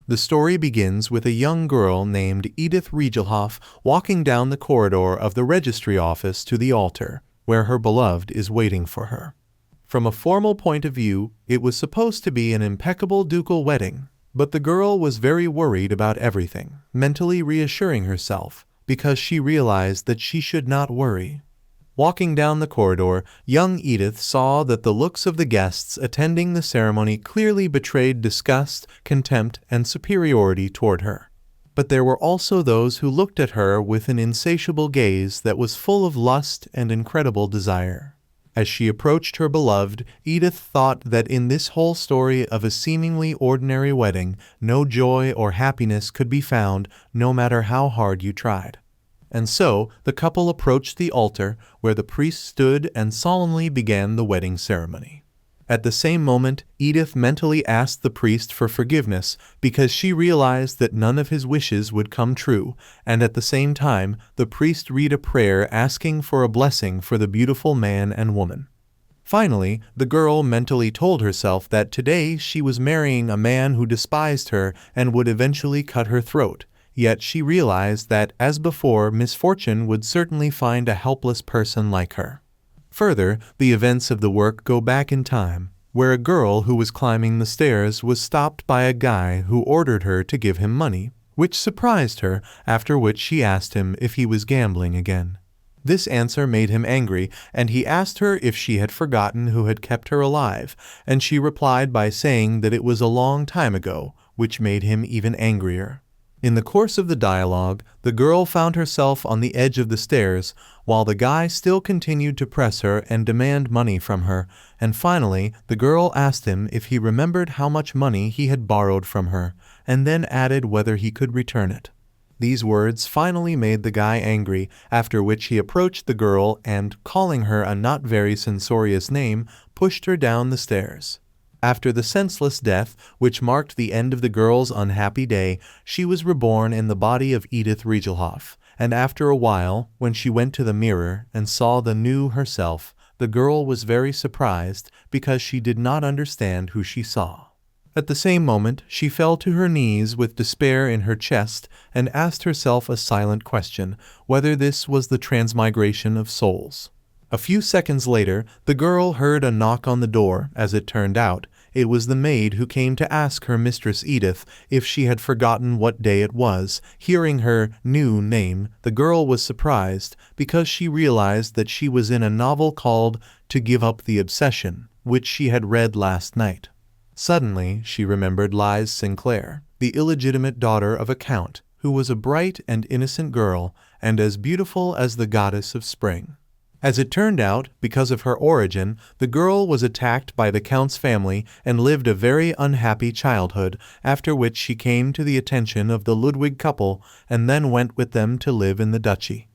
The story begins with a young girl named Edith Riegelhoff walking down the corridor of the registry office to the altar, where her beloved is waiting for her. From a formal point of view, it was supposed to be an impeccable ducal wedding, but the girl was very worried about everything, mentally reassuring herself, because she realized that she should not worry. Walking down the corridor, young Edith saw that the looks of the guests attending the ceremony clearly betrayed disgust, contempt, and superiority toward her. But there were also those who looked at her with an insatiable gaze that was full of lust and incredible desire. As she approached her beloved, Edith thought that in this whole story of a seemingly ordinary wedding, no joy or happiness could be found, no matter how hard you tried. And so, the couple approached the altar, where the priest stood and solemnly began the wedding ceremony. At the same moment, Edith mentally asked the priest for forgiveness because she realized that none of his wishes would come true, and at the same time, the priest read a prayer asking for a blessing for the beautiful man and woman. Finally, the girl mentally told herself that today she was marrying a man who despised her and would eventually cut her throat. Yet she realized that, as before, misfortune would certainly find a helpless person like her. Further, the events of the work go back in time, where a girl who was climbing the stairs was stopped by a guy who ordered her to give him money, which surprised her, after which she asked him if he was gambling again. This answer made him angry, and he asked her if she had forgotten who had kept her alive, and she replied by saying that it was a long time ago, which made him even angrier. In the course of the dialogue, the girl found herself on the edge of the stairs, while the guy still continued to press her and demand money from her, and finally the girl asked him if he remembered how much money he had borrowed from her, and then added whether he could return it. These words finally made the guy angry, after which he approached the girl and, calling her a not very censorious name, pushed her down the stairs. After the senseless death, which marked the end of the girl's unhappy day, she was reborn in the body of Edith Riegelhoff, and after a while, when she went to the mirror and saw the new herself, the girl was very surprised because she did not understand who she saw. At the same moment, she fell to her knees with despair in her chest and asked herself a silent question, whether this was the transmigration of souls. A few seconds later, the girl heard a knock on the door. As it turned out, it was the maid who came to ask her mistress Edith if she had forgotten what day it was. Hearing her new name, the girl was surprised because she realized that she was in a novel called To Give Up the Obsession, which she had read last night. Suddenly, she remembered Liz Sinclair, the illegitimate daughter of a count, who was a bright and innocent girl and as beautiful as the goddess of spring. As it turned out, because of her origin, the girl was attacked by the Count's family and lived a very unhappy childhood, after which she came to the attention of the Ludwig couple and then went with them to live in the duchy.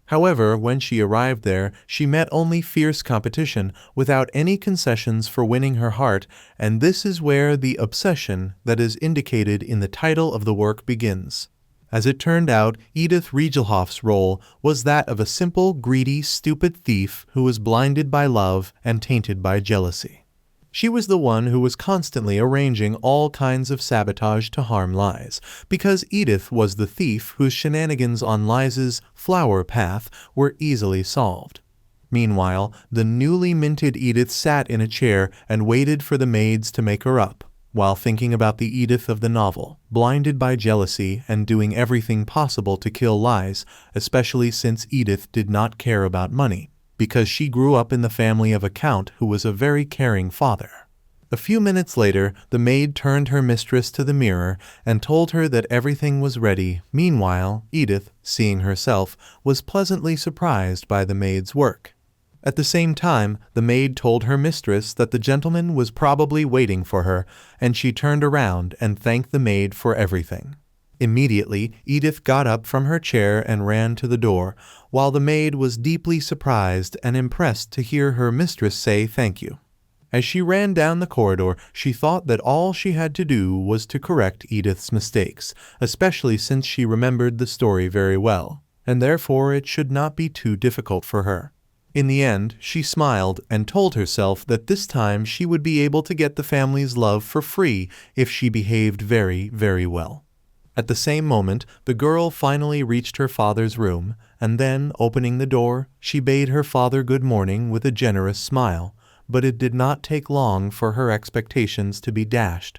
However, when she arrived there, she met only fierce competition, without any concessions for winning her heart, and this is where the obsession that is indicated in the title of the work begins. As it turned out, Edith Riegelhoff's role was that of a simple, greedy, stupid thief who was blinded by love and tainted by jealousy. She was the one who was constantly arranging all kinds of sabotage to harm Liz, because Edith was the thief whose shenanigans on Liz's flower path were easily solved. Meanwhile, the newly minted Edith sat in a chair and waited for the maids to make her up, while thinking about the Edith of the novel, blinded by jealousy and doing everything possible to kill Liz, especially since Edith did not care about money, because she grew up in the family of a count who was a very caring father. A few minutes later, the maid turned her mistress to the mirror and told her that everything was ready. Meanwhile, Edith, seeing herself, was pleasantly surprised by the maid's work. At the same time, the maid told her mistress that the gentleman was probably waiting for her, and she turned around and thanked the maid for everything. Immediately, Edith got up from her chair and ran to the door, while the maid was deeply surprised and impressed to hear her mistress say thank you. As she ran down the corridor, she thought that all she had to do was to correct Edith's mistakes, especially since she remembered the story very well, and therefore it should not be too difficult for her. In the end, she smiled and told herself that this time she would be able to get the family's love for free if she behaved very, very well. At the same moment, the girl finally reached her father's room, and then, opening the door, she bade her father good morning with a generous smile, but it did not take long for her expectations to be dashed.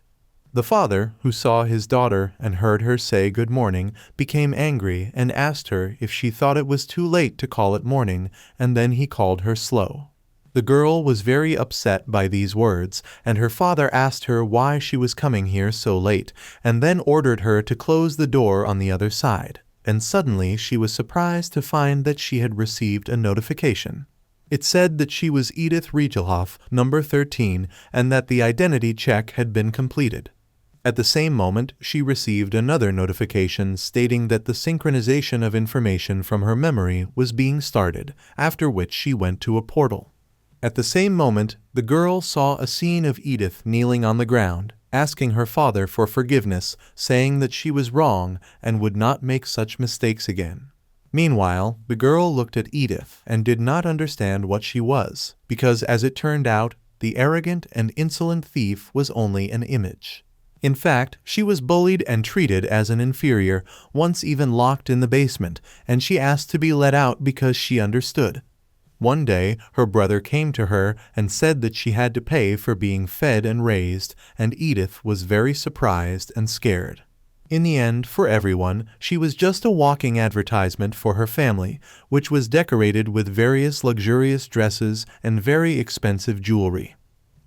The father, who saw his daughter and heard her say good morning, became angry and asked her if she thought it was too late to call it morning, and then he called her slow. The girl was very upset by these words, and her father asked her why she was coming here so late, and then ordered her to close the door on the other side, and suddenly she was surprised to find that she had received a notification. It said that she was Edith Regelhoff, number 13, and that the identity check had been completed. At the same moment, she received another notification stating that the synchronization of information from her memory was being started, after which she went to a portal. At the same moment, the girl saw a scene of Edith kneeling on the ground, asking her father for forgiveness, saying that she was wrong and would not make such mistakes again. Meanwhile, the girl looked at Edith and did not understand what she was, because as it turned out, the arrogant and insolent thief was only an image. In fact, she was bullied and treated as an inferior, once even locked in the basement, and she asked to be let out because she understood. One day, her brother came to her and said that she had to pay for being fed and raised, and Edith was very surprised and scared. In the end, for everyone, she was just a walking advertisement for her family, which was decorated with various luxurious dresses and very expensive jewelry.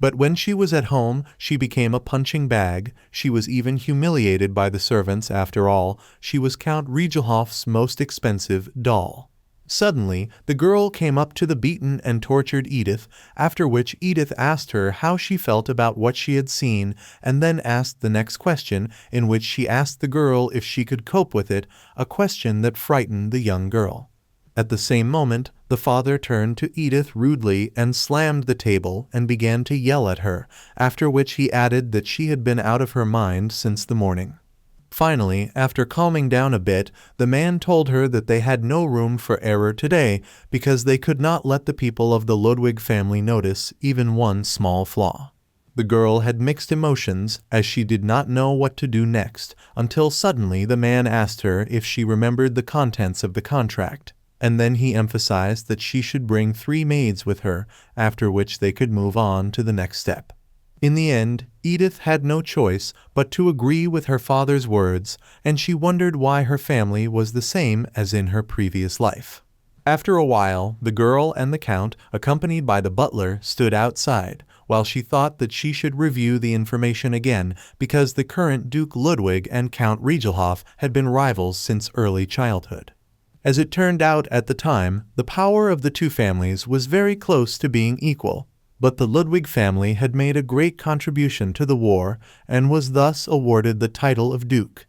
But when she was at home, she became a punching bag. She was even humiliated by the servants. After all, she was Count Regelhoff's most expensive doll. Suddenly, the girl came up to the beaten and tortured Edith, after which Edith asked her how she felt about what she had seen, and then asked the next question, in which she asked the girl if she could cope with it, a question that frightened the young girl. At the same moment, the father turned to Edith rudely and slammed the table and began to yell at her, after which he added that she had been out of her mind since the morning. Finally, after calming down a bit, the man told her that they had no room for error today because they could not let the people of the Ludwig family notice even one small flaw. The girl had mixed emotions as she did not know what to do next, until suddenly the man asked her if she remembered the contents of the contract, and then he emphasized that she should bring 3 maids with her, after which they could move on to the next step. In the end, Edith had no choice but to agree with her father's words, and she wondered why her family was the same as in her previous life. After a while, the girl and the count, accompanied by the butler, stood outside, while she thought that she should review the information again because the current Duke Ludwig and Count Regelhoff had been rivals since early childhood. As it turned out at the time, the power of the two families was very close to being equal, but the Ludwig family had made a great contribution to the war and was thus awarded the title of Duke.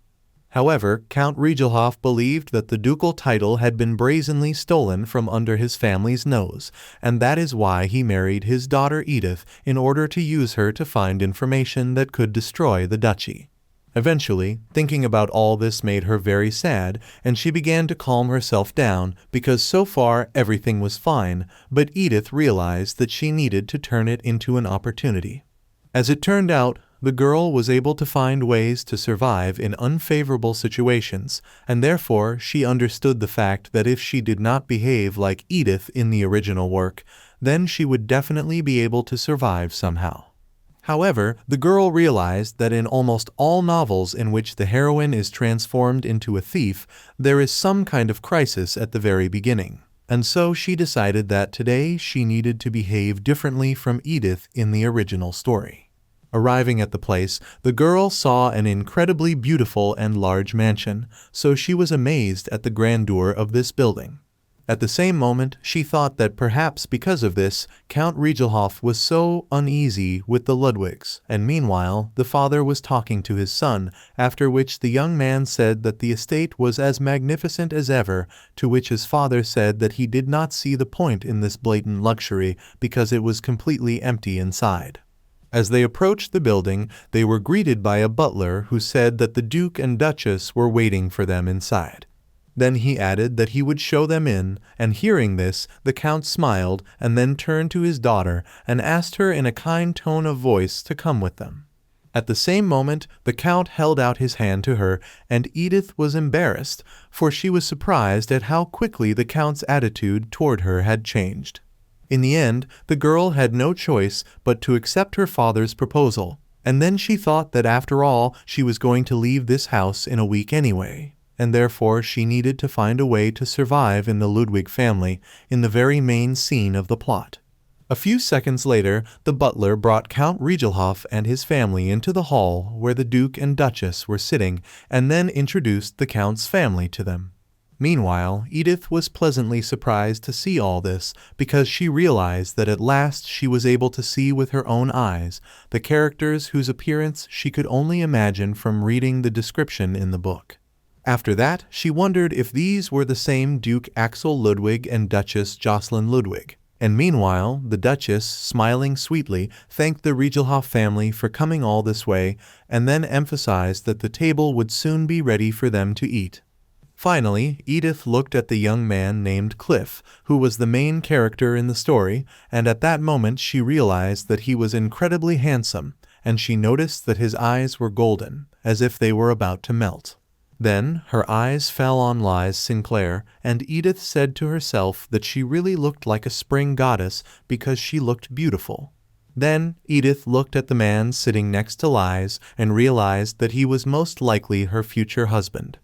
However, Count Regelhoff believed that the ducal title had been brazenly stolen from under his family's nose, and that is why he married his daughter Edith in order to use her to find information that could destroy the duchy. Eventually, thinking about all this made her very sad, and she began to calm herself down because so far everything was fine, but Edith realized that she needed to turn it into an opportunity. As it turned out, the girl was able to find ways to survive in unfavorable situations, and therefore she understood the fact that if she did not behave like Edith in the original work, then she would definitely be able to survive somehow. However, the girl realized that in almost all novels in which the heroine is transformed into a thief, there is some kind of crisis at the very beginning, and so she decided that today she needed to behave differently from Edith in the original story. Arriving at the place, the girl saw an incredibly beautiful and large mansion, so she was amazed at the grandeur of this building. At the same moment, she thought that perhaps because of this, Count Regelhoff was so uneasy with the Ludwigs, and meanwhile, the father was talking to his son, after which the young man said that the estate was as magnificent as ever, to which his father said that he did not see the point in this blatant luxury because it was completely empty inside. As they approached the building, they were greeted by a butler who said that the Duke and Duchess were waiting for them inside. Then he added that he would show them in, and hearing this, the Count smiled and then turned to his daughter and asked her in a kind tone of voice to come with them. At the same moment, the Count held out his hand to her, and Edith was embarrassed, for she was surprised at how quickly the Count's attitude toward her had changed. In the end, the girl had no choice but to accept her father's proposal, and then she thought that after all she was going to leave this house in a week anyway, and therefore she needed to find a way to survive in the Ludwig family in the very main scene of the plot. A few seconds later, the butler brought Count Regelhoff and his family into the hall where the Duke and Duchess were sitting and then introduced the Count's family to them. Meanwhile, Edith was pleasantly surprised to see all this because she realized that at last she was able to see with her own eyes the characters whose appearance she could only imagine from reading the description in the book. After that, she wondered if these were the same Duke Axel Ludwig and Duchess Jocelyn Ludwig. And meanwhile, the Duchess, smiling sweetly, thanked the Regelhoff family for coming all this way and then emphasized that the table would soon be ready for them to eat. Finally, Edith looked at the young man named Cliff, who was the main character in the story, and at that moment she realized that he was incredibly handsome, and she noticed that his eyes were golden, as if they were about to melt. Then her eyes fell on Liz Sinclair, and Edith said to herself that she really looked like a spring goddess because she looked beautiful. Then Edith looked at the man sitting next to Liz and realized that he was most likely her future husband.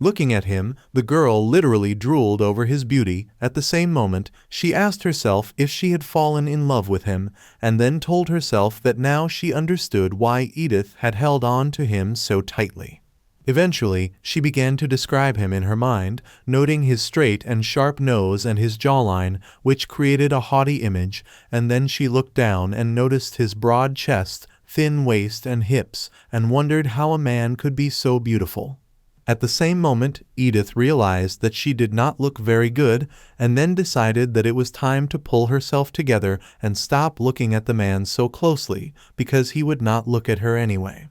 Looking at him, the girl literally drooled over his beauty. At the same moment, she asked herself if she had fallen in love with him, and then told herself that now she understood why Edith had held on to him so tightly. Eventually, she began to describe him in her mind, noting his straight and sharp nose and his jawline, which created a haughty image, and then she looked down and noticed his broad chest, thin waist and hips, and wondered how a man could be so beautiful. At the same moment, Edith realized that she did not look very good, and then decided that it was time to pull herself together and stop looking at the man so closely, because he would not look at her anyway.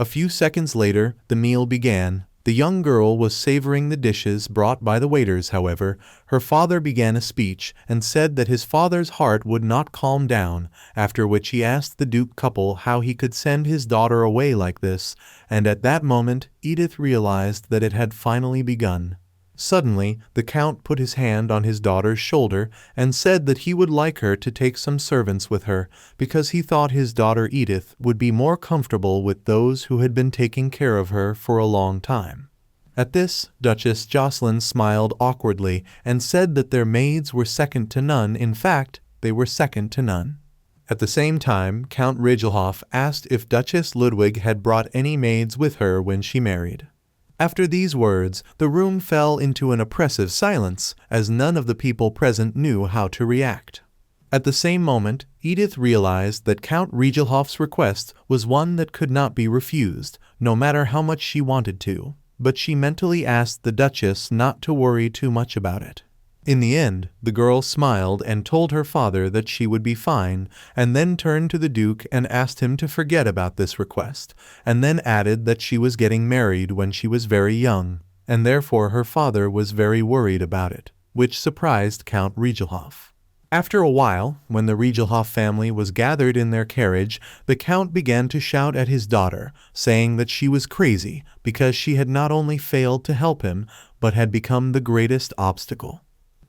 A few seconds later, the meal began. The young girl was savoring the dishes brought by the waiters, however. Her father began a speech and said that his father's heart would not calm down, after which he asked the Duke couple how he could send his daughter away like this, and at that moment Edith realized that it had finally begun. Suddenly, the Count put his hand on his daughter's shoulder and said that he would like her to take some servants with her, because he thought his daughter Edith would be more comfortable with those who had been taking care of her for a long time. At this, Duchess Jocelyn smiled awkwardly and said that their maids were second to none. In fact, they were second to none. At the same time, Count Regelhoff asked if Duchess Ludwig had brought any maids with her when she married. After these words, the room fell into an oppressive silence, as none of the people present knew how to react. At the same moment, Edith realized that Count Regelhoff's request was one that could not be refused, no matter how much she wanted to, but she mentally asked the Duchess not to worry too much about it. In the end, the girl smiled and told her father that she would be fine, and then turned to the Duke and asked him to forget about this request, and then added that she was getting married when she was very young, and therefore her father was very worried about it, which surprised Count Regelhoff. After a while, when the Regelhoff family was gathered in their carriage, the Count began to shout at his daughter, saying that she was crazy because she had not only failed to help him, but had become the greatest obstacle.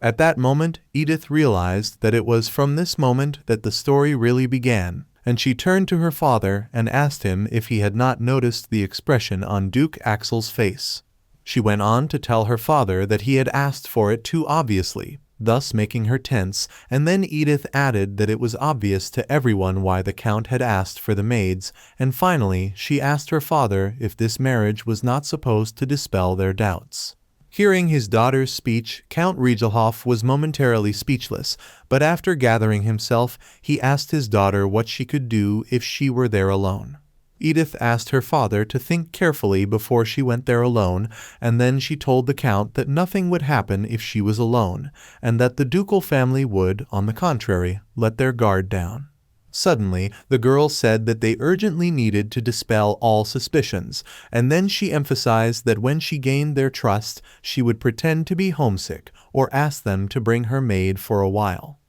At that moment, Edith realized that it was from this moment that the story really began, and she turned to her father and asked him if he had not noticed the expression on Duke Axel's face. She went on to tell her father that he had asked for it too obviously, thus making her tense, and then Edith added that it was obvious to everyone why the Count had asked for the maids, and finally she asked her father if this marriage was not supposed to dispel their doubts. Hearing his daughter's speech, Count Regelhoff was momentarily speechless, but after gathering himself, he asked his daughter what she could do if she were there alone. Edith asked her father to think carefully before she went there alone, and then she told the Count that nothing would happen if she was alone, and that the ducal family would, on the contrary, let their guard down. Suddenly, the girl said that they urgently needed to dispel all suspicions, and then she emphasized that when she gained their trust, she would pretend to be homesick or ask them to bring her maid for a while.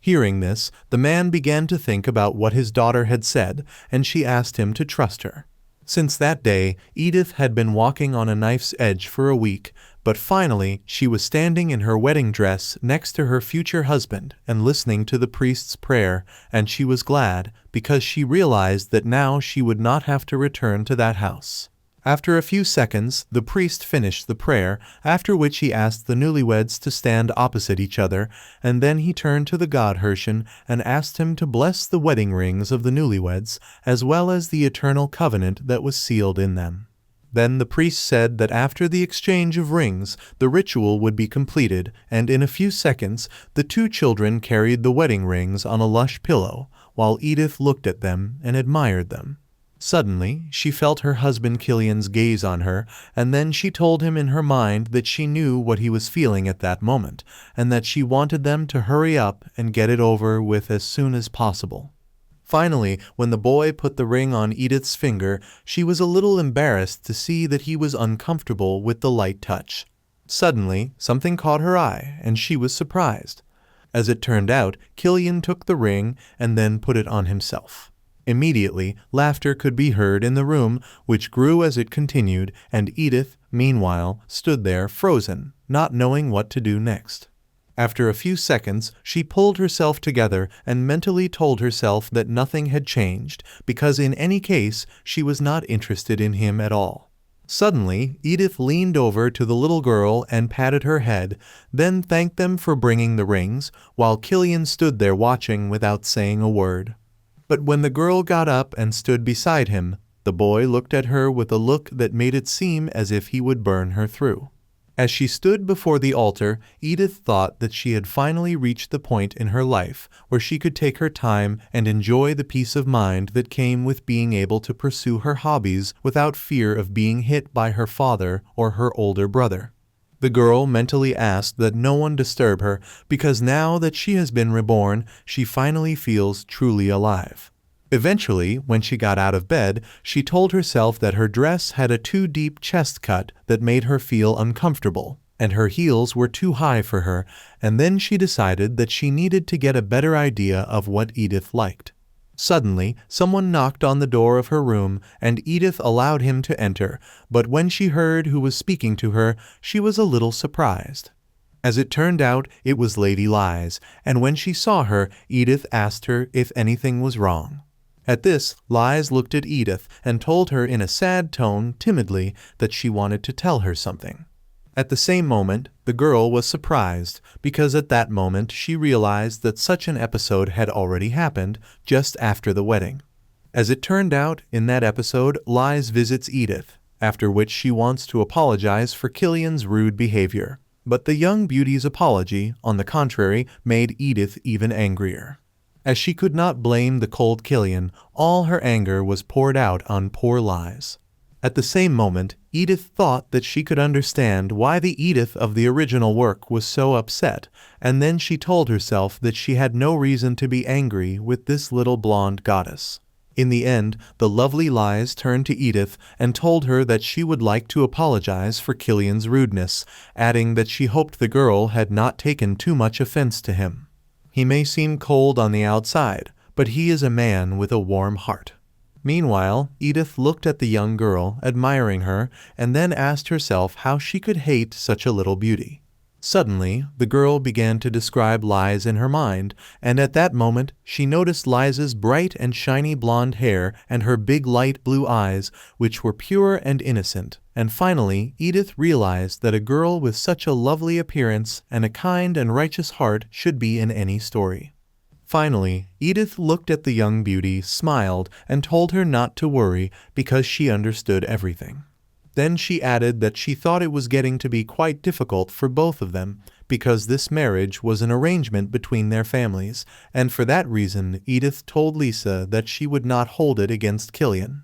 Hearing this, the man began to think about what his daughter had said, and she asked him to trust her. Since that day, Edith had been walking on a knife's edge for a week, but finally she was standing in her wedding dress next to her future husband and listening to the priest's prayer, and she was glad because she realized that now she would not have to return to that house. After a few seconds, the priest finished the prayer, after which he asked the newlyweds to stand opposite each other, and then he turned to the god Herschel and asked him to bless the wedding rings of the newlyweds, as well as the eternal covenant that was sealed in them. Then the priest said that after the exchange of rings, the ritual would be completed, and in a few seconds, the two children carried the wedding rings on a lush pillow, while Edith looked at them and admired them. Suddenly, she felt her husband Killian's gaze on her, and then she told him in her mind that she knew what he was feeling at that moment, and that she wanted them to hurry up and get it over with as soon as possible. Finally, when the boy put the ring on Edith's finger, she was a little embarrassed to see that he was uncomfortable with the light touch. Suddenly, something caught her eye, and she was surprised. As it turned out, Killian took the ring and then put it on himself. Immediately, laughter could be heard in the room, which grew as it continued, and Edith, meanwhile, stood there frozen, not knowing what to do next. After a few seconds, she pulled herself together and mentally told herself that nothing had changed, because in any case, she was not interested in him at all. Suddenly, Edith leaned over to the little girl and patted her head, then thanked them for bringing the rings, while Killian stood there watching without saying a word. But when the girl got up and stood beside him, the boy looked at her with a look that made it seem as if he would burn her through. As she stood before the altar, Edith thought that she had finally reached the point in her life where she could take her time and enjoy the peace of mind that came with being able to pursue her hobbies without fear of being hit by her father or her older brother. The girl mentally asked that no one disturb her, because now that she has been reborn, she finally feels truly alive. Eventually, when she got out of bed, she told herself that her dress had a too deep chest cut that made her feel uncomfortable, and her heels were too high for her, and then she decided that she needed to get a better idea of what Edith liked. Suddenly, someone knocked on the door of her room, and Edith allowed him to enter, but when she heard who was speaking to her, she was a little surprised. As it turned out, it was Lady Lize, and when she saw her, Edith asked her if anything was wrong. At this, Lize looked at Edith and told her in a sad tone, timidly, that she wanted to tell her something. At the same moment, the girl was surprised, because at that moment she realized that such an episode had already happened just after the wedding. As it turned out, in that episode, Lize visits Edith, after which she wants to apologize for Killian's rude behavior. But the young beauty's apology, on the contrary, made Edith even angrier. As she could not blame the cold Killian, all her anger was poured out on poor Lize. At the same moment, Edith thought that she could understand why the Edith of the original work was so upset, and then she told herself that she had no reason to be angry with this little blonde goddess. In the end, the lovely Lize turned to Edith and told her that she would like to apologize for Killian's rudeness, adding that she hoped the girl had not taken too much offense to him. He may seem cold on the outside, but he is a man with a warm heart. Meanwhile, Edith looked at the young girl, admiring her, and then asked herself how she could hate such a little beauty. Suddenly, the girl began to describe Lize in her mind, and at that moment, she noticed Lize's bright and shiny blonde hair and her big light blue eyes, which were pure and innocent. And finally, Edith realized that a girl with such a lovely appearance and a kind and righteous heart should be in any story. Finally, Edith looked at the young beauty, smiled, and told her not to worry because she understood everything. Then she added that she thought it was getting to be quite difficult for both of them because this marriage was an arrangement between their families, and for that reason Edith told Lisa that she would not hold it against Killian.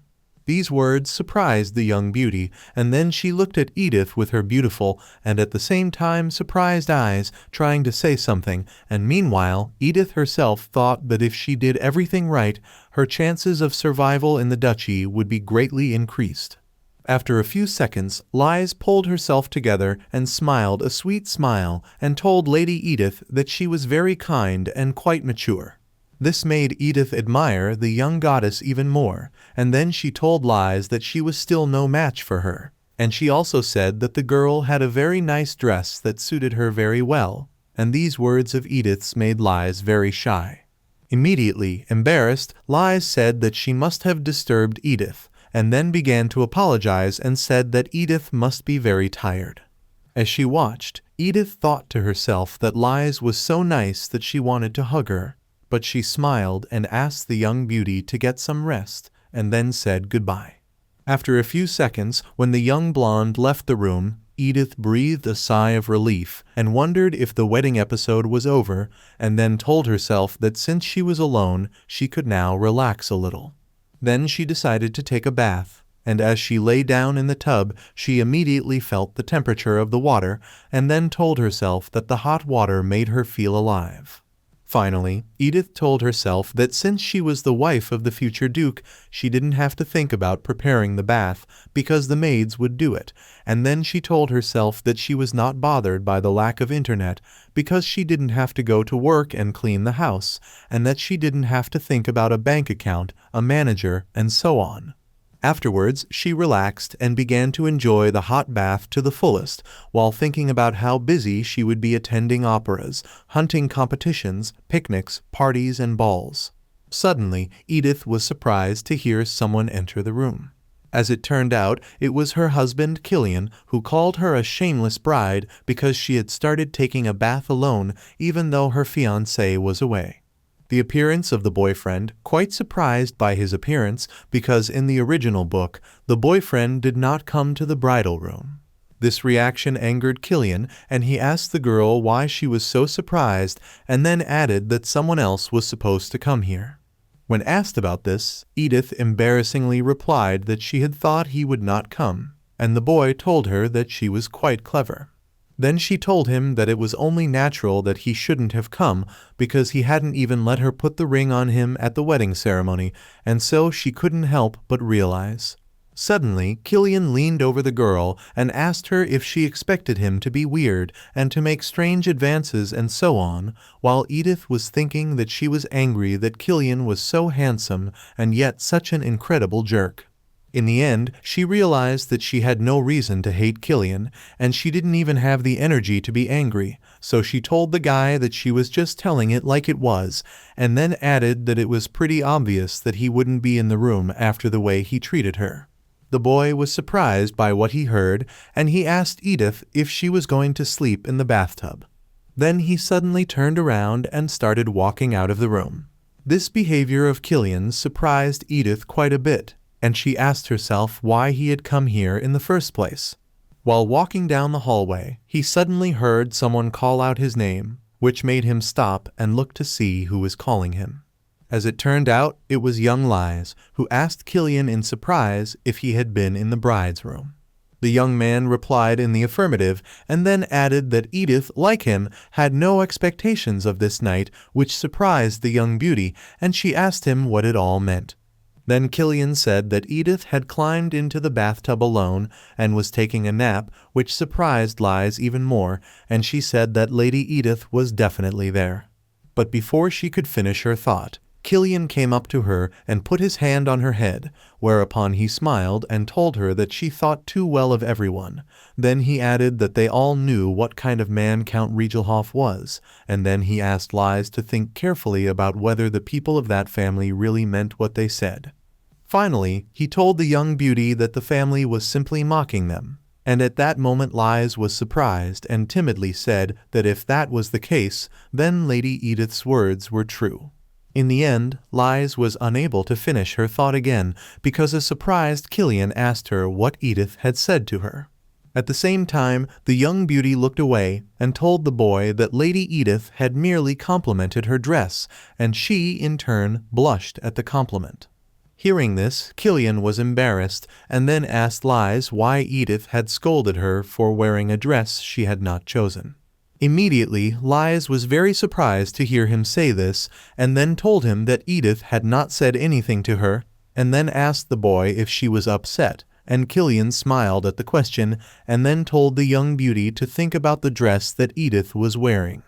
These words surprised the young beauty, and then she looked at Edith with her beautiful and at the same time surprised eyes, trying to say something, and meanwhile Edith herself thought that if she did everything right, her chances of survival in the duchy would be greatly increased. After a few seconds, Liz pulled herself together and smiled a sweet smile and told Lady Edith that she was very kind and quite mature. This made Edith admire the young goddess even more, and then she told Liz that she was still no match for her, and she also said that the girl had a very nice dress that suited her very well, and these words of Edith's made Liz very shy. Immediately, embarrassed, Liz said that she must have disturbed Edith, and then began to apologize and said that Edith must be very tired. As she watched, Edith thought to herself that Liz was so nice that she wanted to hug her, but she smiled and asked the young beauty to get some rest, and then said goodbye. After a few seconds, when the young blonde left the room, Edith breathed a sigh of relief and wondered if the wedding episode was over, and then told herself that since she was alone, she could now relax a little. Then she decided to take a bath, and as she lay down in the tub, she immediately felt the temperature of the water, and then told herself that the hot water made her feel alive. Finally, Edith told herself that since she was the wife of the future duke, she didn't have to think about preparing the bath because the maids would do it, and then she told herself that she was not bothered by the lack of internet because she didn't have to go to work and clean the house, and that she didn't have to think about a bank account, a manager, and so on. Afterwards, she relaxed and began to enjoy the hot bath to the fullest, while thinking about how busy she would be attending operas, hunting competitions, picnics, parties, and balls. Suddenly, Edith was surprised to hear someone enter the room. As it turned out, it was her husband Killian, who called her a shameless bride because she had started taking a bath alone even though her fiancé was away. The appearance of the boyfriend, quite surprised by his appearance because in the original book, the boyfriend did not come to the bridal room. This reaction angered Killian, and he asked the girl why she was so surprised and then added that someone else was supposed to come here. When asked about this, Edith embarrassingly replied that she had thought he would not come, and the boy told her that she was quite clever. Then she told him that it was only natural that he shouldn't have come because he hadn't even let her put the ring on him at the wedding ceremony, and so she couldn't help but realize. Suddenly, Killian leaned over the girl and asked her if she expected him to be weird and to make strange advances and so on, while Edith was thinking that she was angry that Killian was so handsome and yet such an incredible jerk. In the end, she realized that she had no reason to hate Killian, and she didn't even have the energy to be angry, so she told the guy that she was just telling it like it was, and then added that it was pretty obvious that he wouldn't be in the room after the way he treated her. The boy was surprised by what he heard, and he asked Edith if she was going to sleep in the bathtub. Then he suddenly turned around and started walking out of the room. This behavior of Killian's surprised Edith quite a bit, and she asked herself why he had come here in the first place. While walking down the hallway, he suddenly heard someone call out his name, which made him stop and look to see who was calling him. As it turned out, it was young Liz, who asked Killian in surprise if he had been in the bride's room. The young man replied in the affirmative, and then added that Edith, like him, had no expectations of this night, which surprised the young beauty, and she asked him what it all meant. Then Killian said that Edith had climbed into the bathtub alone and was taking a nap, which surprised Liz even more, and she said that Lady Edith was definitely there. But before she could finish her thought, Killian came up to her and put his hand on her head, whereupon he smiled and told her that she thought too well of everyone. Then he added that they all knew what kind of man Count Regelhoff was, and then he asked Liz to think carefully about whether the people of that family really meant what they said. Finally, he told the young beauty that the family was simply mocking them, and at that moment Liz was surprised and timidly said that if that was the case, then Lady Edith's words were true. In the end, Liz was unable to finish her thought again because a surprised Killian asked her what Edith had said to her. At the same time, the young beauty looked away and told the boy that Lady Edith had merely complimented her dress, and she, in turn, blushed at the compliment. Hearing this, Killian was embarrassed and then asked Lies why Edith had scolded her for wearing a dress she had not chosen. Immediately, Lies was very surprised to hear him say this, and then told him that Edith had not said anything to her, and then asked the boy if she was upset, and Killian smiled at the question and then told the young beauty to think about the dress that Edith was wearing.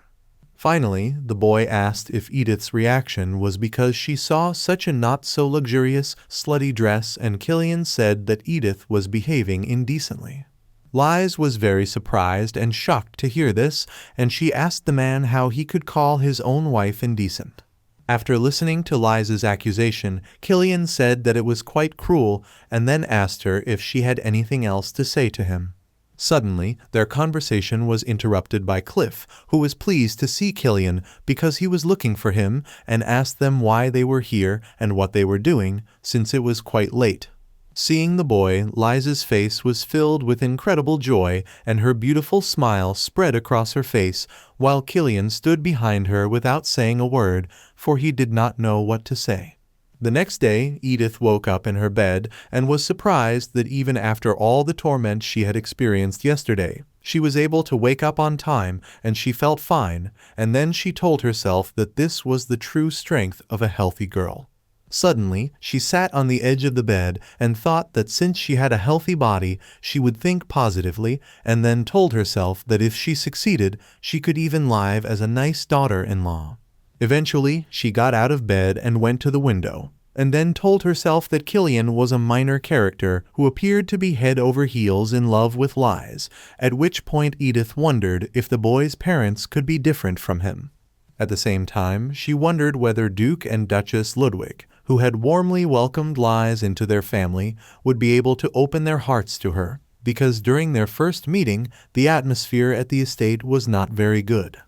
Finally, the boy asked if Edith's reaction was because she saw such a not-so-luxurious, slutty dress, and Killian said that Edith was behaving indecently. Lies was very surprised and shocked to hear this, and she asked the man how he could call his own wife indecent. After listening to Lies's accusation, Killian said that it was quite cruel and then asked her if she had anything else to say to him. Suddenly, their conversation was interrupted by Cliff, who was pleased to see Killian because he was looking for him, and asked them why they were here and what they were doing, since it was quite late. Seeing the boy, Liza's face was filled with incredible joy, and her beautiful smile spread across her face, while Killian stood behind her without saying a word, for he did not know what to say. The next day, Edith woke up in her bed and was surprised that even after all the torment she had experienced yesterday, she was able to wake up on time and she felt fine, and then she told herself that this was the true strength of a healthy girl. Suddenly, she sat on the edge of the bed and thought that since she had a healthy body, she would think positively, and then told herself that if she succeeded, she could even live as a nice daughter-in-law. Eventually, she got out of bed and went to the window, and then told herself that Killian was a minor character who appeared to be head over heels in love with Lies, at which point Edith wondered if the boy's parents could be different from him. At the same time, she wondered whether Duke and Duchess Ludwig, who had warmly welcomed Lies into their family, would be able to open their hearts to her, because during their first meeting, the atmosphere at the estate was not very good.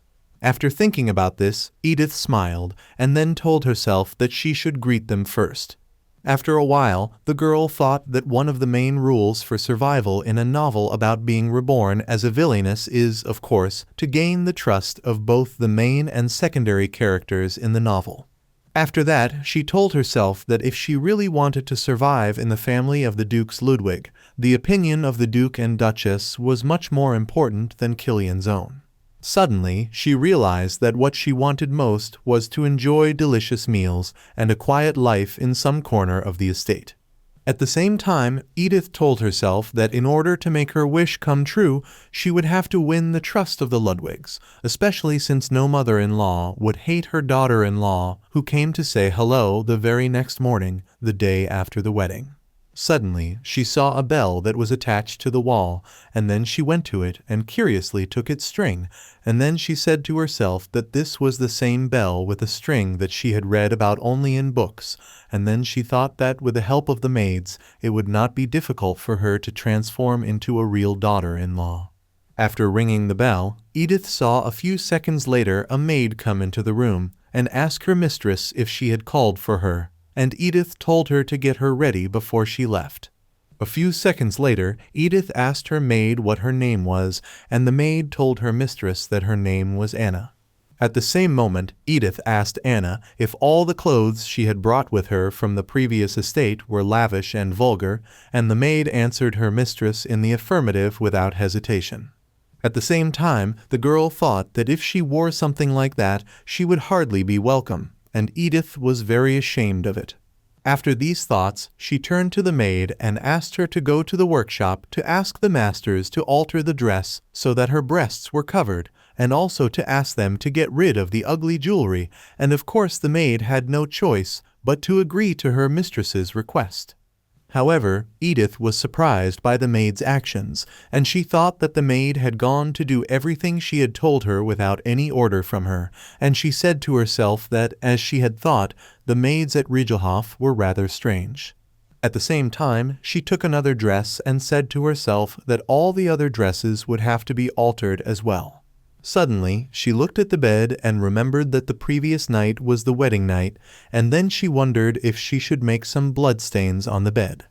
After thinking about this, Edith smiled and then told herself that she should greet them first. After a while, the girl thought that one of the main rules for survival in a novel about being reborn as a villainess is, of course, to gain the trust of both the main and secondary characters in the novel. After that, she told herself that if she really wanted to survive in the family of the Dukes Ludwig, the opinion of the Duke and Duchess was much more important than Killian's own. Suddenly, she realized that what she wanted most was to enjoy delicious meals and a quiet life in some corner of the estate. At the same time, Edith told herself that in order to make her wish come true, she would have to win the trust of the Ludwigs, especially since no mother-in-law would hate her daughter-in-law who came to say hello the very next morning, the day after the wedding. Suddenly, she saw a bell that was attached to the wall, and then she went to it and curiously took its string, and then she said to herself that this was the same bell with a string that she had read about only in books, and then she thought that with the help of the maids, it would not be difficult for her to transform into a real daughter-in-law. After ringing the bell, Edith saw a few seconds later a maid come into the room and ask her mistress if she had called for her, and Edith told her to get her ready before she left. A few seconds later, Edith asked her maid what her name was, and the maid told her mistress that her name was Anna. At the same moment, Edith asked Anna if all the clothes she had brought with her from the previous estate were lavish and vulgar, and the maid answered her mistress in the affirmative without hesitation. At the same time, the girl thought that if she wore something like that, she would hardly be welcome, and Edith was very ashamed of it. After these thoughts, she turned to the maid and asked her to go to the workshop to ask the masters to alter the dress so that her breasts were covered, and also to ask them to get rid of the ugly jewelry, and of course the maid had no choice but to agree to her mistress's request. However, Edith was surprised by the maid's actions, and she thought that the maid had gone to do everything she had told her without any order from her, and she said to herself that, as she had thought, the maids at Regelhof were rather strange. At the same time, she took another dress and said to herself that all the other dresses would have to be altered as well. Suddenly, she looked at the bed and remembered that the previous night was the wedding night, and then she wondered if she should make some bloodstains on the bed.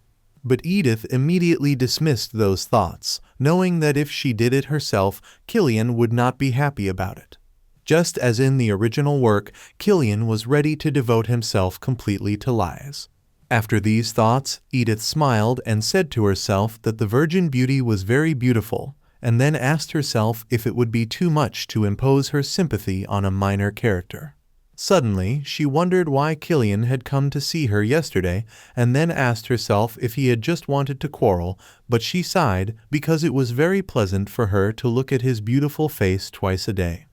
But Edith immediately dismissed those thoughts, knowing that if she did it herself, Killian would not be happy about it. Just as in the original work, Killian was ready to devote himself completely to Lies. After these thoughts, Edith smiled and said to herself that the virgin beauty was very beautiful, and then asked herself if it would be too much to impose her sympathy on a minor character. Suddenly, she wondered why Killian had come to see her yesterday, and then asked herself if he had just wanted to quarrel, but she sighed because it was very pleasant for her to look at his beautiful face twice a day.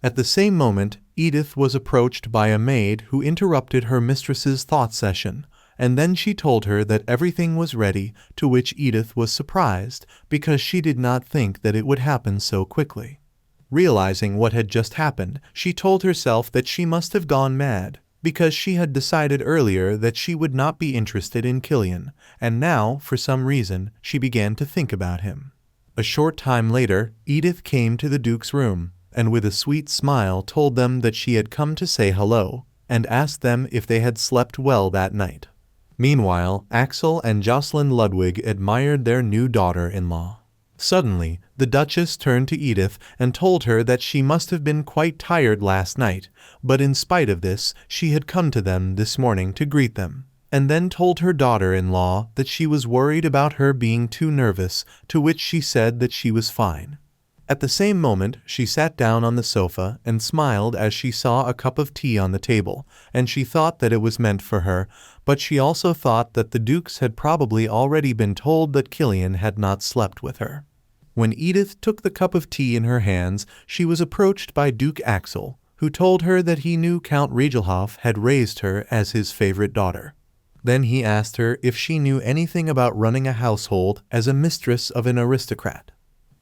At the same moment, Edith was approached by a maid who interrupted her mistress's thought session, and then she told her that everything was ready, to which Edith was surprised because she did not think that it would happen so quickly. Realizing what had just happened, she told herself that she must have gone mad, because she had decided earlier that she would not be interested in Killian, and now, for some reason, she began to think about him. A short time later, Edith came to the Duke's room, and with a sweet smile told them that she had come to say hello, and asked them if they had slept well that night. Meanwhile, Axel and Jocelyn Ludwig admired their new daughter-in-law. Suddenly, the Duchess turned to Edith and told her that she must have been quite tired last night, but in spite of this, she had come to them this morning to greet them, and then told her daughter-in-law that she was worried about her being too nervous, to which she said that she was fine. At the same moment, she sat down on the sofa and smiled as she saw a cup of tea on the table, and she thought that it was meant for her, but she also thought that the Dukes had probably already been told that Killian had not slept with her. When Edith took the cup of tea in her hands, she was approached by Duke Axel, who told her that he knew Count Regelhoff had raised her as his favorite daughter. Then he asked her if she knew anything about running a household as a mistress of an aristocrat.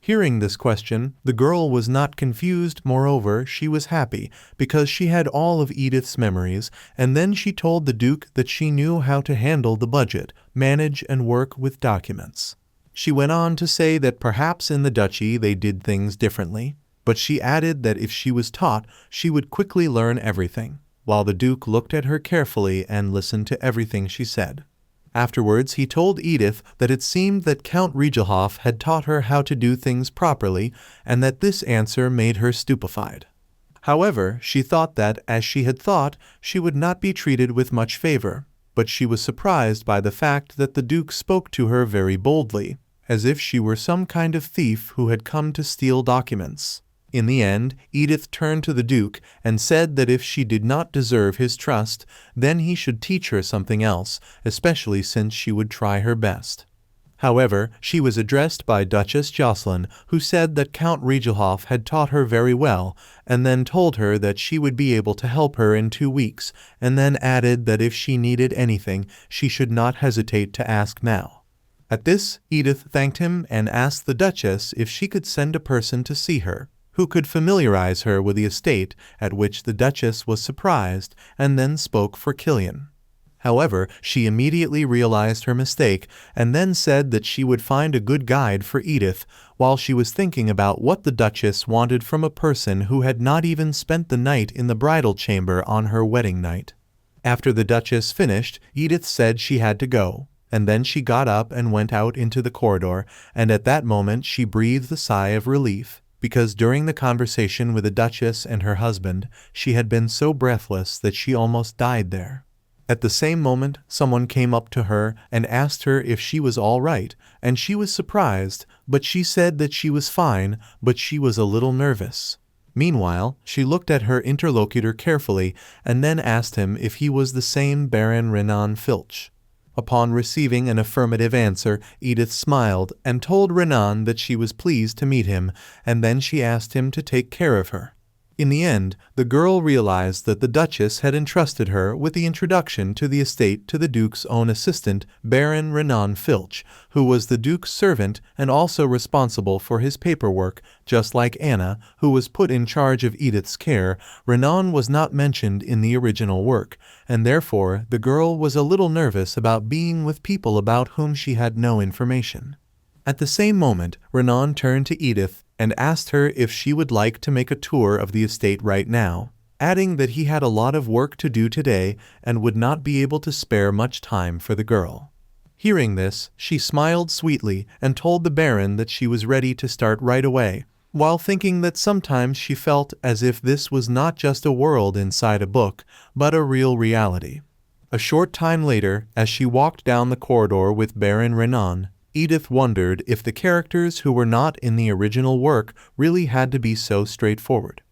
Hearing this question, the girl was not confused. Moreover, she was happy because she had all of Edith's memories, and then she told the Duke that she knew how to handle the budget, manage and work with documents. She went on to say that perhaps in the duchy they did things differently, but she added that if she was taught, she would quickly learn everything, while the Duke looked at her carefully and listened to everything she said. Afterwards, he told Edith that it seemed that Count Regelhoff had taught her how to do things properly, and that this answer made her stupefied. However, she thought that, as she had thought, she would not be treated with much favor, but she was surprised by the fact that the Duke spoke to her very boldly, as if she were some kind of thief who had come to steal documents. In the end, Edith turned to the Duke and said that if she did not deserve his trust, then he should teach her something else, especially since she would try her best. However, she was addressed by Duchess Jocelyn, who said that Count Regelhoff had taught her very well, and then told her that she would be able to help her in 2 weeks, and then added that if she needed anything, she should not hesitate to ask now. At this, Edith thanked him and asked the Duchess if she could send a person to see her, who could familiarize her with the estate, at which the Duchess was surprised and then spoke for Killian. However, she immediately realized her mistake and then said that she would find a good guide for Edith, while she was thinking about what the Duchess wanted from a person who had not even spent the night in the bridal chamber on her wedding night. After the Duchess finished, Edith said she had to go, and then she got up and went out into the corridor, and at that moment she breathed a sigh of relief, because during the conversation with the Duchess and her husband, she had been so breathless that she almost died there. At the same moment, someone came up to her and asked her if she was all right, and she was surprised, but she said that she was fine, but she was a little nervous. Meanwhile, she looked at her interlocutor carefully and then asked him if he was the same Baron Renan Filch. Upon receiving an affirmative answer, Edith smiled and told Renan that she was pleased to meet him, and then she asked him to take care of her. In the end, the girl realized that the Duchess had entrusted her with the introduction to the estate to the Duke's own assistant, Baron Renan Filch, who was the Duke's servant and also responsible for his paperwork. Just like Anna, who was put in charge of Edith's care, Renan was not mentioned in the original work, and therefore the girl was a little nervous about being with people about whom she had no information. At the same moment, Renan turned to Edith and asked her if she would like to make a tour of the estate right now, adding that he had a lot of work to do today and would not be able to spare much time for the girl. Hearing this, she smiled sweetly and told the Baron that she was ready to start right away, while thinking that sometimes she felt as if this was not just a world inside a book, but a real reality. A short time later, as she walked down the corridor with Baron Renan, Edith wondered if the characters who were not in the original work really had to be so straightforward.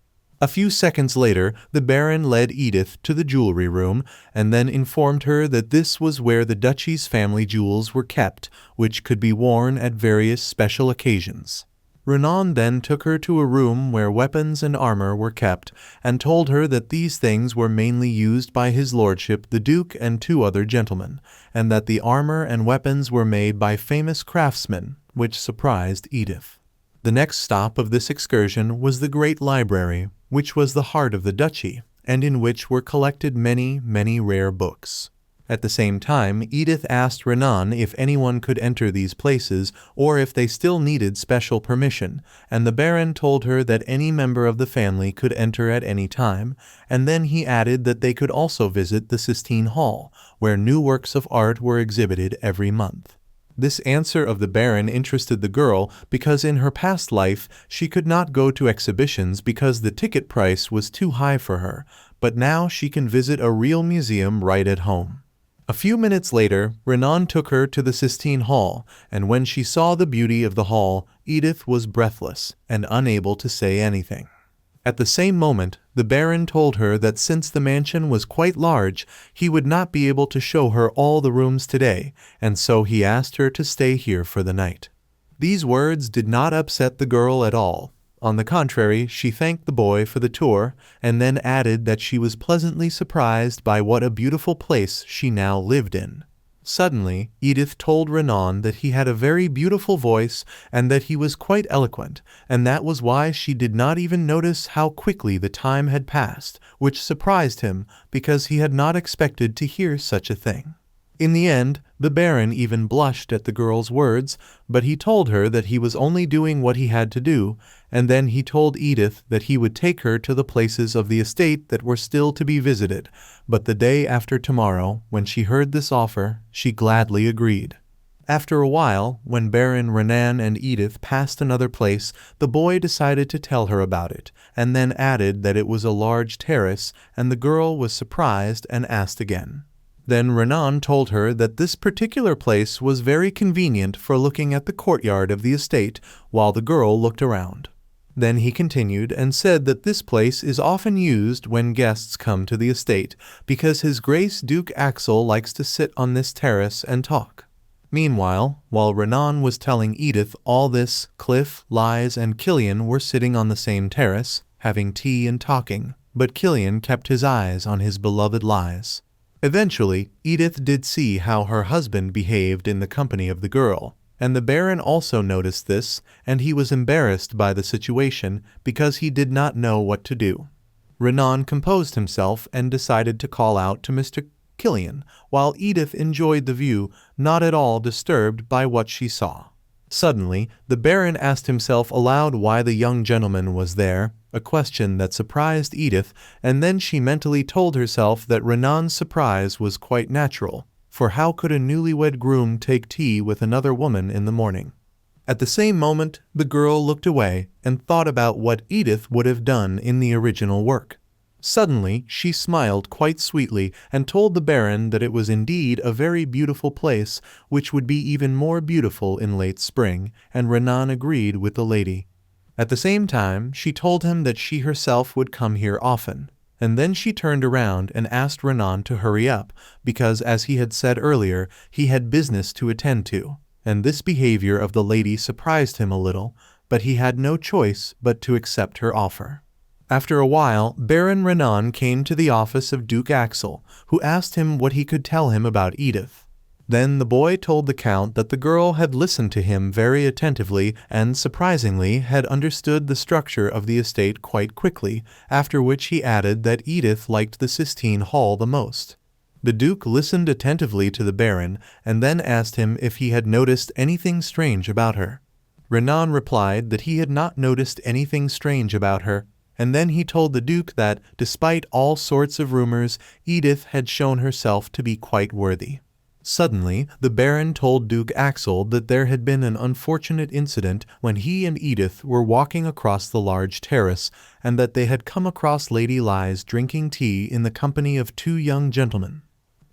A few seconds later, the Baron led Edith to the jewelry room and then informed her that this was where the Duchy's family jewels were kept, which could be worn at various special occasions. Renan then took her to a room where weapons and armor were kept and told her that these things were mainly used by his lordship the Duke and 2 other gentlemen, and that the armor and weapons were made by famous craftsmen, which surprised Edith. The next stop of this excursion was the great library, which was the heart of the duchy, and in which were collected many, many rare books. At the same time, Edith asked Renan if anyone could enter these places or if they still needed special permission, and the Baron told her that any member of the family could enter at any time, and then he added that they could also visit the Sistine Hall, where new works of art were exhibited every month. This answer of the Baron interested the girl because in her past life she could not go to exhibitions because the ticket price was too high for her, but now she can visit a real museum right at home. A few minutes later, Renan took her to the Sistine Hall, and when she saw the beauty of the hall, Edith was breathless and unable to say anything. At the same moment, the Baron told her that since the mansion was quite large, he would not be able to show her all the rooms today, and so he asked her to stay here for the night. These words did not upset the girl at all. On the contrary, she thanked the boy for the tour, and then added that she was pleasantly surprised by what a beautiful place she now lived in. Suddenly, Edith told Renan that he had a very beautiful voice and that he was quite eloquent, and that was why she did not even notice how quickly the time had passed, which surprised him because he had not expected to hear such a thing. In the end, the Baron even blushed at the girl's words, but he told her that he was only doing what he had to do, and then he told Edith that he would take her to the places of the estate that were still to be visited, but the day after tomorrow, when she heard this offer, she gladly agreed. After a while, when Baron Renan and Edith passed another place, the boy decided to tell her about it, and then added that it was a large terrace, and the girl was surprised and asked again. Then Renan told her that this particular place was very convenient for looking at the courtyard of the estate while the girl looked around. Then he continued and said that this place is often used when guests come to the estate, because His Grace Duke Axel likes to sit on this terrace and talk. Meanwhile, while Renan was telling Edith all this, Cliff, Lies, and Killian were sitting on the same terrace, having tea and talking, but Killian kept his eyes on his beloved Lies. Eventually, Edith did see how her husband behaved in the company of the girl, and the Baron also noticed this, and he was embarrassed by the situation because he did not know what to do. Renan composed himself and decided to call out to Mr. Killian, while Edith enjoyed the view, not at all disturbed by what she saw. Suddenly, the Baron asked himself aloud why the young gentleman was there, a question that surprised Edith, and then she mentally told herself that Renan's surprise was quite natural, for how could a newlywed groom take tea with another woman in the morning? At the same moment, the girl looked away and thought about what Edith would have done in the original work. Suddenly, she smiled quite sweetly and told the Baron that it was indeed a very beautiful place, which would be even more beautiful in late spring, and Renan agreed with the lady. At the same time, she told him that she herself would come here often, and then she turned around and asked Renan to hurry up, because as he had said earlier, he had business to attend to, and this behavior of the lady surprised him a little, but he had no choice but to accept her offer. After a while, Baron Renan came to the office of Duke Axel, who asked him what he could tell him about Edith. Then the boy told the Count that the girl had listened to him very attentively and, surprisingly, had understood the structure of the estate quite quickly, after which he added that Edith liked the Sistine Hall the most. The Duke listened attentively to the Baron and then asked him if he had noticed anything strange about her. Renan replied that he had not noticed anything strange about her, and then he told the Duke that, despite all sorts of rumors, Edith had shown herself to be quite worthy. Suddenly, the Baron told Duke Axel that there had been an unfortunate incident when he and Edith were walking across the large terrace, and that they had come across Lady Lies drinking tea in the company of 2 young gentlemen.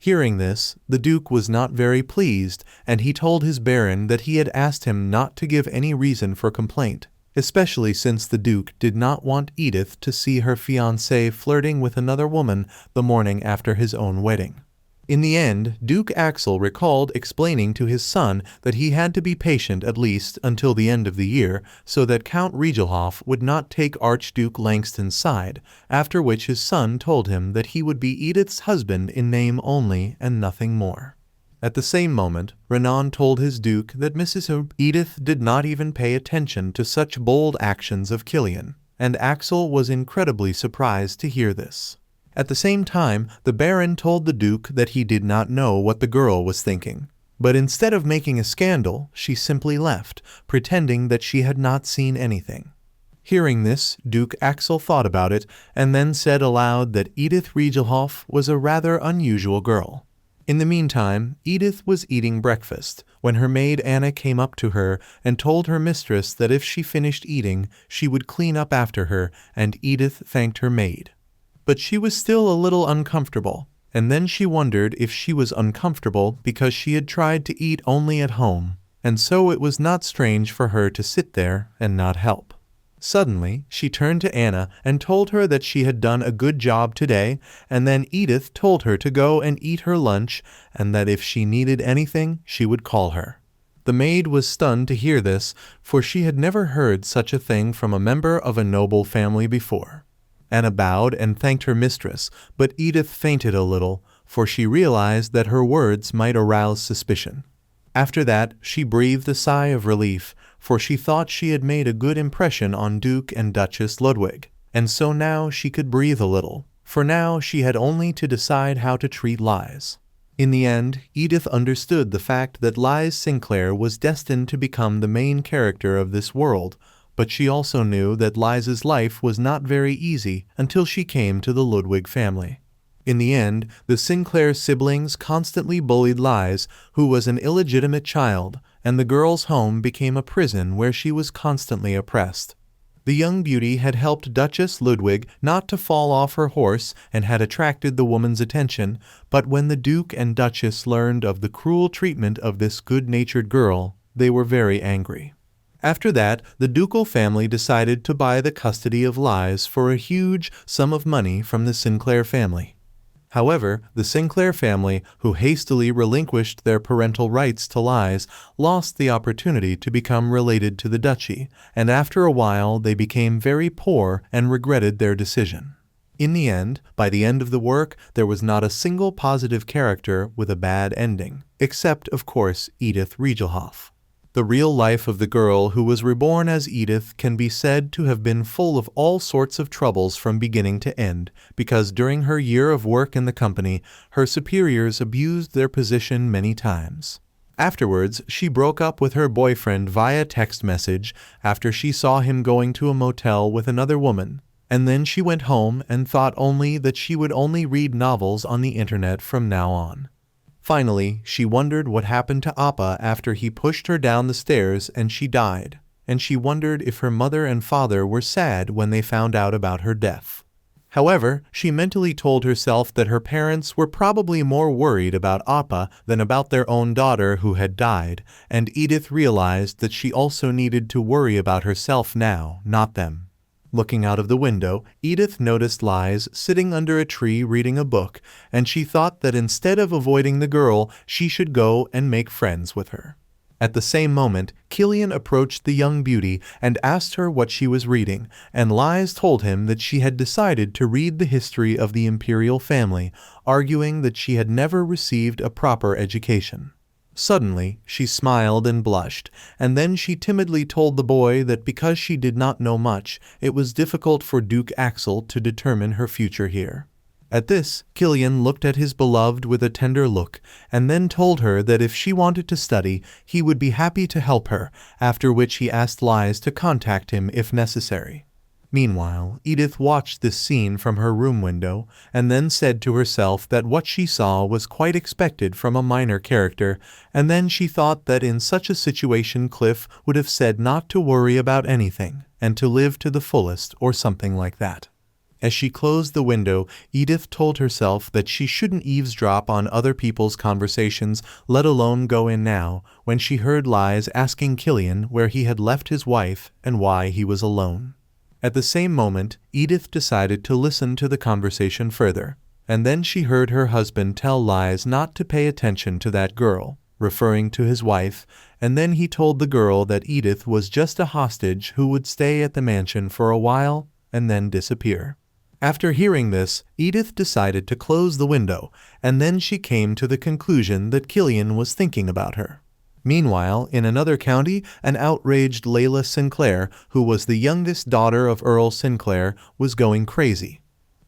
Hearing this, the Duke was not very pleased, and he told his Baron that he had asked him not to give any reason for complaint, especially since the Duke did not want Edith to see her fiancé flirting with another woman the morning after his own wedding. In the end, Duke Axel recalled explaining to his son that he had to be patient at least until the end of the year so that Count Regelhoff would not take Archduke Langston's side, after which his son told him that he would be Edith's husband in name only and nothing more. At the same moment, Renan told his Duke that Mrs. Edith did not even pay attention to such bold actions of Killian, and Axel was incredibly surprised to hear this. At the same time, the Baron told the Duke that he did not know what the girl was thinking. But instead of making a scandal, she simply left, pretending that she had not seen anything. Hearing this, Duke Axel thought about it, and then said aloud that Edith Regelhoff was a rather unusual girl. In the meantime, Edith was eating breakfast, when her maid Anna came up to her and told her mistress that if she finished eating, she would clean up after her, and Edith thanked her maid. But she was still a little uncomfortable, and then she wondered if she was uncomfortable because she had tried to eat only at home, and so it was not strange for her to sit there and not help. Suddenly, she turned to Anna and told her that she had done a good job today, and then Edith told her to go and eat her lunch, and that if she needed anything, she would call her. The maid was stunned to hear this, for she had never heard such a thing from a member of a noble family before. Anna bowed and thanked her mistress, but Edith fainted a little, for she realized that her words might arouse suspicion. After that, she breathed a sigh of relief, for she thought she had made a good impression on Duke and Duchess Ludwig, and so now she could breathe a little, for now she had only to decide how to treat Lies. In the end, Edith understood the fact that Lies Sinclair was destined to become the main character of this world, but she also knew that Liza's life was not very easy until she came to the Ludwig family. In the end, the Sinclair siblings constantly bullied Liz, who was an illegitimate child, and the girl's home became a prison where she was constantly oppressed. The young beauty had helped Duchess Ludwig not to fall off her horse and had attracted the woman's attention, but when the Duke and Duchess learned of the cruel treatment of this good-natured girl, they were very angry. After that, the ducal family decided to buy the custody of Lies for a huge sum of money from the Sinclair family. However, the Sinclair family, who hastily relinquished their parental rights to Lies, lost the opportunity to become related to the duchy, and after a while they became very poor and regretted their decision. In the end, by the end of the work, there was not a single positive character with a bad ending, except, of course, Edith Regelhoff. The real life of the girl who was reborn as Edith can be said to have been full of all sorts of troubles from beginning to end, because during her year of work in the company, her superiors abused their position many times. Afterwards, she broke up with her boyfriend via text message after she saw him going to a motel with another woman, and then she went home and thought only that she would only read novels on the internet from now on. Finally, she wondered what happened to Appa after he pushed her down the stairs and she died, and she wondered if her mother and father were sad when they found out about her death. However, she mentally told herself that her parents were probably more worried about Appa than about their own daughter who had died, and Edith realized that she also needed to worry about herself now, not them. Looking out of the window, Edith noticed Lies sitting under a tree reading a book, and she thought that instead of avoiding the girl, she should go and make friends with her. At the same moment, Killian approached the young beauty and asked her what she was reading, and Lies told him that she had decided to read the history of the imperial family, arguing that she had never received a proper education. Suddenly, she smiled and blushed, and then she timidly told the boy that because she did not know much, it was difficult for Duke Axel to determine her future here. At this, Killian looked at his beloved with a tender look, and then told her that if she wanted to study, he would be happy to help her, after which he asked Lies to contact him if necessary. Meanwhile, Edith watched this scene from her room window, and then said to herself that what she saw was quite expected from a minor character, and then she thought that in such a situation Cliff would have said not to worry about anything, and to live to the fullest or something like that. As she closed the window, Edith told herself that she shouldn't eavesdrop on other people's conversations, let alone go in now, when she heard Lies asking Killian where he had left his wife and why he was alone. At the same moment, Edith decided to listen to the conversation further, and then she heard her husband tell Lies not to pay attention to that girl, referring to his wife, and then he told the girl that Edith was just a hostage who would stay at the mansion for a while and then disappear. After hearing this, Edith decided to close the window, and then she came to the conclusion that Killian was thinking about her. Meanwhile, in another county, an outraged Layla Sinclair, who was the youngest daughter of Earl Sinclair, was going crazy.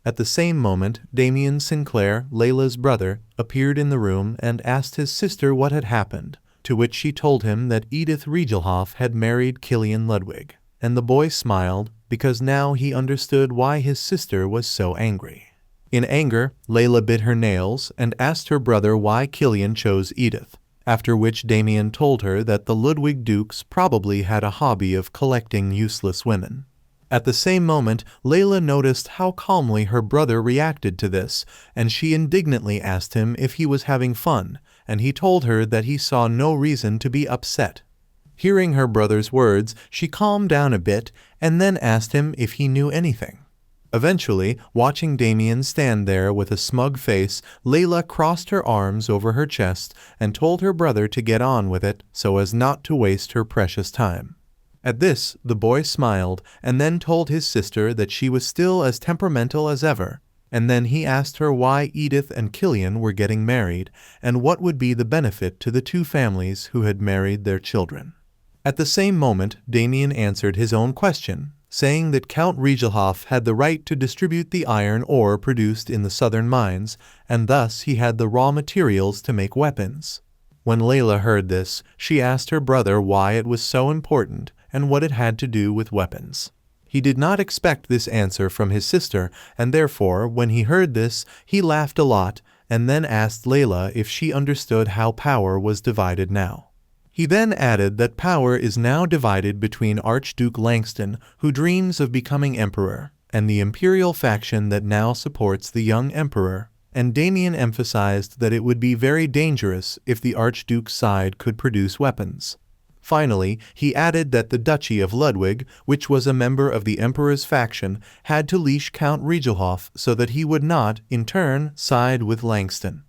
At the same moment, Damien Sinclair, Layla's brother, appeared in the room and asked his sister what had happened, to which she told him that Edith Riegelhoff had married Killian Ludwig, and the boy smiled, because now he understood why his sister was so angry. In anger, Layla bit her nails and asked her brother why Killian chose Edith, after which Damien told her that the Ludwig dukes probably had a hobby of collecting useless women. At the same moment, Layla noticed how calmly her brother reacted to this, and she indignantly asked him if he was having fun, and he told her that he saw no reason to be upset. Hearing her brother's words, she calmed down a bit and then asked him if he knew anything. Eventually, watching Damien stand there with a smug face, Layla crossed her arms over her chest and told her brother to get on with it so as not to waste her precious time. At this, the boy smiled and then told his sister that she was still as temperamental as ever, and then he asked her why Edith and Killian were getting married and what would be the benefit to the two families who had married their children. At the same moment, Damien answered his own question, saying that Count Riegelhoff had the right to distribute the iron ore produced in the southern mines, and thus he had the raw materials to make weapons. When Layla heard this, she asked her brother why it was so important and what it had to do with weapons. He did not expect this answer from his sister, and therefore, when he heard this, he laughed a lot and then asked Layla if she understood how power was divided now. He then added that power is now divided between Archduke Langston, who dreams of becoming emperor, and the imperial faction that now supports the young emperor, and Damien emphasized that it would be very dangerous if the Archduke's side could produce weapons. Finally, he added that the Duchy of Ludwig, which was a member of the emperor's faction, had to leash Count Riegelhoff so that he would not, in turn, side with Langston.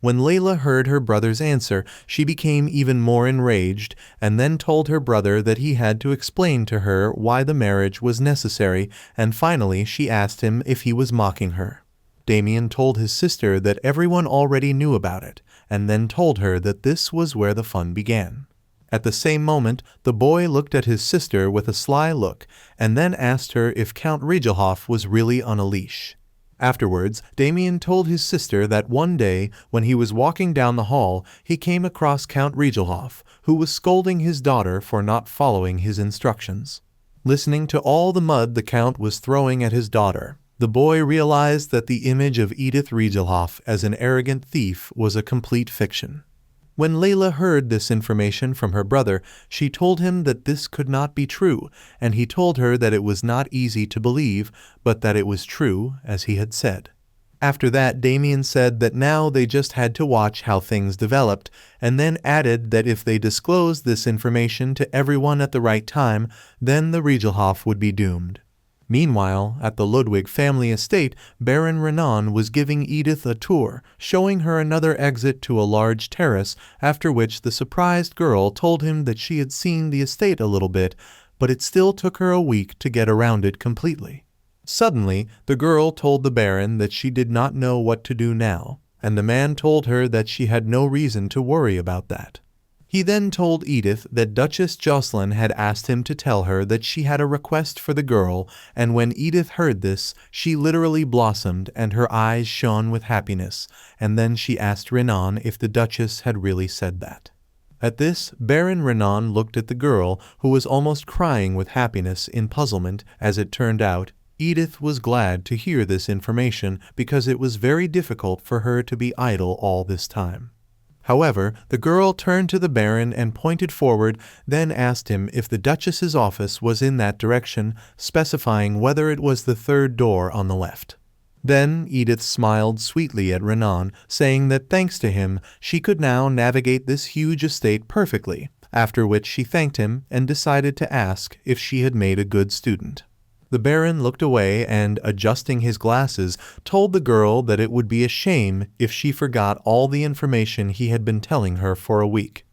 When Layla heard her brother's answer, she became even more enraged and then told her brother that he had to explain to her why the marriage was necessary, and finally she asked him if he was mocking her. Damien told his sister that everyone already knew about it, and then told her that this was where the fun began. At the same moment, the boy looked at his sister with a sly look, and then asked her if Count Riegelhoff was really on a leash. Afterwards, Damien told his sister that one day, when he was walking down the hall, he came across Count Riegelhoff, who was scolding his daughter for not following his instructions. Listening to all the mud the Count was throwing at his daughter, the boy realized that the image of Edith Riegelhoff as an arrogant thief was a complete fiction. When Layla heard this information from her brother, she told him that this could not be true, and he told her that it was not easy to believe, but that it was true, as he had said. After that, Damien said that now they just had to watch how things developed, and then added that if they disclosed this information to everyone at the right time, then the Riegelhoff would be doomed. Meanwhile, at the Ludwig family estate, Baron Renan was giving Edith a tour, showing her another exit to a large terrace, after which the surprised girl told him that she had seen the estate a little bit, but it still took her a week to get around it completely. Suddenly, the girl told the Baron that she did not know what to do now, and the man told her that she had no reason to worry about that. He then told Edith that Duchess Jocelyn had asked him to tell her that she had a request for the girl, and when Edith heard this, she literally blossomed and her eyes shone with happiness, and then she asked Renan if the Duchess had really said that. At this, Baron Renan looked at the girl, who was almost crying with happiness in puzzlement. As it turned out, Edith was glad to hear this information because it was very difficult for her to be idle all this time. However, the girl turned to the Baron and pointed forward, then asked him if the Duchess's office was in that direction, specifying whether it was the third door on the left. Then Edith smiled sweetly at Renan, saying that thanks to him, she could now navigate this huge estate perfectly, after which she thanked him and decided to ask if she had made a good student. The Baron looked away and, adjusting his glasses, told the girl that it would be a shame if she forgot all the information he had been telling her for a week.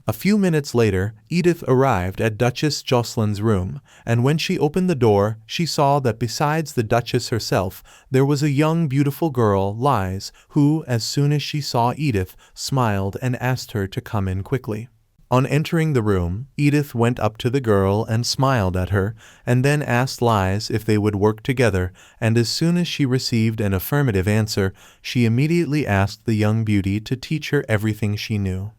A few minutes later, Edith arrived at Duchess Jocelyn's room, and when she opened the door, she saw that besides the Duchess herself, there was a young beautiful girl, Liz, who, as soon as she saw Edith, smiled and asked her to come in quickly. On entering the room, Edith went up to the girl and smiled at her, and then asked Liz if they would work together, and as soon as she received an affirmative answer, she immediately asked the young beauty to teach her everything she knew.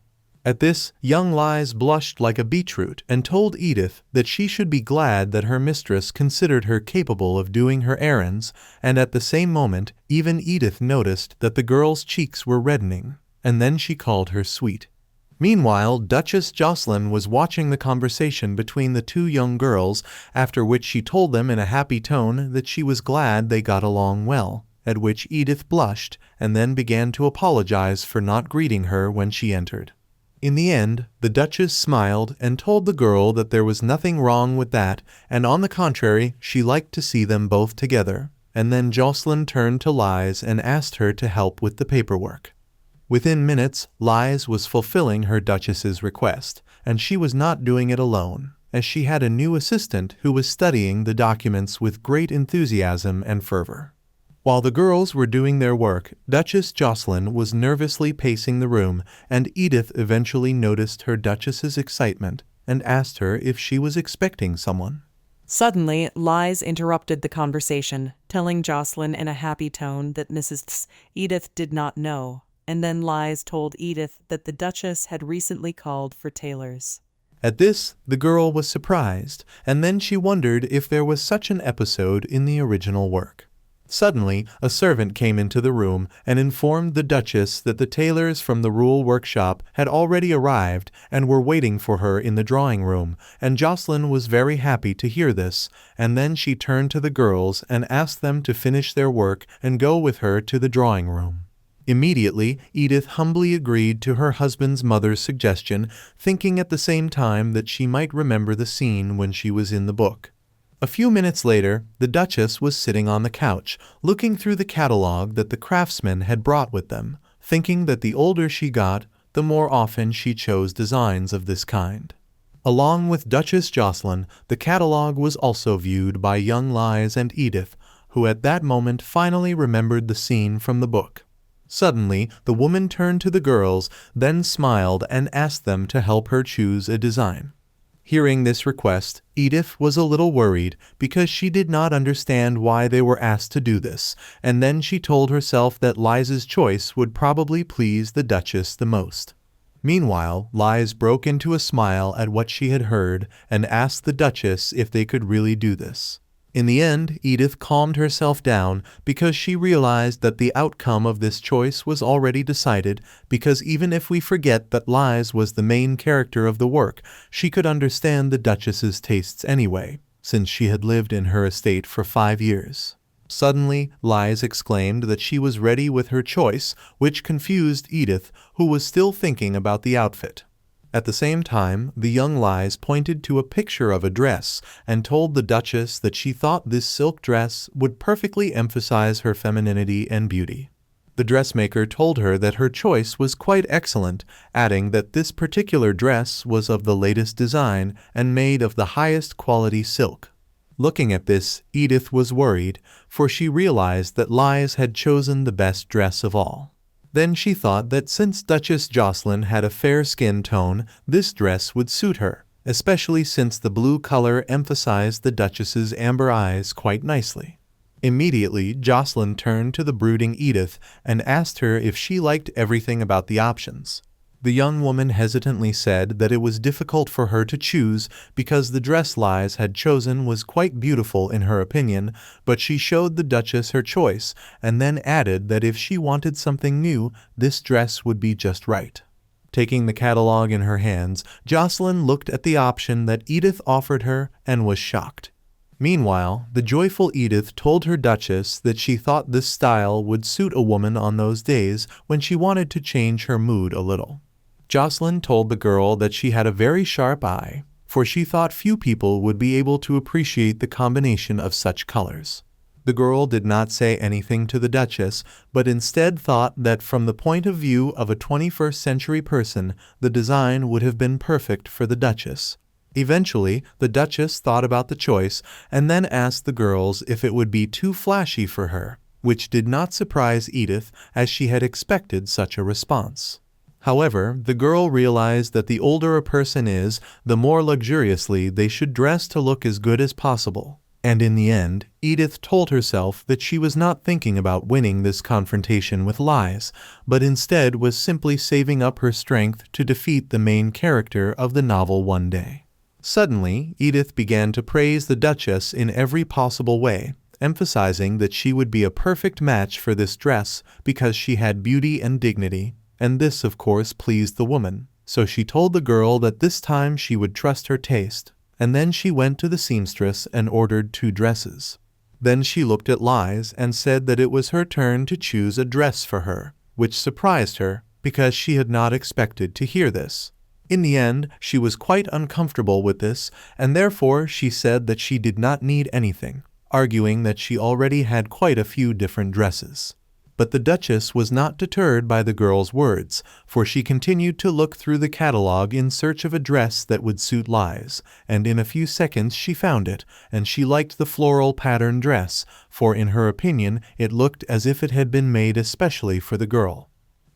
At this, young Liz blushed like a beetroot and told Edith that she should be glad that her mistress considered her capable of doing her errands, and at the same moment, even Edith noticed that the girl's cheeks were reddening, and then she called her sweet. Meanwhile, Duchess Jocelyn was watching the conversation between the two young girls, after which she told them in a happy tone that she was glad they got along well, at which Edith blushed and then began to apologize for not greeting her when she entered. In the end, the Duchess smiled and told the girl that there was nothing wrong with that, and on the contrary, she liked to see them both together, and then Jocelyn turned to Liz and asked her to help with the paperwork. Within minutes, Liz was fulfilling her Duchess's request, and she was not doing it alone, as she had a new assistant who was studying the documents with great enthusiasm and fervor. While the girls were doing their work, Duchess Jocelyn was nervously pacing the room, and Edith eventually noticed her Duchess's excitement and asked her if she was expecting someone. Suddenly, Liz interrupted the conversation, telling Jocelyn in a happy tone that Mrs. Edith did not know. And then Liz told Edith that the Duchess had recently called for tailors. At this, the girl was surprised, and then she wondered if there was such an episode in the original work. Suddenly, a servant came into the room and informed the Duchess that the tailors from the Rule Workshop had already arrived and were waiting for her in the drawing room, and Jocelyn was very happy to hear this, and then she turned to the girls and asked them to finish their work and go with her to the drawing room. Immediately, Edith humbly agreed to her husband's mother's suggestion, thinking at the same time that she might remember the scene when she was in the book. A few minutes later, the Duchess was sitting on the couch, looking through the catalogue that the craftsmen had brought with them, thinking that the older she got, the more often she chose designs of this kind. Along with Duchess Jocelyn, the catalogue was also viewed by young Liz and Edith, who at that moment finally remembered the scene from the book. Suddenly, the woman turned to the girls, then smiled and asked them to help her choose a design. Hearing this request, Edith was a little worried because she did not understand why they were asked to do this, and then she told herself that Liz's choice would probably please the Duchess the most. Meanwhile, Liz broke into a smile at what she had heard and asked the Duchess if they could really do this. In the end, Edith calmed herself down because she realized that the outcome of this choice was already decided, because even if we forget that Liz was the main character of the work, she could understand the Duchess's tastes anyway, since she had lived in her estate for 5 years. Suddenly, Liz exclaimed that she was ready with her choice, which confused Edith, who was still thinking about the outfit. At the same time, the young Liz pointed to a picture of a dress and told the Duchess that she thought this silk dress would perfectly emphasize her femininity and beauty. The dressmaker told her that her choice was quite excellent, adding that this particular dress was of the latest design and made of the highest quality silk. Looking at this, Edith was worried, for she realized that Liz had chosen the best dress of all. Then she thought that since Duchess Jocelyn had a fair skin tone, this dress would suit her, especially since the blue color emphasized the Duchess's amber eyes quite nicely. Immediately, Jocelyn turned to the brooding Edith and asked her if she liked everything about the options. The young woman hesitantly said that it was difficult for her to choose because the dress Liz had chosen was quite beautiful in her opinion, but she showed the Duchess her choice and then added that if she wanted something new, this dress would be just right. Taking the catalog in her hands, Jocelyn looked at the option that Edith offered her and was shocked. Meanwhile, the joyful Edith told her Duchess that she thought this style would suit a woman on those days when she wanted to change her mood a little. Jocelyn told the girl that she had a very sharp eye, for she thought few people would be able to appreciate the combination of such colors. The girl did not say anything to the Duchess, but instead thought that from the point of view of a 21st century person, the design would have been perfect for the Duchess. Eventually, the Duchess thought about the choice and then asked the girls if it would be too flashy for her, which did not surprise Edith as she had expected such a response. However, the girl realized that the older a person is, the more luxuriously they should dress to look as good as possible. And in the end, Edith told herself that she was not thinking about winning this confrontation with lies, but instead was simply saving up her strength to defeat the main character of the novel one day. Suddenly, Edith began to praise the Duchess in every possible way, emphasizing that she would be a perfect match for this dress because she had beauty and dignity, and this of course pleased the woman, so she told the girl that this time she would trust her taste, and then she went to the seamstress and ordered 2 dresses. Then she looked at Liz and said that it was her turn to choose a dress for her, which surprised her because she had not expected to hear this. In the end, she was quite uncomfortable with this, and therefore she said that she did not need anything, arguing that she already had quite a few different dresses. But the Duchess was not deterred by the girl's words, for she continued to look through the catalog in search of a dress that would suit Liz, and in a few seconds she found it, and she liked the floral pattern dress, for in her opinion it looked as if it had been made especially for the girl.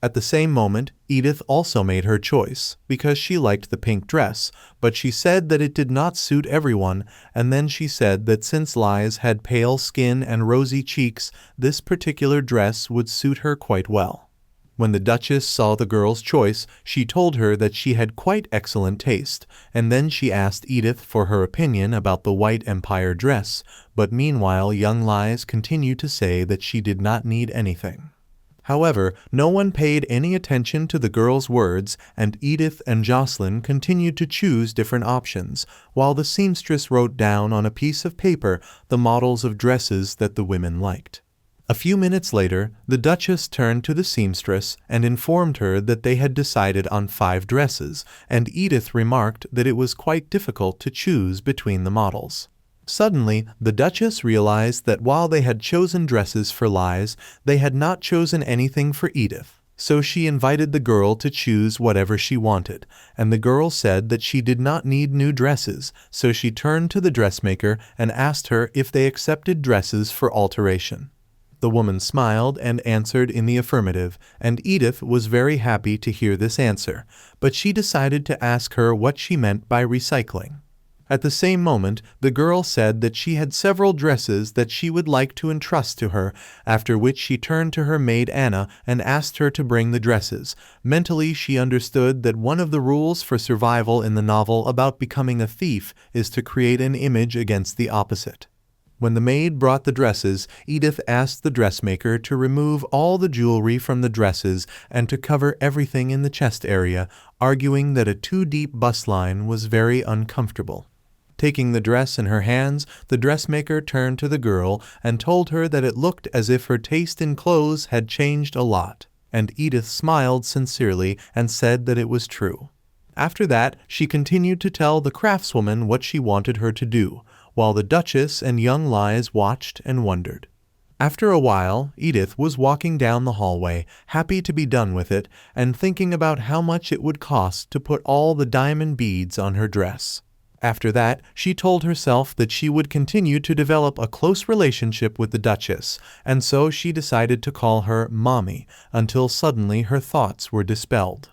At the same moment, Edith also made her choice, because she liked the pink dress, but she said that it did not suit everyone, and then she said that since Liz had pale skin and rosy cheeks, this particular dress would suit her quite well. When the Duchess saw the girl's choice, she told her that she had quite excellent taste, and then she asked Edith for her opinion about the White Empire dress, but meanwhile young Liz continued to say that she did not need anything. However, no one paid any attention to the girl's words, and Edith and Jocelyn continued to choose different options, while the seamstress wrote down on a piece of paper the models of dresses that the women liked. A few minutes later, the Duchess turned to the seamstress and informed her that they had decided on 5 dresses, and Edith remarked that it was quite difficult to choose between the models. Suddenly, the Duchess realized that while they had chosen dresses for Liz, they had not chosen anything for Edith. So she invited the girl to choose whatever she wanted, and the girl said that she did not need new dresses, so she turned to the dressmaker and asked her if they accepted dresses for alteration. The woman smiled and answered in the affirmative, and Edith was very happy to hear this answer, but she decided to ask her what she meant by recycling. At the same moment, the girl said that she had several dresses that she would like to entrust to her, after which she turned to her maid Anna and asked her to bring the dresses. Mentally, she understood that one of the rules for survival in the novel about becoming a thief is to create an image against the opposite. When the maid brought the dresses, Edith asked the dressmaker to remove all the jewelry from the dresses and to cover everything in the chest area, arguing that a too deep bust line was very uncomfortable. Taking the dress in her hands, the dressmaker turned to the girl and told her that it looked as if her taste in clothes had changed a lot, and Edith smiled sincerely and said that it was true. After that, she continued to tell the craftswoman what she wanted her to do, while the Duchess and young Liz watched and wondered. After a while, Edith was walking down the hallway, happy to be done with it, and thinking about how much it would cost to put all the diamond beads on her dress. After that, she told herself that she would continue to develop a close relationship with the Duchess, and so she decided to call her Mommy, until suddenly her thoughts were dispelled.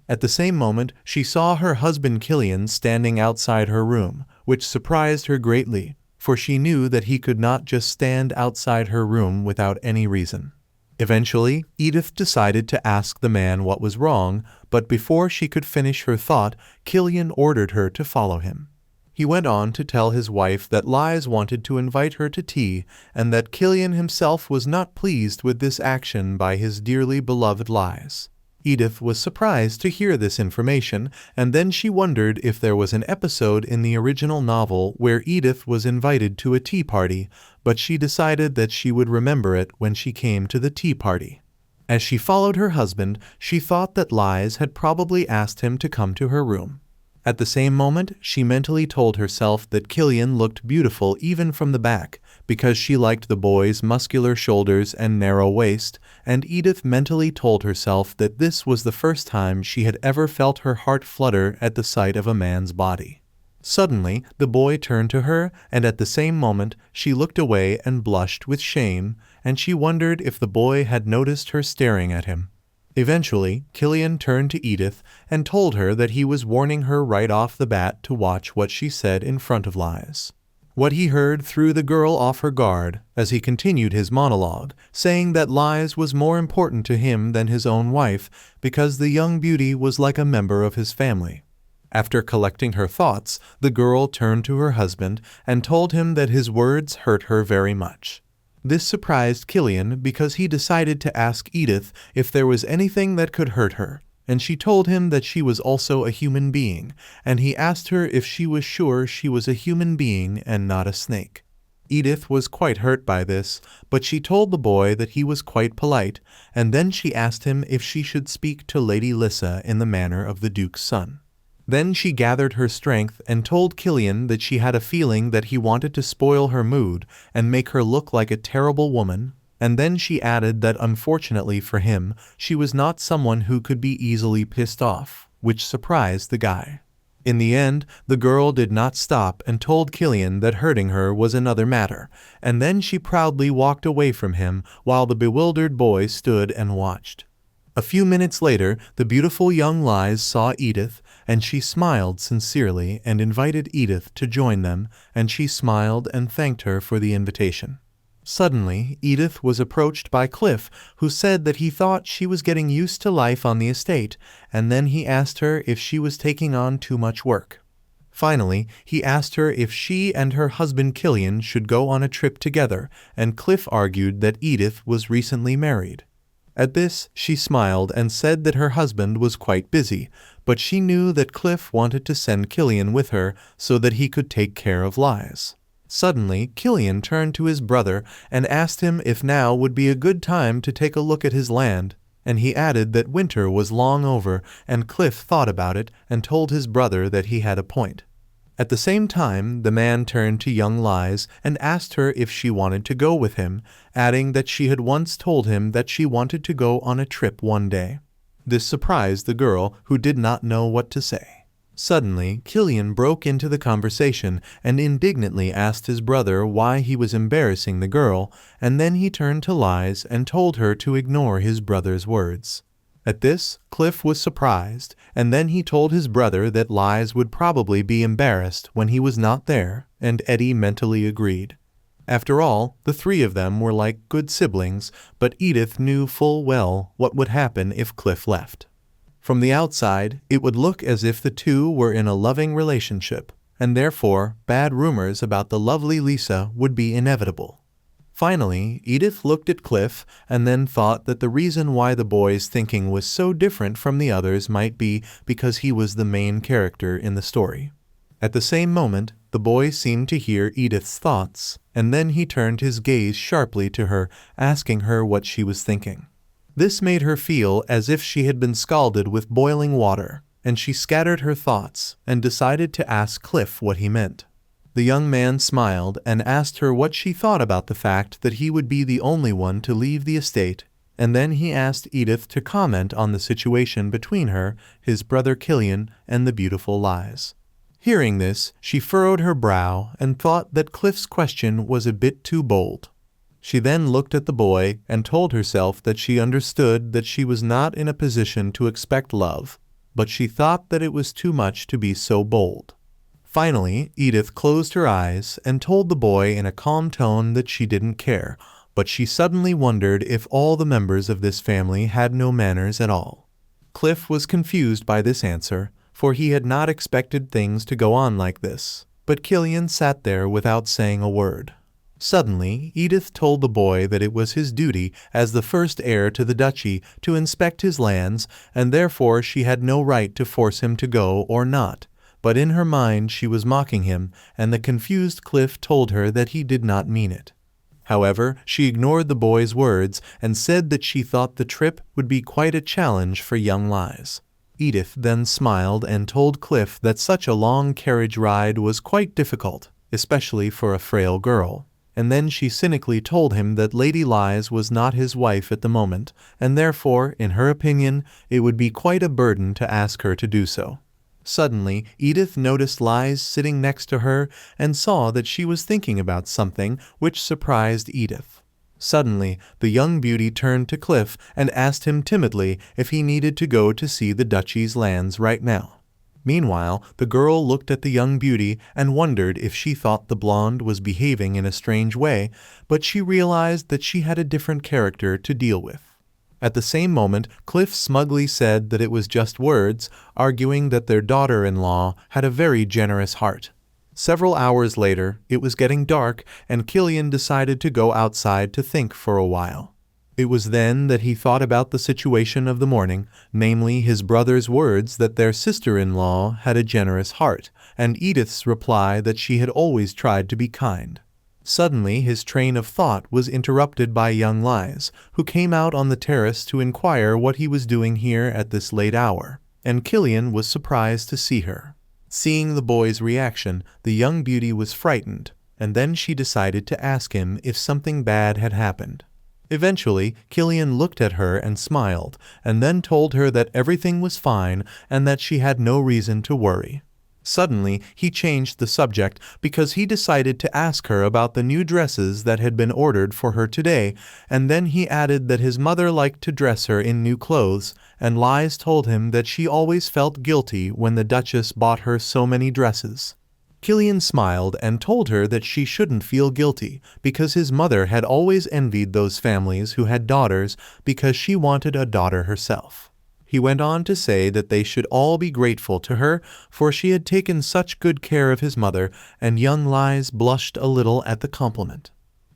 At the same moment, she saw her husband Killian standing outside her room, which surprised her greatly, for she knew that he could not just stand outside her room without any reason. Eventually, Edith decided to ask the man what was wrong, but before she could finish her thought, Killian ordered her to follow him. He went on to tell his wife that Liz wanted to invite her to tea, and that Killian himself was not pleased with this action by his dearly beloved Liz. Edith was surprised to hear this information, and then she wondered if there was an episode in the original novel where Edith was invited to a tea party, but she decided that she would remember it when she came to the tea party. As she followed her husband, she thought that Lies had probably asked him to come to her room. At the same moment, she mentally told herself that Killian looked beautiful even from the back, because she liked the boy's muscular shoulders and narrow waist, and Edith mentally told herself that this was the first time she had ever felt her heart flutter at the sight of a man's body. Suddenly, the boy turned to her, and at the same moment, she looked away and blushed with shame, and she wondered if the boy had noticed her staring at him. Eventually, Killian turned to Edith and told her that he was warning her right off the bat to watch what she said in front of Lies. What he heard threw the girl off her guard as he continued his monologue, saying that Lies was more important to him than his own wife because the young beauty was like a member of his family. After collecting her thoughts, the girl turned to her husband and told him that his words hurt her very much. This surprised Killian because he decided to ask Edith if there was anything that could hurt her, and she told him that she was also a human being, and he asked her if she was sure she was a human being and not a snake. Edith was quite hurt by this, but she told the boy that he was quite polite, and then she asked him if she should speak to Lady Lissa in the manner of the Duke's son. Then she gathered her strength and told Killian that she had a feeling that he wanted to spoil her mood and make her look like a terrible woman, and then she added that unfortunately for him, she was not someone who could be easily pissed off, which surprised the guy. In the end, the girl did not stop and told Killian that hurting her was another matter, and then she proudly walked away from him while the bewildered boy stood and watched. A few minutes later, the beautiful young Lies saw Edith, and she smiled sincerely and invited Edith to join them, and she smiled and thanked her for the invitation. Suddenly, Edith was approached by Cliff, who said that he thought she was getting used to life on the estate, and then he asked her if she was taking on too much work. Finally, he asked her if she and her husband Killian should go on a trip together, and Cliff argued that Edith was recently married. At this, she smiled and said that her husband was quite busy, but she knew that Cliff wanted to send Killian with her so that he could take care of Lies. Suddenly, Killian turned to his brother and asked him if now would be a good time to take a look at his land, and he added that winter was long over, and Cliff thought about it and told his brother that he had a point. At the same time, the man turned to young Lies and asked her if she wanted to go with him, adding that she had once told him that she wanted to go on a trip one day. This surprised the girl, who did not know what to say. Suddenly, Killian broke into the conversation and indignantly asked his brother why he was embarrassing the girl, and then he turned to Lies and told her to ignore his brother's words. At this, Cliff was surprised, and then he told his brother that Lies would probably be embarrassed when he was not there, and Eddie mentally agreed. After all, the three of them were like good siblings, but Edith knew full well what would happen if Cliff left. From the outside, it would look as if the two were in a loving relationship, and therefore bad rumors about the lovely Lisa would be inevitable. Finally, Edith looked at Cliff and then thought that the reason why the boy's thinking was so different from the others might be because he was the main character in the story. At the same moment, the boy seemed to hear Edith's thoughts, and then he turned his gaze sharply to her, asking her what she was thinking. This made her feel as if she had been scalded with boiling water, and she scattered her thoughts and decided to ask Cliff what he meant. The young man smiled and asked her what she thought about the fact that he would be the only one to leave the estate, and then he asked Edith to comment on the situation between her, his brother Killian, and the beautiful Lies. Hearing this, she furrowed her brow and thought that Cliff's question was a bit too bold. She then looked at the boy and told herself that she understood that she was not in a position to expect love, but she thought that it was too much to be so bold. Finally, Edith closed her eyes and told the boy in a calm tone that she didn't care, but she suddenly wondered if all the members of this family had no manners at all. Cliff was confused by this answer, for he had not expected things to go on like this, but Killian sat there without saying a word. Suddenly, Edith told the boy that it was his duty as the first heir to the duchy to inspect his lands, and therefore she had no right to force him to go or not. But in her mind she was mocking him, and the confused Cliff told her that he did not mean it. However, she ignored the boy's words and said that she thought the trip would be quite a challenge for young Lies. Edith then smiled and told Cliff that such a long carriage ride was quite difficult, especially for a frail girl. And then she cynically told him that Lady Lies was not his wife at the moment, and therefore, in her opinion, it would be quite a burden to ask her to do so. Suddenly, Edith noticed Lies sitting next to her and saw that she was thinking about something, which surprised Edith. Suddenly, the young beauty turned to Cliff and asked him timidly if he needed to go to see the duchy's lands right now. Meanwhile, the girl looked at the young beauty and wondered if she thought the blonde was behaving in a strange way, but she realized that she had a different character to deal with. At the same moment, Cliff smugly said that it was just words, arguing that their daughter-in-law had a very generous heart. Several hours later, it was getting dark, and Killian decided to go outside to think for a while. It was then that he thought about the situation of the morning, namely his brother's words that their sister-in-law had a generous heart, and Edith's reply that she had always tried to be kind. Suddenly his train of thought was interrupted by young Lies, who came out on the terrace to inquire what he was doing here at this late hour, and Killian was surprised to see her. Seeing the boy's reaction, the young beauty was frightened, and then she decided to ask him if something bad had happened. Eventually, Killian looked at her and smiled, and then told her that everything was fine and that she had no reason to worry. Suddenly, he changed the subject because he decided to ask her about the new dresses that had been ordered for her today, and then he added that his mother liked to dress her in new clothes, and Lies told him that she always felt guilty when the Duchess bought her so many dresses. Killian smiled and told her that she shouldn't feel guilty because his mother had always envied those families who had daughters because she wanted a daughter herself. He went on to say that they should all be grateful to her, for she had taken such good care of his mother, and young Lies blushed a little at the compliment.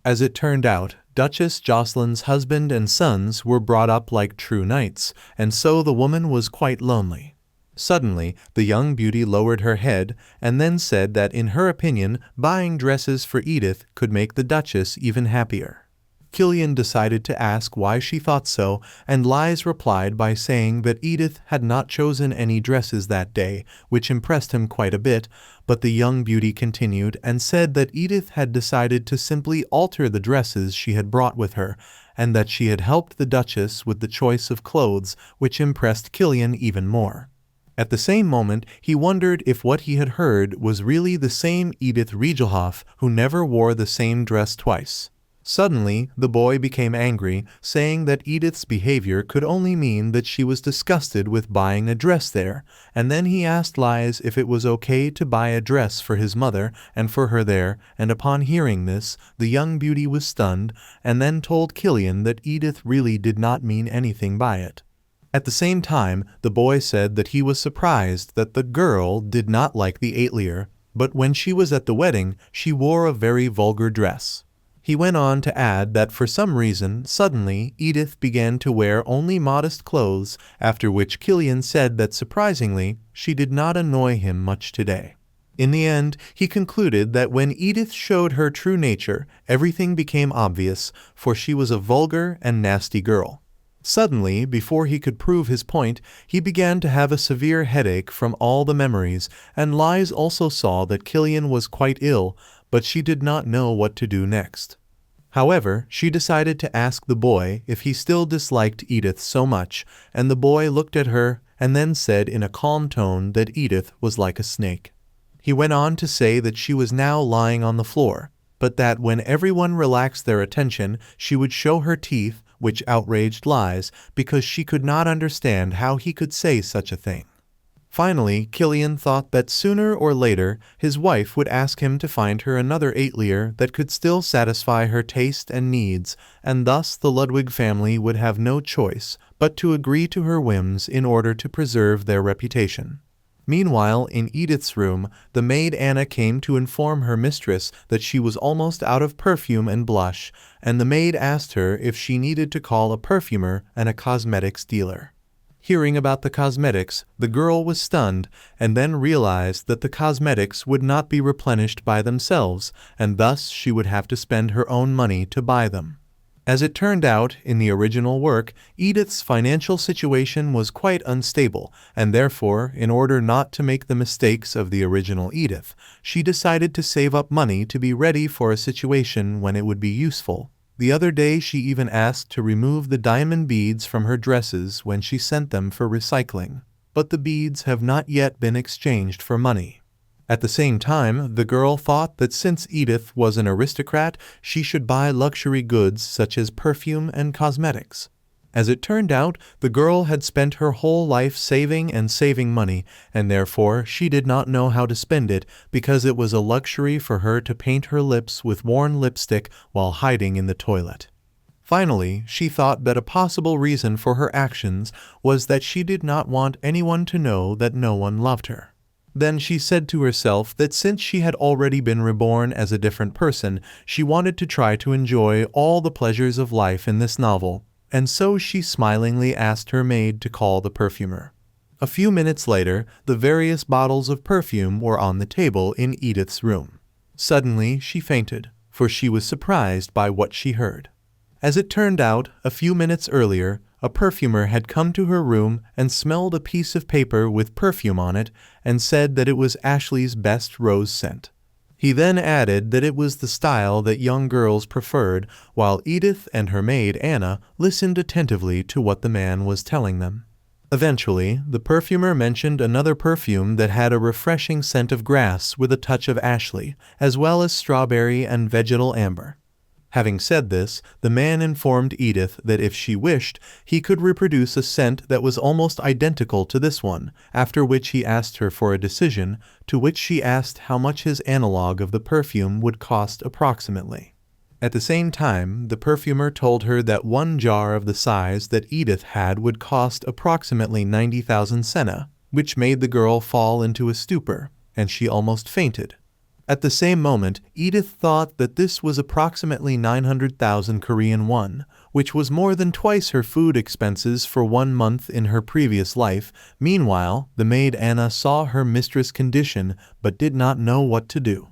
As it turned out, Duchess Jocelyn's husband and sons were brought up like true knights, and so the woman was quite lonely. Suddenly, the young beauty lowered her head, and then said that in her opinion, buying dresses for Edith could make the Duchess even happier. Killian decided to ask why she thought so, and Lies replied by saying that Edith had not chosen any dresses that day, which impressed him quite a bit, but the young beauty continued and said that Edith had decided to simply alter the dresses she had brought with her, and that she had helped the Duchess with the choice of clothes, which impressed Killian even more. At the same moment, he wondered if what he had heard was really the same Edith Regelhoff who never wore the same dress twice. Suddenly, the boy became angry, saying that Edith's behavior could only mean that she was disgusted with buying a dress there, and then he asked Lies if it was okay to buy a dress for his mother and for her there, and upon hearing this, the young beauty was stunned, and then told Killian that Edith really did not mean anything by it. At the same time, the boy said that he was surprised that the girl did not like the Aetlier, but when she was at the wedding, she wore a very vulgar dress. He went on to add that for some reason, suddenly, Edith began to wear only modest clothes, after which Killian said that surprisingly, she did not annoy him much today. In the end, he concluded that when Edith showed her true nature, everything became obvious, for she was a vulgar and nasty girl. Suddenly, before he could prove his point, he began to have a severe headache from all the memories, and Lies also saw that Killian was quite ill, but she did not know what to do next. However, she decided to ask the boy if he still disliked Edith so much, and the boy looked at her and then said in a calm tone that Edith was like a snake. He went on to say that she was now lying on the floor, but that when everyone relaxed their attention, she would show her teeth, which outraged Lies because she could not understand how he could say such a thing. Finally, Killian thought that sooner or later his wife would ask him to find her another Aetlier that could still satisfy her taste and needs, and thus the Ludwig family would have no choice but to agree to her whims in order to preserve their reputation. Meanwhile, in Edith's room, the maid Anna came to inform her mistress that she was almost out of perfume and blush, and the maid asked her if she needed to call a perfumer and a cosmetics dealer. Hearing about the cosmetics, the girl was stunned and then realized that the cosmetics would not be replenished by themselves, and thus she would have to spend her own money to buy them. As it turned out, in the original work, Edith's financial situation was quite unstable, and therefore, in order not to make the mistakes of the original Edith, she decided to save up money to be ready for a situation when it would be useful. The other day she even asked to remove the diamond beads from her dresses when she sent them for recycling, but the beads have not yet been exchanged for money. At the same time, the girl thought that since Edith was an aristocrat, she should buy luxury goods such as perfume and cosmetics. As it turned out, the girl had spent her whole life saving and saving money, and therefore she did not know how to spend it because it was a luxury for her to paint her lips with worn lipstick while hiding in the toilet. Finally, she thought that a possible reason for her actions was that she did not want anyone to know that no one loved her. Then she said to herself that since she had already been reborn as a different person, she wanted to try to enjoy all the pleasures of life in this novel, and so she smilingly asked her maid to call the perfumer. A few minutes later, the various bottles of perfume were on the table in Edith's room. Suddenly, she fainted, for she was surprised by what she heard. As it turned out, a few minutes earlier, a perfumer had come to her room and smelled a piece of paper with perfume on it and said that it was Ashley's best rose scent. He then added that it was the style that young girls preferred, while Edith and her maid Anna listened attentively to what the man was telling them. Eventually, the perfumer mentioned another perfume that had a refreshing scent of grass with a touch of Ashley, as well as strawberry and vegetal amber. Having said this, the man informed Edith that if she wished, he could reproduce a scent that was almost identical to this one, after which he asked her for a decision, to which she asked how much his analog of the perfume would cost approximately. At the same time, the perfumer told her that one jar of the size that Edith had would cost approximately 90,000 sena, which made the girl fall into a stupor, and she almost fainted. At the same moment, Edith thought that this was approximately 900,000 Korean won, which was more than twice her food expenses for 1 month in her previous life. Meanwhile, the maid Anna saw her mistress' condition but did not know what to do.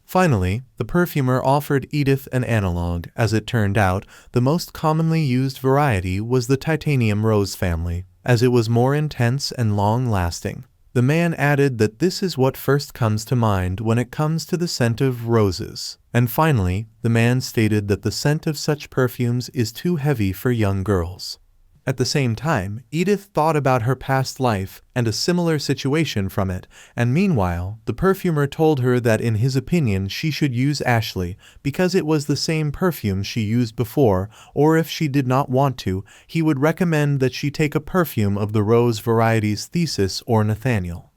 Finally, the perfumer offered Edith an analog. As it turned out, the most commonly used variety was the titanium rose family, as it was more intense and long-lasting. The man added that this is what first comes to mind when it comes to the scent of roses. And finally, the man stated that the scent of such perfumes is too heavy for young girls. At the same time, Edith thought about her past life and a similar situation from it, and meanwhile, the perfumer told her that in his opinion she should use Ashley because it was the same perfume she used before, or if she did not want to, he would recommend that she take a perfume of the rose varieties Thesis or Nathaniel.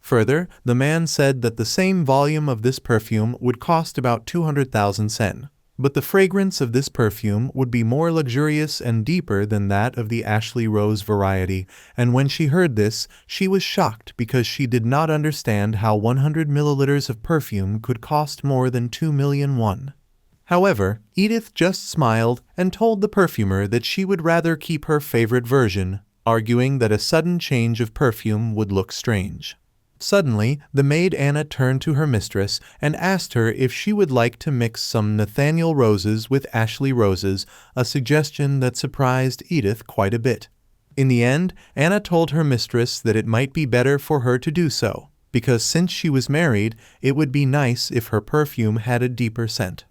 Further, the man said that the same volume of this perfume would cost about 200,000 sen. But the fragrance of this perfume would be more luxurious and deeper than that of the Ashley Rose variety, and when she heard this, she was shocked because she did not understand how 100 milliliters of perfume could cost more than 2 million won. However, Edith just smiled and told the perfumer that she would rather keep her favorite version, arguing that a sudden change of perfume would look strange. Suddenly, the maid Anna turned to her mistress and asked her if she would like to mix some Nathaniel roses with Ashley roses, a suggestion that surprised Edith quite a bit. In the end, Anna told her mistress that it might be better for her to do so, because since she was married, it would be nice if her perfume had a deeper scent.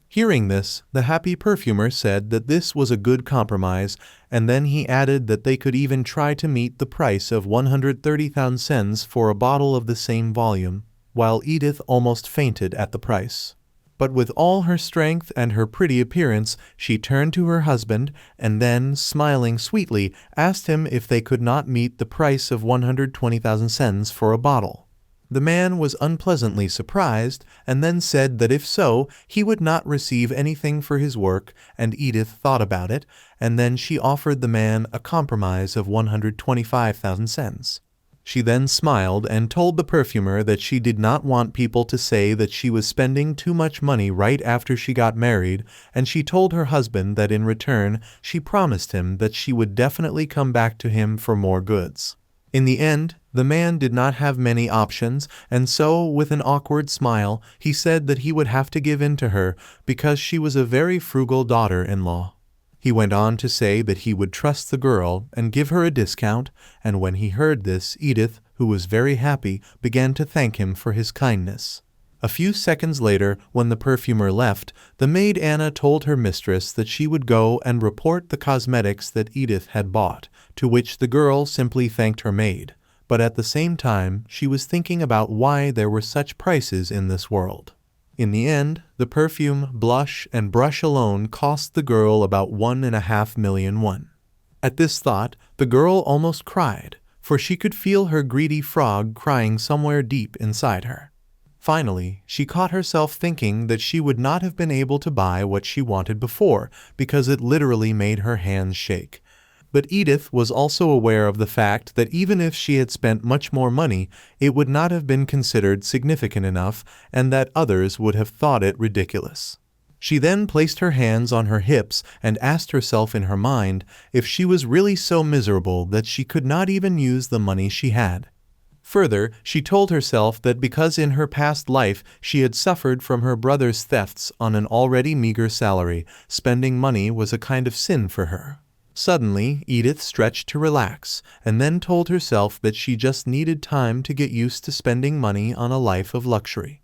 Hearing this, the happy perfumer said that this was a good compromise, and then he added that they could even try to meet the price of 130,000 sens for a bottle of the same volume, while Edith almost fainted at the price. But with all her strength and her pretty appearance, she turned to her husband and then, smiling sweetly, asked him if they could not meet the price of 120,000 sens for a bottle. The man was unpleasantly surprised and then said that if so, he would not receive anything for his work, and Edith thought about it, and then she offered the man a compromise of 125,000 sens. She then smiled and told the perfumer that she did not want people to say that she was spending too much money right after she got married, and she told her husband that in return she promised him that she would definitely come back to him for more goods. In the end, the man did not have many options, and so, with an awkward smile, he said that he would have to give in to her because she was a very frugal daughter-in-law. He went on to say that he would trust the girl and give her a discount, and when he heard this, Edith, who was very happy, began to thank him for his kindness. A few seconds later, when the perfumer left, the maid Anna told her mistress that she would go and report the cosmetics that Edith had bought, to which the girl simply thanked her maid. But at the same time, she was thinking about why there were such prices in this world. In the end, the perfume, blush, and brush alone cost the girl about 1.5 million won. At this thought, the girl almost cried, for she could feel her greedy frog crying somewhere deep inside her. Finally, she caught herself thinking that she would not have been able to buy what she wanted before, because it literally made her hands shake. But Edith was also aware of the fact that even if she had spent much more money, it would not have been considered significant enough, and that others would have thought it ridiculous. She then placed her hands on her hips and asked herself in her mind if she was really so miserable that she could not even use the money she had. Further, she told herself that because in her past life she had suffered from her brother's thefts on an already meager salary, spending money was a kind of sin for her. Suddenly, Edith stretched to relax, and then told herself that she just needed time to get used to spending money on a life of luxury.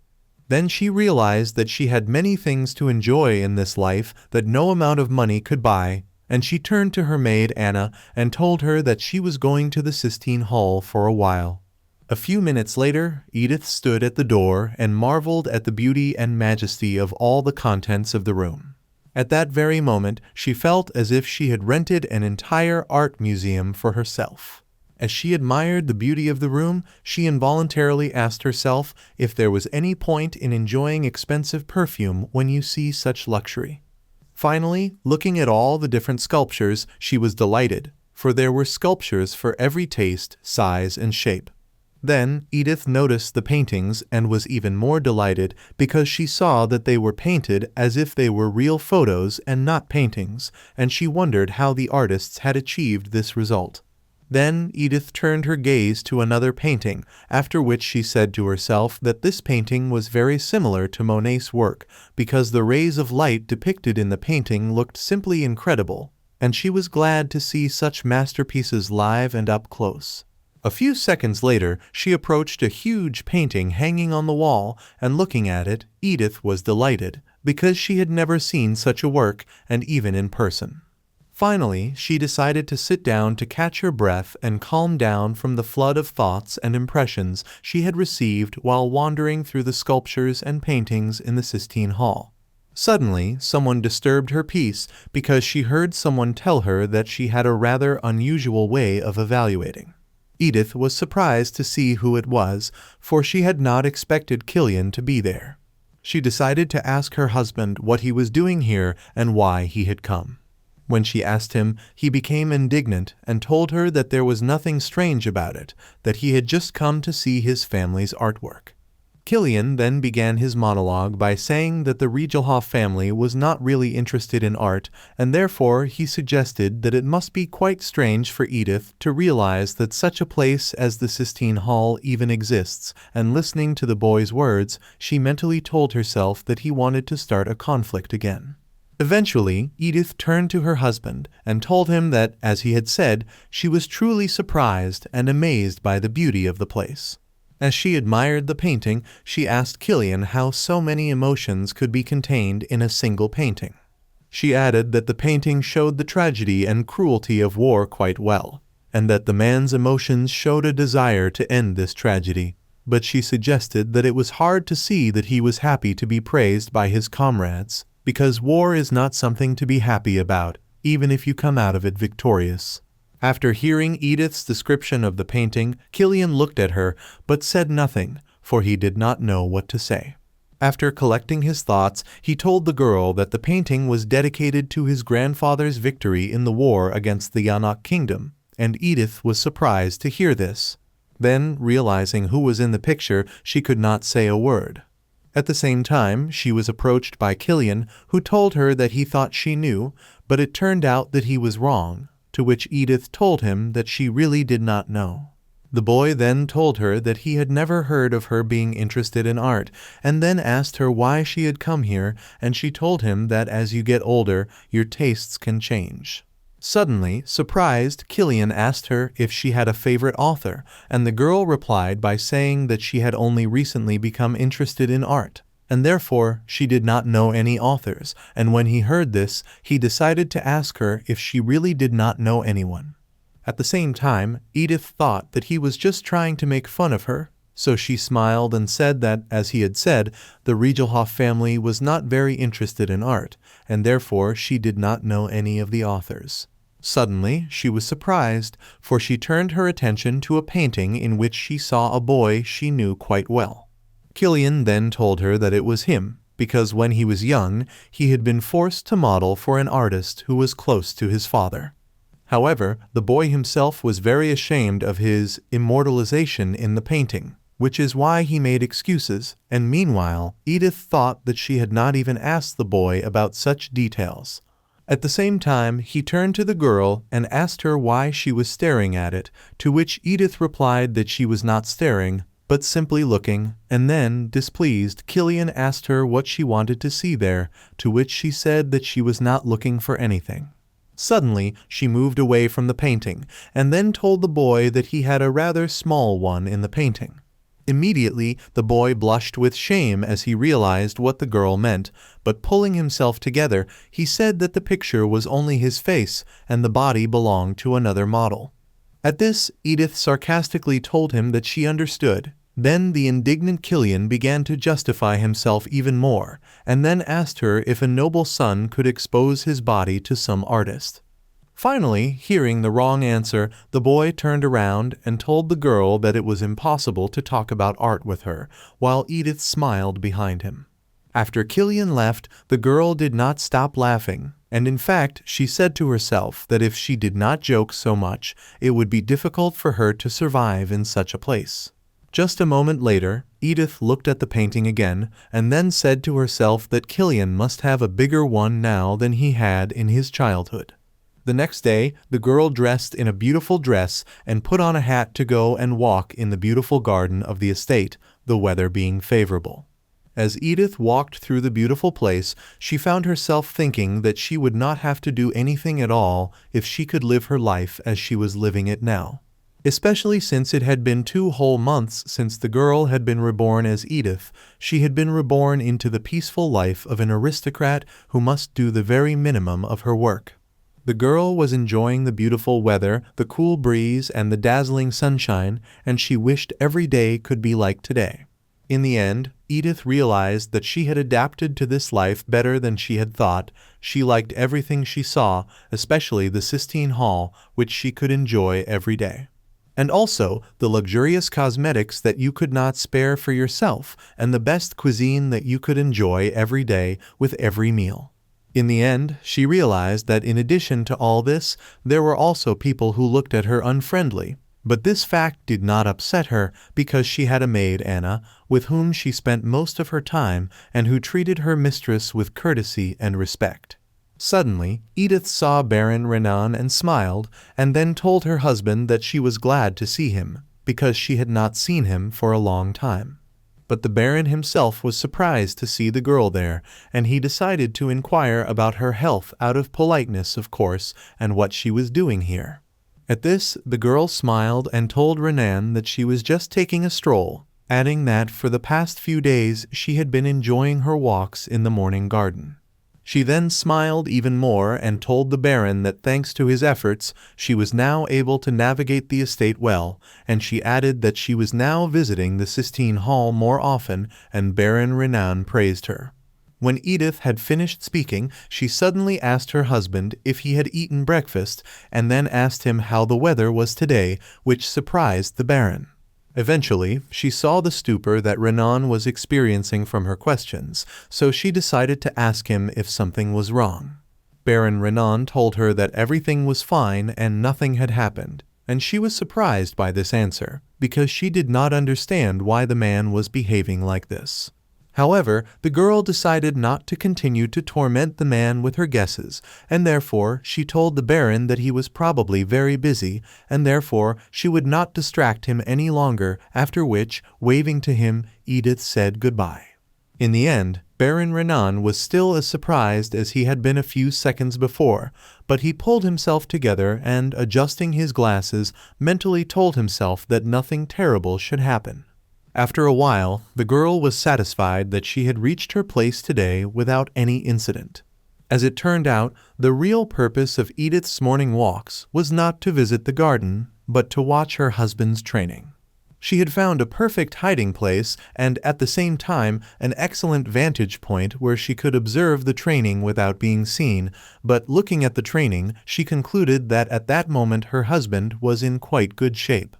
Then she realized that she had many things to enjoy in this life that no amount of money could buy, and she turned to her maid Anna and told her that she was going to the Sistine Hall for a while. A few minutes later, Edith stood at the door and marveled at the beauty and majesty of all the contents of the room. At that very moment, she felt as if she had rented an entire art museum for herself. As she admired the beauty of the room, she involuntarily asked herself if there was any point in enjoying expensive perfume when you see such luxury. Finally, looking at all the different sculptures, she was delighted, for there were sculptures for every taste, size, and shape. Then Edith noticed the paintings and was even more delighted because she saw that they were painted as if they were real photos and not paintings, and she wondered how the artists had achieved this result. Then Edith turned her gaze to another painting, after which she said to herself that this painting was very similar to Monet's work because the rays of light depicted in the painting looked simply incredible, and she was glad to see such masterpieces live and up close. A few seconds later, she approached a huge painting hanging on the wall, and looking at it, Edith was delighted, because she had never seen such a work, and even in person. Finally, she decided to sit down to catch her breath and calm down from the flood of thoughts and impressions she had received while wandering through the sculptures and paintings in the Sistine Hall. Suddenly, someone disturbed her peace because she heard someone tell her that she had a rather unusual way of evaluating. Edith was surprised to see who it was, for she had not expected Killian to be there. She decided to ask her husband what he was doing here and why he had come. When she asked him, he became indignant and told her that there was nothing strange about it, that he had just come to see his family's artwork. Killian then began his monologue by saying that the Regelhoff family was not really interested in art, and therefore he suggested that it must be quite strange for Edith to realize that such a place as the Sistine Hall even exists, and listening to the boy's words, she mentally told herself that he wanted to start a conflict again. Eventually, Edith turned to her husband and told him that, as he had said, she was truly surprised and amazed by the beauty of the place. As she admired the painting, she asked Killian how so many emotions could be contained in a single painting. She added that the painting showed the tragedy and cruelty of war quite well, and that the man's emotions showed a desire to end this tragedy, but she suggested that it was hard to see that he was happy to be praised by his comrades, because war is not something to be happy about, even if you come out of it victorious. After hearing Edith's description of the painting, Killian looked at her, but said nothing, for he did not know what to say. After collecting his thoughts, he told the girl that the painting was dedicated to his grandfather's victory in the war against the Yanok kingdom, and Edith was surprised to hear this. Then, realizing who was in the picture, she could not say a word. At the same time, she was approached by Killian, who told her that he thought she knew, but it turned out that he was wrong, to which Edith told him that she really did not know. The boy then told her that he had never heard of her being interested in art, and then asked her why she had come here, and she told him that as you get older, your tastes can change. Suddenly, surprised, Killian asked her if she had a favorite author, and the girl replied by saying that she had only recently become interested in art, and therefore she did not know any authors, and when he heard this, he decided to ask her if she really did not know anyone. At the same time, Edith thought that he was just trying to make fun of her, so she smiled and said that, as he had said, the Regelhoff family was not very interested in art, and therefore she did not know any of the authors. Suddenly, she was surprised, for she turned her attention to a painting in which she saw a boy she knew quite well. Killian then told her that it was him, because when he was young, he had been forced to model for an artist who was close to his father. However, the boy himself was very ashamed of his immortalization in the painting, which is why he made excuses, and meanwhile, Edith thought that she had not even asked the boy about such details. At the same time, he turned to the girl and asked her why she was staring at it, to which Edith replied that she was not staring, but simply looking, and then, displeased, Killian asked her what she wanted to see there, to which she said that she was not looking for anything. Suddenly, she moved away from the painting, and then told the boy that he had a rather small one in the painting. Immediately, the boy blushed with shame as he realized what the girl meant, but pulling himself together, he said that the picture was only his face and the body belonged to another model. At this, Edith sarcastically told him that she understood. Then the indignant Killian began to justify himself even more, and then asked her if a noble son could expose his body to some artist. Finally, hearing the wrong answer, the boy turned around and told the girl that it was impossible to talk about art with her, while Edith smiled behind him. After Killian left, the girl did not stop laughing, and in fact, she said to herself that if she did not joke so much, it would be difficult for her to survive in such a place. Just a moment later, Edith looked at the painting again, and then said to herself that Killian must have a bigger one now than he had in his childhood. The next day, the girl dressed in a beautiful dress and put on a hat to go and walk in the beautiful garden of the estate, the weather being favorable. As Edith walked through the beautiful place, she found herself thinking that she would not have to do anything at all if she could live her life as she was living it now. Especially since it had been 2 whole months since the girl had been reborn as Edith, she had been reborn into the peaceful life of an aristocrat who must do the very minimum of her work. The girl was enjoying the beautiful weather, the cool breeze, and the dazzling sunshine, and she wished every day could be like today. In the end, Edith realized that she had adapted to this life better than she had thought. She liked everything she saw, especially the Sistine Hall, which she could enjoy every day. And also the luxurious cosmetics that you could not spare for yourself, and the best cuisine that you could enjoy every day with every meal. In the end, she realized that in addition to all this, there were also people who looked at her unfriendly. But this fact did not upset her, because she had a maid, Anna, with whom she spent most of her time and who treated her mistress with courtesy and respect. Suddenly, Edith saw Baron Renan and smiled, and then told her husband that she was glad to see him, because she had not seen him for a long time. But the Baron himself was surprised to see the girl there, and he decided to inquire about her health out of politeness, of course, and what she was doing here. At this, the girl smiled and told Renan that she was just taking a stroll, adding that for the past few days she had been enjoying her walks in the morning garden. She then smiled even more and told the Baron that thanks to his efforts, she was now able to navigate the estate well, and she added that she was now visiting the Sistine Hall more often, and Baron Renan praised her. When Edith had finished speaking, she suddenly asked her husband if he had eaten breakfast, and then asked him how the weather was today, which surprised the Baron. Eventually, she saw the stupor that Renan was experiencing from her questions, so she decided to ask him if something was wrong. Baron Renan told her that everything was fine and nothing had happened, and she was surprised by this answer, because she did not understand why the man was behaving like this. However, the girl decided not to continue to torment the man with her guesses, and therefore she told the Baron that he was probably very busy, and therefore she would not distract him any longer, after which, waving to him, Edith said goodbye. In the end, Baron Renan was still as surprised as he had been a few seconds before, but he pulled himself together and, adjusting his glasses, mentally told himself that nothing terrible should happen. After a while, the girl was satisfied that she had reached her place today without any incident. As it turned out, the real purpose of Edith's morning walks was not to visit the garden, but to watch her husband's training. She had found a perfect hiding place and, at the same time, an excellent vantage point where she could observe the training without being seen, but looking at the training, she concluded that at that moment her husband was in quite good shape.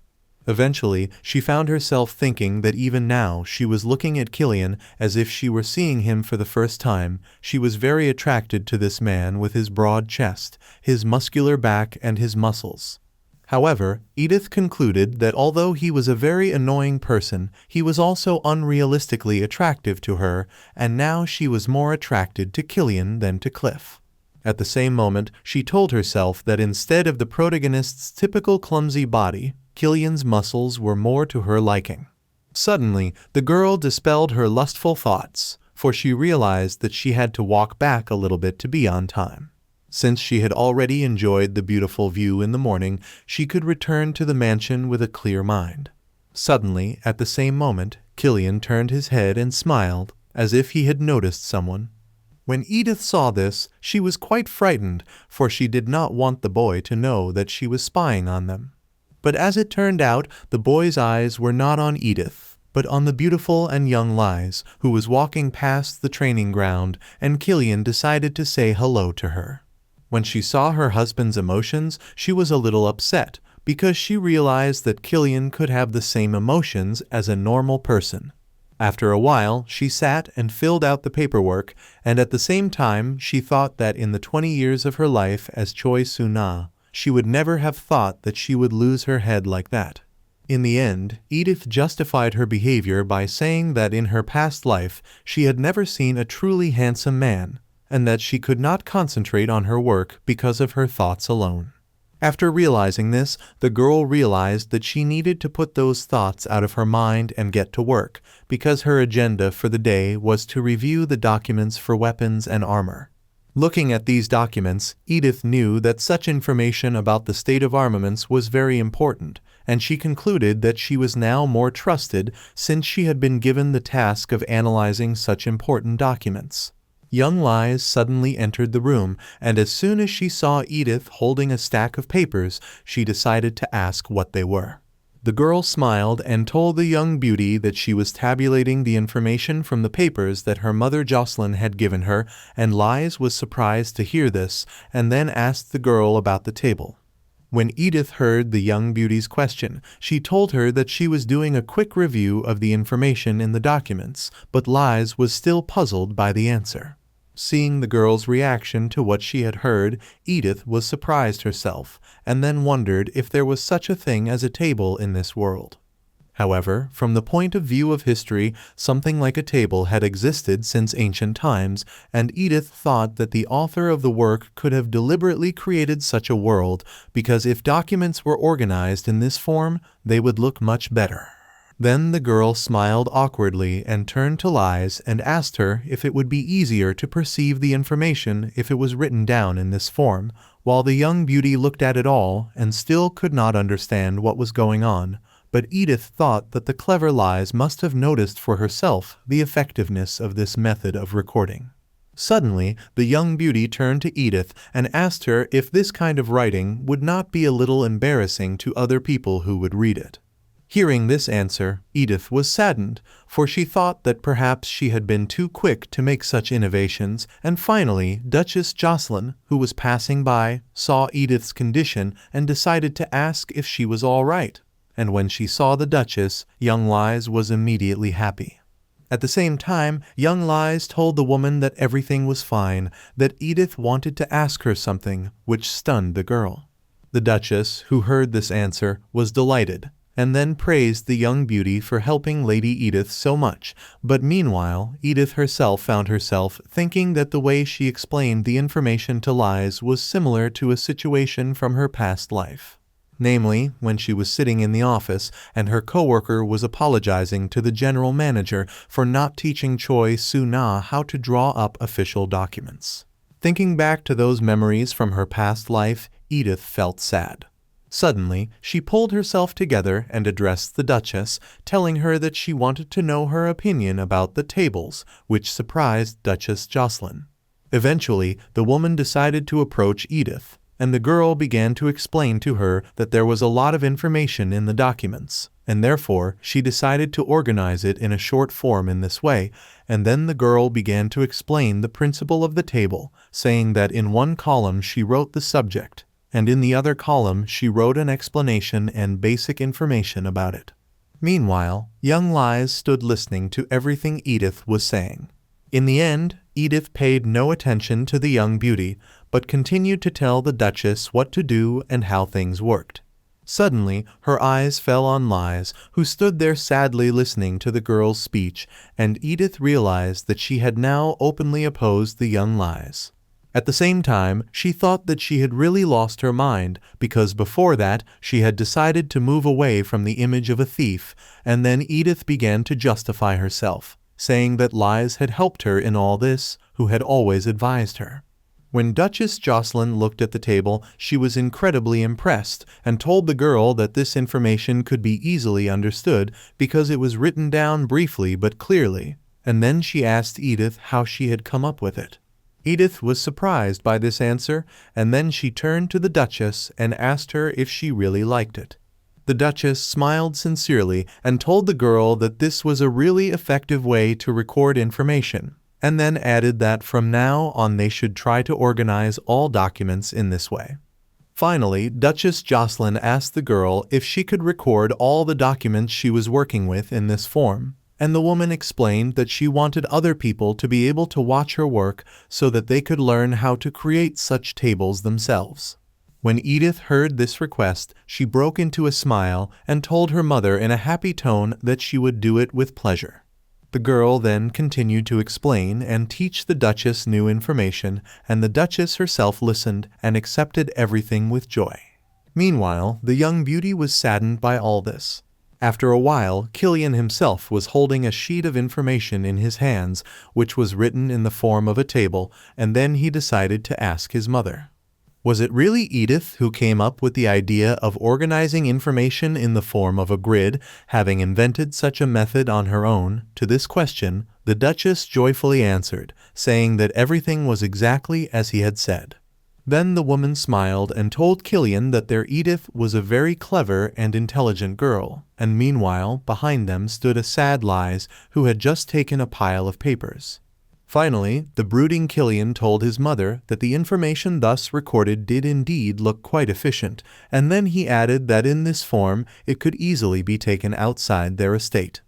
Eventually, she found herself thinking that even now she was looking at Killian as if she were seeing him for the first time. She was very attracted to this man with his broad chest, his muscular back and his muscles. However, Edith concluded that although he was a very annoying person, he was also unrealistically attractive to her, and now she was more attracted to Killian than to Cliff. At the same moment, she told herself that instead of the protagonist's typical clumsy body, Killian's muscles were more to her liking. Suddenly, the girl dispelled her lustful thoughts, for she realized that she had to walk back a little bit to be on time. Since she had already enjoyed the beautiful view in the morning, she could return to the mansion with a clear mind. Suddenly, at the same moment, Killian turned his head and smiled, as if he had noticed someone. When Edith saw this, she was quite frightened, for she did not want the boy to know that she was spying on them. But as it turned out, the boy's eyes were not on Edith, but on the beautiful and young Liz, who was walking past the training ground, and Killian decided to say hello to her. When she saw her husband's emotions, she was a little upset, because she realized that Killian could have the same emotions as a normal person. After a while, she sat and filled out the paperwork, and at the same time she thought that in the 20 years of her life as Choi Soo-na, she would never have thought that she would lose her head like that. In the end, Edith justified her behavior by saying that in her past life she had never seen a truly handsome man, and that she could not concentrate on her work because of her thoughts alone. After realizing this, the girl realized that she needed to put those thoughts out of her mind and get to work, because her agenda for the day was to review the documents for weapons and armor. Looking at these documents, Edith knew that such information about the state of armaments was very important, and she concluded that she was now more trusted since she had been given the task of analyzing such important documents. Young Liz suddenly entered the room, and as soon as she saw Edith holding a stack of papers, she decided to ask what they were. The girl smiled and told the young beauty that she was tabulating the information from the papers that her mother Jocelyn had given her, and Liz was surprised to hear this, and then asked the girl about the table. When Edith heard the young beauty's question, she told her that she was doing a quick review of the information in the documents, but Liz was still puzzled by the answer. Seeing the girl's reaction to what she had heard, Edith was surprised herself, and then wondered if there was such a thing as a table in this world. However, from the point of view of history, something like a table had existed since ancient times, and Edith thought that the author of the work could have deliberately created such a world, because if documents were organized in this form, they would look much better. Then the girl smiled awkwardly and turned to Liz and asked her if it would be easier to perceive the information if it was written down in this form, while the young beauty looked at it all and still could not understand what was going on. But Edith thought that the clever Liz must have noticed for herself the effectiveness of this method of recording. Suddenly, the young beauty turned to Edith and asked her if this kind of writing would not be a little embarrassing to other people who would read it. Hearing this answer, Edith was saddened, for she thought that perhaps she had been too quick to make such innovations, and finally Duchess Jocelyn, who was passing by, saw Edith's condition and decided to ask if she was all right. And when she saw the Duchess, young Liz was immediately happy. At the same time, young Liz told the woman that everything was fine, that Edith wanted to ask her something, which stunned the girl. The Duchess, who heard this answer, was delighted, and then praised the young beauty for helping Lady Edith so much, but meanwhile Edith herself found herself thinking that the way she explained the information to Lies was similar to a situation from her past life. Namely, when she was sitting in the office and her coworker was apologizing to the general manager for not teaching Choi Su-na how to draw up official documents. Thinking back to those memories from her past life, Edith felt sad. Suddenly, she pulled herself together and addressed the Duchess, telling her that she wanted to know her opinion about the tables, which surprised Duchess Jocelyn. Eventually, the woman decided to approach Edith, and the girl began to explain to her that there was a lot of information in the documents, and therefore she decided to organize it in a short form in this way, and then the girl began to explain the principle of the table, saying that in one column she wrote the subject, and in the other column she wrote an explanation and basic information about it. Meanwhile, young Lies stood listening to everything Edith was saying. In the end, Edith paid no attention to the young beauty, but continued to tell the Duchess what to do and how things worked. Suddenly, her eyes fell on Lies, who stood there sadly listening to the girl's speech, and Edith realized that she had now openly opposed the young Lies. At the same time, she thought that she had really lost her mind, because before that she had decided to move away from the image of a thief, and then Edith began to justify herself, saying that Lies had helped her in all this, who had always advised her. When Duchess Jocelyn looked at the table, she was incredibly impressed and told the girl that this information could be easily understood because it was written down briefly but clearly, and then she asked Edith how she had come up with it. Edith was surprised by this answer, and then she turned to the Duchess and asked her if she really liked it. The Duchess smiled sincerely and told the girl that this was a really effective way to record information, and then added that from now on they should try to organize all documents in this way. Finally, Duchess Jocelyn asked the girl if she could record all the documents she was working with in this form, and the woman explained that she wanted other people to be able to watch her work so that they could learn how to create such tables themselves. When Edith heard this request, she broke into a smile and told her mother in a happy tone that she would do it with pleasure. The girl then continued to explain and teach the Duchess new information, and the Duchess herself listened and accepted everything with joy. Meanwhile, the young beauty was saddened by all this. After a while, Killian himself was holding a sheet of information in his hands, which was written in the form of a table, and then he decided to ask his mother. Was it really Edith who came up with the idea of organizing information in the form of a grid, having invented such a method on her own? To this question, the Duchess joyfully answered, saying that everything was exactly as he had said. Then the woman smiled and told Killian that their Edith was a very clever and intelligent girl, and meanwhile, behind them stood a sad Lies who had just taken a pile of papers. Finally, the brooding Killian told his mother that the information thus recorded did indeed look quite efficient, and then he added that in this form it could easily be taken outside their estate.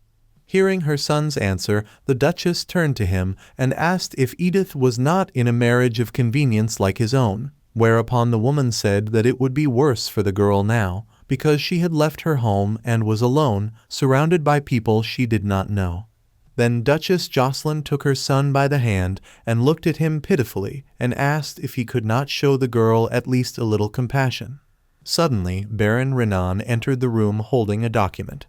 Hearing her son's answer, the Duchess turned to him and asked if Edith was not in a marriage of convenience like his own, whereupon the woman said that it would be worse for the girl now, because she had left her home and was alone, surrounded by people she did not know. Then Duchess Jocelyn took her son by the hand and looked at him pitifully and asked if he could not show the girl at least a little compassion. Suddenly, Baron Renan entered the room holding a document.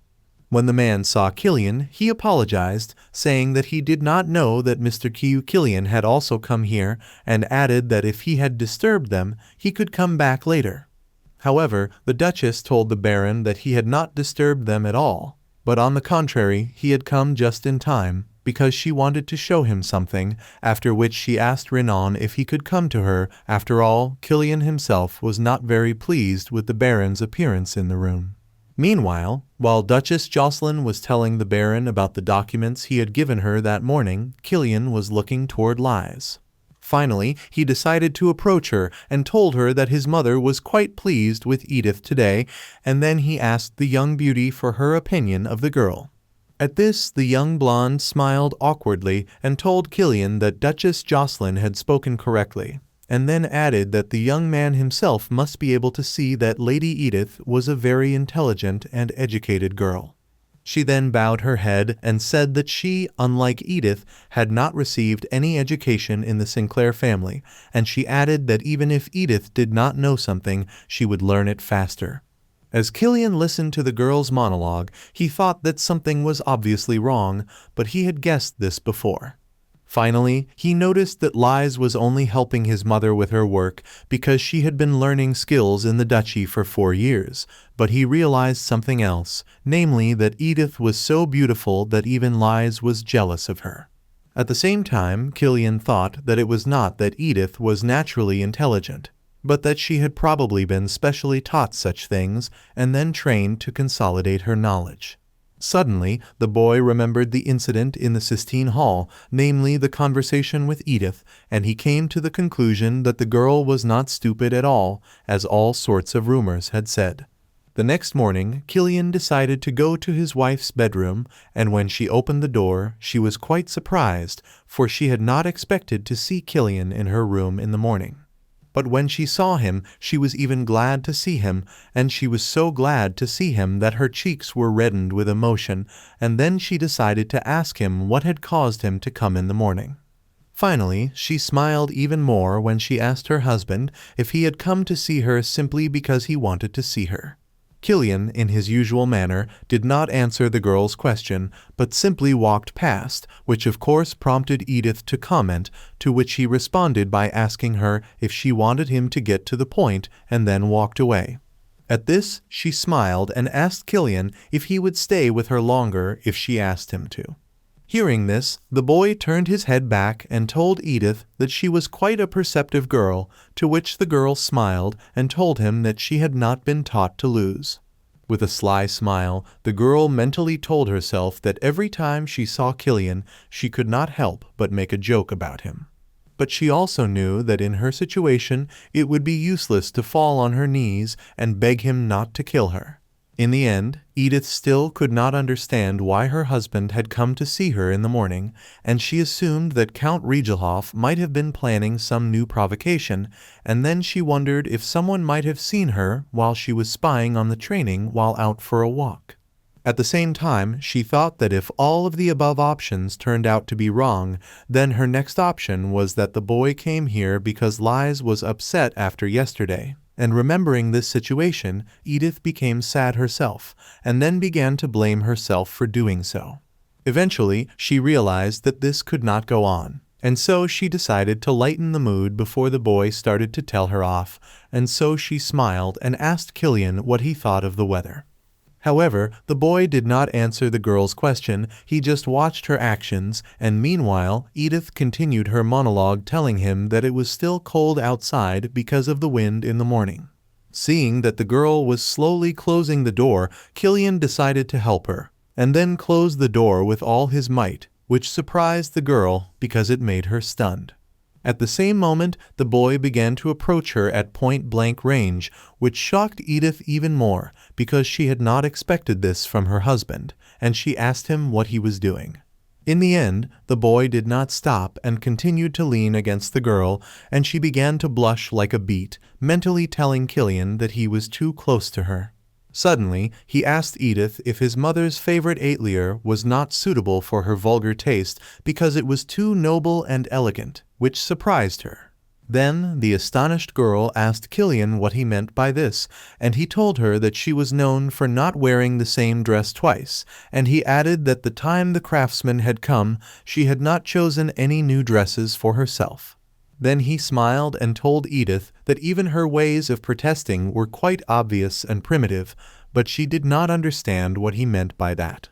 When the man saw Killian, he apologized, saying that he did not know that Mr. Killian had also come here, and added that if he had disturbed them, he could come back later. However, the Duchess told the Baron that he had not disturbed them at all, but on the contrary, he had come just in time, because she wanted to show him something, after which she asked Renan if he could come to her. After all, Killian himself was not very pleased with the Baron's appearance in the room. Meanwhile, while Duchess Jocelyn was telling the Baron about the documents he had given her that morning, Killian was looking toward Lies. Finally, he decided to approach her and told her that his mother was quite pleased with Edith today, and then he asked the young beauty for her opinion of the girl. At this, the young blonde smiled awkwardly and told Killian that Duchess Jocelyn had spoken correctly, and then added that the young man himself must be able to see that Lady Edith was a very intelligent and educated girl. She then bowed her head and said that she, unlike Edith, had not received any education in the Sinclair family, and she added that even if Edith did not know something, she would learn it faster. As Killian listened to the girl's monologue, he thought that something was obviously wrong, but he had guessed this before. Finally, he noticed that Liz was only helping his mother with her work because she had been learning skills in the duchy for 4 years, but he realized something else, namely that Edith was so beautiful that even Liz was jealous of her. At the same time, Killian thought that it was not that Edith was naturally intelligent, but that she had probably been specially taught such things and then trained to consolidate her knowledge. Suddenly, the boy remembered the incident in the Sistine Hall, namely the conversation with Edith, and he came to the conclusion that the girl was not stupid at all, as all sorts of rumors had said. The next morning, Killian decided to go to his wife's bedroom, and when she opened the door, she was quite surprised, for she had not expected to see Killian in her room in the morning. But when she saw him, she was even glad to see him, and she was so glad to see him that her cheeks were reddened with emotion, and then she decided to ask him what had caused him to come in the morning. Finally, she smiled even more when she asked her husband if he had come to see her simply because he wanted to see her. Killian, in his usual manner, did not answer the girl's question, but simply walked past, which of course prompted Edith to comment, to which he responded by asking her if she wanted him to get to the point, and then walked away. At this, she smiled and asked Killian if he would stay with her longer if she asked him to. Hearing this, the boy turned his head back and told Edith that she was quite a perceptive girl, to which the girl smiled and told him that she had not been taught to lose. With a sly smile, the girl mentally told herself that every time she saw Killian, she could not help but make a joke about him. But she also knew that in her situation, it would be useless to fall on her knees and beg him not to kill her. In the end, Edith still could not understand why her husband had come to see her in the morning, and she assumed that Count Regelhoff might have been planning some new provocation, and then she wondered if someone might have seen her while she was spying on the training while out for a walk. At the same time, she thought that if all of the above options turned out to be wrong, then her next option was that the boy came here because Liz was upset after yesterday. And remembering this situation, Edith became sad herself, and then began to blame herself for doing so. Eventually, she realized that this could not go on, and so she decided to lighten the mood before the boy started to tell her off, and so she smiled and asked Killian what he thought of the weather. However, the boy did not answer the girl's question, he just watched her actions, and meanwhile, Edith continued her monologue telling him that it was still cold outside because of the wind in the morning. Seeing that the girl was slowly closing the door, Killian decided to help her, and then closed the door with all his might, which surprised the girl because it made her stunned. At the same moment, the boy began to approach her at point-blank range, which shocked Edith even more, because she had not expected this from her husband, and she asked him what he was doing. In the end, the boy did not stop and continued to lean against the girl, and she began to blush like a beet, mentally telling Killian that he was too close to her. Suddenly, he asked Edith if his mother's favorite atelier was not suitable for her vulgar taste because it was too noble and elegant, which surprised her. Then the astonished girl asked Killian what he meant by this, and he told her that she was known for not wearing the same dress twice, and he added that the time the craftsman had come, she had not chosen any new dresses for herself. Then he smiled and told Edith that even her ways of protesting were quite obvious and primitive, but she did not understand what he meant by that.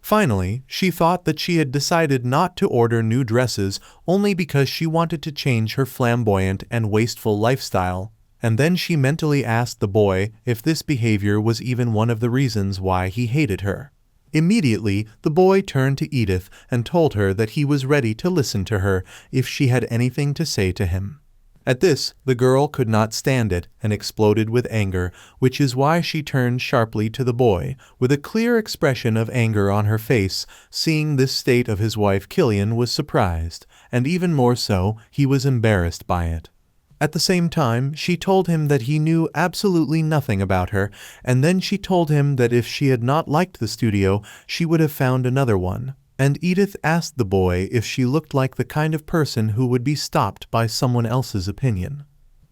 Finally, she thought that she had decided not to order new dresses only because she wanted to change her flamboyant and wasteful lifestyle, and then she mentally asked the boy if this behavior was even one of the reasons why he hated her. Immediately, the boy turned to Edith and told her that he was ready to listen to her if she had anything to say to him. At this, the girl could not stand it and exploded with anger, which is why she turned sharply to the boy, with a clear expression of anger on her face. Seeing this state of his wife, Killian was surprised, and even more so, he was embarrassed by it. At the same time, she told him that he knew absolutely nothing about her, and then she told him that if she had not liked the studio, she would have found another one. And Edith asked the boy if she looked like the kind of person who would be stopped by someone else's opinion.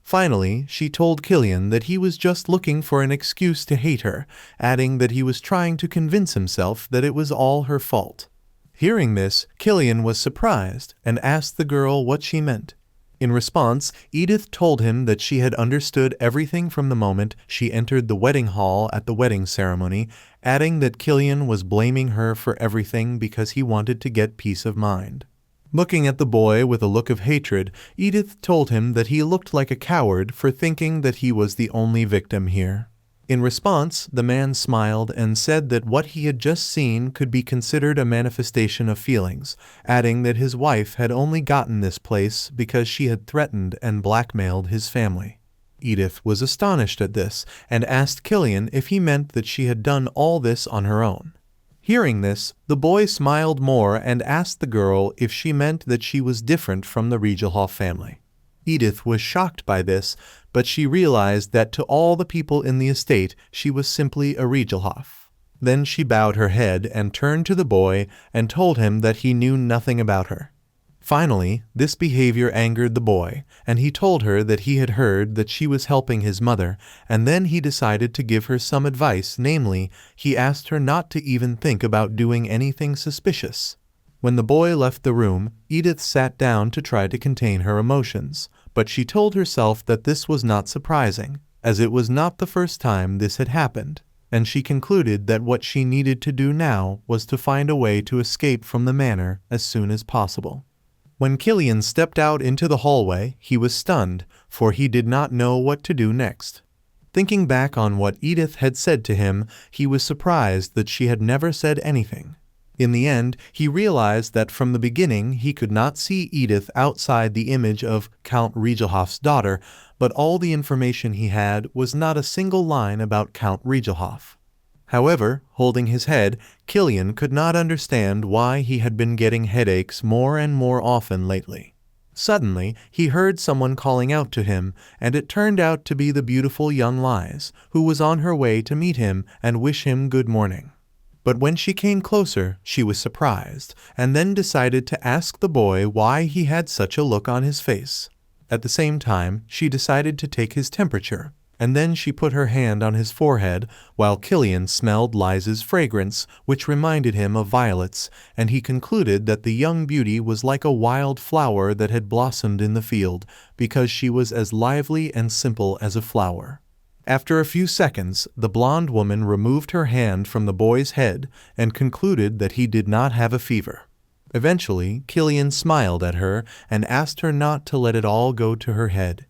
Finally, she told Killian that he was just looking for an excuse to hate her, adding that he was trying to convince himself that it was all her fault. Hearing this, Killian was surprised and asked the girl what she meant. In response, Edith told him that she had understood everything from the moment she entered the wedding hall at the wedding ceremony, adding that Killian was blaming her for everything because he wanted to get peace of mind. Looking at the boy with a look of hatred, Edith told him that he looked like a coward for thinking that he was the only victim here. In response, the man smiled and said that what he had just seen could be considered a manifestation of feelings, adding that his wife had only gotten this place because she had threatened and blackmailed his family. Edith was astonished at this and asked Killian if he meant that she had done all this on her own. Hearing this, the boy smiled more and asked the girl if she meant that she was different from the Regelhoff family. Edith was shocked by this, but she realized that to all the people in the estate she was simply a Regelhoff. Then she bowed her head and turned to the boy and told him that he knew nothing about her. Finally, this behavior angered the boy, and he told her that he had heard that she was helping his mother, and then he decided to give her some advice, namely, he asked her not to even think about doing anything suspicious. When the boy left the room, Edith sat down to try to contain her emotions, but she told herself that this was not surprising, as it was not the first time this had happened, and she concluded that what she needed to do now was to find a way to escape from the manor as soon as possible. When Killian stepped out into the hallway, he was stunned, for he did not know what to do next. Thinking back on what Edith had said to him, he was surprised that she had never said anything. In the end, he realized that from the beginning he could not see Edith outside the image of Count Regelhoff's daughter, but all the information he had was not a single line about Count Regelhoff. However, holding his head, Killian could not understand why he had been getting headaches more and more often lately. Suddenly, he heard someone calling out to him, and it turned out to be the beautiful young Liz, who was on her way to meet him and wish him good morning. But when she came closer, she was surprised, and then decided to ask the boy why he had such a look on his face. At the same time, she decided to take his temperature, and then she put her hand on his forehead while Killian smelled Liz's fragrance, which reminded him of violets, and he concluded that the young beauty was like a wild flower that had blossomed in the field, because she was as lively and simple as a flower. After a few seconds, the blonde woman removed her hand from the boy's head and concluded that he did not have a fever. Eventually, Killian smiled at her and asked her not to let it all go to her head.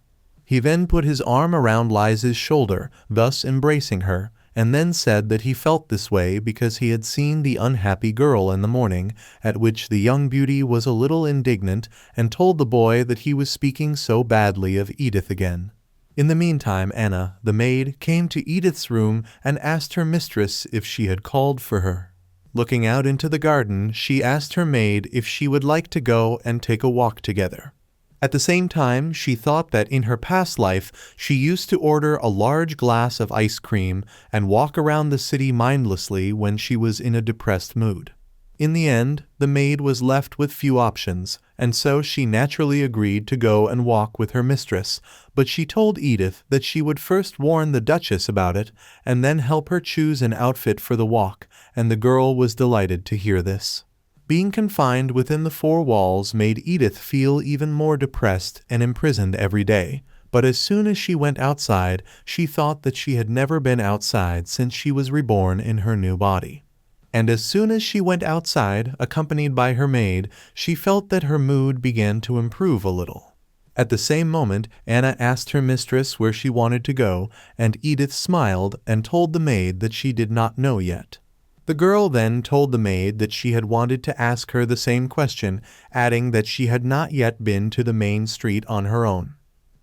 He then put his arm around Liz's shoulder, thus embracing her, and then said that he felt this way because he had seen the unhappy girl in the morning, at which the young beauty was a little indignant and told the boy that he was speaking so badly of Edith again. In the meantime, Anna, the maid, came to Edith's room and asked her mistress if she had called for her. Looking out into the garden, she asked her maid if she would like to go and take a walk together. At the same time, she thought that in her past life, she used to order a large glass of ice cream and walk around the city mindlessly when she was in a depressed mood. In the end, the maid was left with few options, and so she naturally agreed to go and walk with her mistress, but she told Edith that she would first warn the Duchess about it and then help her choose an outfit for the walk, and the girl was delighted to hear this. Being confined within the four walls made Edith feel even more depressed and imprisoned every day, but as soon as she went outside, she thought that she had never been outside since she was reborn in her new body. And as soon as she went outside, accompanied by her maid, she felt that her mood began to improve a little. At the same moment, Anna asked her mistress where she wanted to go, and Edith smiled and told the maid that she did not know yet. The girl then told the maid that she had wanted to ask her the same question, adding that she had not yet been to the main street on her own.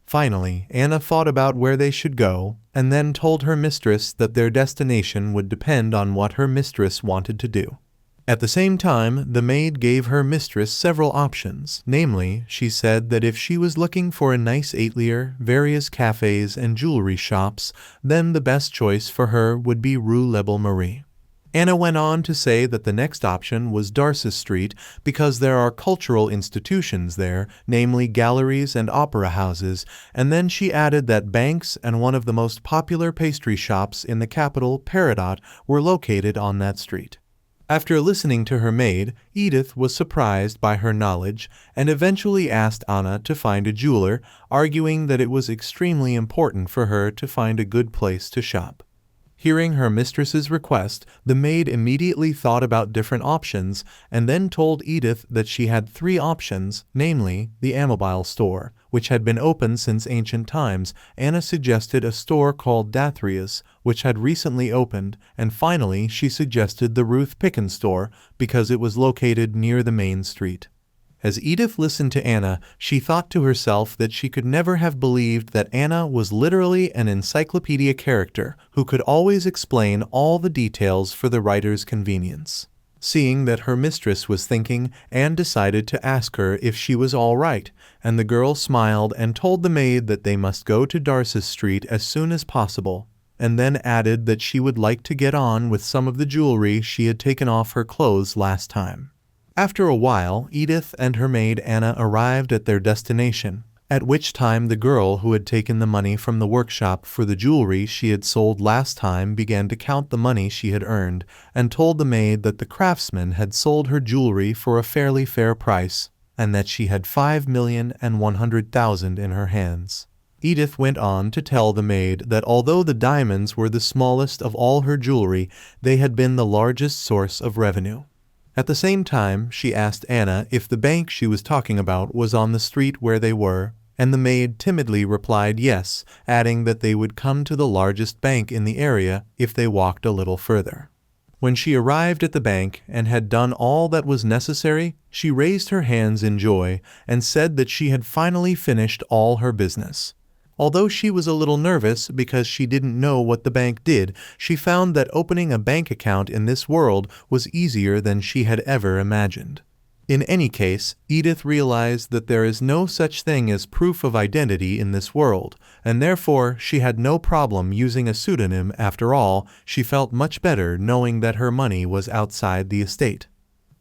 Finally, Anna thought about where they should go, and then told her mistress that their destination would depend on what her mistress wanted to do. At the same time, the maid gave her mistress several options. Namely, she said that if she was looking for a nice atelier, various cafes and jewelry shops, then the best choice for her would be Rue Le Belle Marie. Anna went on to say that the next option was Darcis Street because there are cultural institutions there, namely galleries and opera houses, and then she added that banks and one of the most popular pastry shops in the capital, Peridot, were located on that street. After listening to her maid, Edith was surprised by her knowledge and eventually asked Anna to find a jeweler, arguing that it was extremely important for her to find a good place to shop. Hearing her mistress's request, the maid immediately thought about different options and then told Edith that she had 3 options, namely, the Amabile store, which had been open since ancient times. Anna suggested a store called Dathrius, which had recently opened, and finally she suggested the Ruth Pickens store because it was located near the main street. As Edith listened to Anna, she thought to herself that she could never have believed that Anna was literally an encyclopedia character who could always explain all the details for the writer's convenience. Seeing that her mistress was thinking, Anne decided to ask her if she was all right, and the girl smiled and told the maid that they must go to Darcis Street as soon as possible, and then added that she would like to get on with some of the jewelry she had taken off her clothes last time. After a while, Edith and her maid Anna arrived at their destination, at which time the girl who had taken the money from the workshop for the jewelry she had sold last time began to count the money she had earned, and told the maid that the craftsman had sold her jewelry for a fairly fair price, and that she had 5,100,000 in her hands. Edith went on to tell the maid that although the diamonds were the smallest of all her jewelry, they had been the largest source of revenue. At the same time, she asked Anna if the bank she was talking about was on the street where they were, and the maid timidly replied yes, adding that they would come to the largest bank in the area if they walked a little further. When she arrived at the bank and had done all that was necessary, she raised her hands in joy and said that she had finally finished all her business. Although she was a little nervous because she didn't know what the bank did, she found that opening a bank account in this world was easier than she had ever imagined. In any case, Edith realized that there is no such thing as proof of identity in this world, and therefore she had no problem using a pseudonym. After all, she felt much better knowing that her money was outside the estate.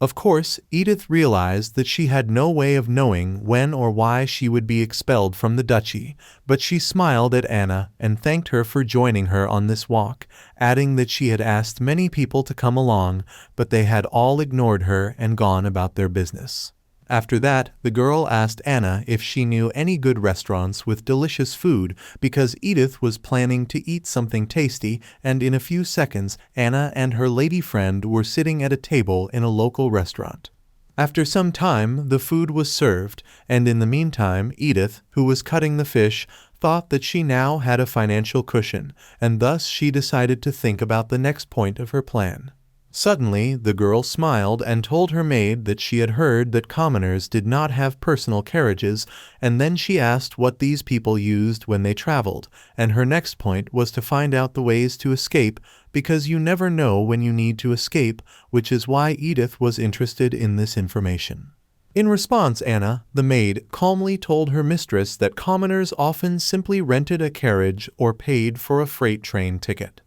Of course, Edith realized that she had no way of knowing when or why she would be expelled from the duchy, but she smiled at Anna and thanked her for joining her on this walk, adding that she had asked many people to come along, but they had all ignored her and gone about their business. After that, the girl asked Anna if she knew any good restaurants with delicious food because Edith was planning to eat something tasty, and in a few seconds Anna and her lady friend were sitting at a table in a local restaurant. After some time, the food was served, and in the meantime Edith, who was cutting the fish, thought that she now had a financial cushion, and thus she decided to think about the next point of her plan. Suddenly, the girl smiled and told her maid that she had heard that commoners did not have personal carriages, and then she asked what these people used when they traveled, and her next point was to find out the ways to escape, because you never know when you need to escape, which is why Edith was interested in this information. In response, Anna, the maid, calmly told her mistress that commoners often simply rented a carriage or paid for a freight train ticket.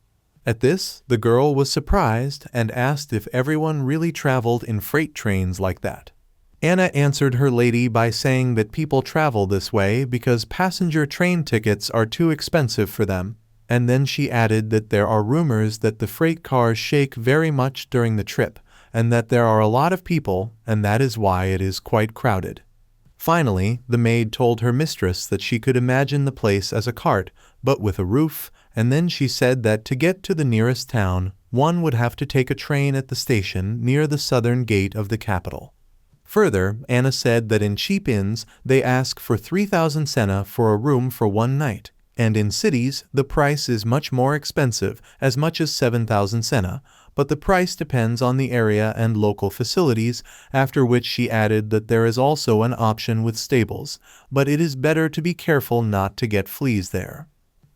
At this, the girl was surprised and asked if everyone really traveled in freight trains like that. Anna answered her lady by saying that people travel this way because passenger train tickets are too expensive for them, and then she added that there are rumors that the freight cars shake very much during the trip, and that there are a lot of people, and that is why it is quite crowded. Finally, the maid told her mistress that she could imagine the place as a cart, but with a roof, and then she said that to get to the nearest town, one would have to take a train at the station near the southern gate of the capital. Further, Anna said that in cheap inns they ask for 3,000 senna for a room for one night, and in cities the price is much more expensive, as much as 7,000 senna, but the price depends on the area and local facilities, after which she added that there is also an option with stables, but it is better to be careful not to get fleas there.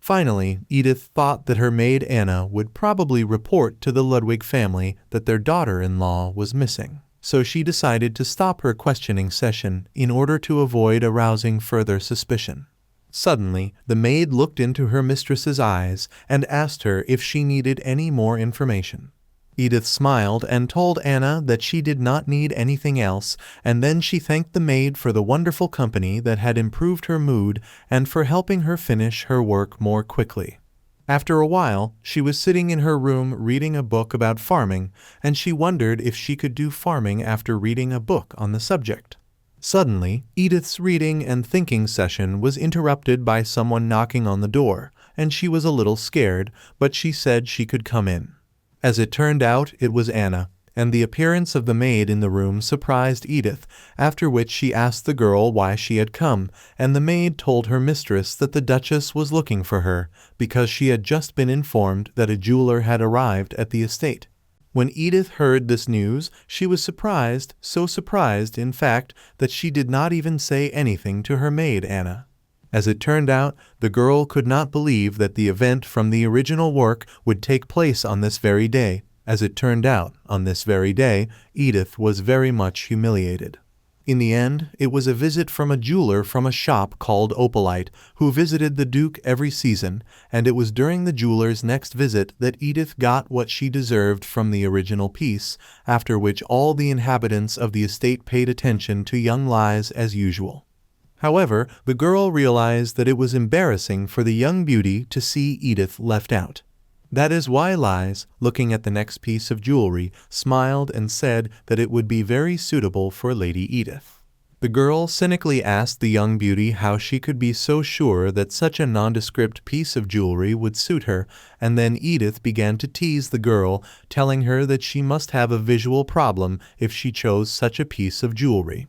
Finally, Edith thought that her maid Anna would probably report to the Ludwig family that their daughter-in-law was missing. So she decided to stop her questioning session in order to avoid arousing further suspicion. Suddenly, the maid looked into her mistress's eyes and asked her if she needed any more information. Edith smiled and told Anna that she did not need anything else, and then she thanked the maid for the wonderful company that had improved her mood and for helping her finish her work more quickly. After a while, she was sitting in her room reading a book about farming, and she wondered if she could do farming after reading a book on the subject. Suddenly, Edith's reading and thinking session was interrupted by someone knocking on the door, and she was a little scared, but she said she could come in. As it turned out, it was Anna, and the appearance of the maid in the room surprised Edith, after which she asked the girl why she had come, and the maid told her mistress that the Duchess was looking for her, because she had just been informed that a jeweler had arrived at the estate. When Edith heard this news, she was surprised, so surprised, in fact, that she did not even say anything to her maid Anna. As it turned out, the girl could not believe that the event from the original work would take place on this very day. As it turned out, on this very day, Edith was very much humiliated. In the end, it was a visit from a jeweler from a shop called Opalite, who visited the Duke every season, and it was during the jeweler's next visit that Edith got what she deserved from the original piece, after which all the inhabitants of the estate paid attention to young Lies as usual. However, the girl realized that it was embarrassing for the young beauty to see Edith left out. That is why Lies, looking at the next piece of jewelry, smiled and said that it would be very suitable for Lady Edith. The girl cynically asked the young beauty how she could be so sure that such a nondescript piece of jewelry would suit her, and then Edith began to tease the girl, telling her that she must have a visual problem if she chose such a piece of jewelry.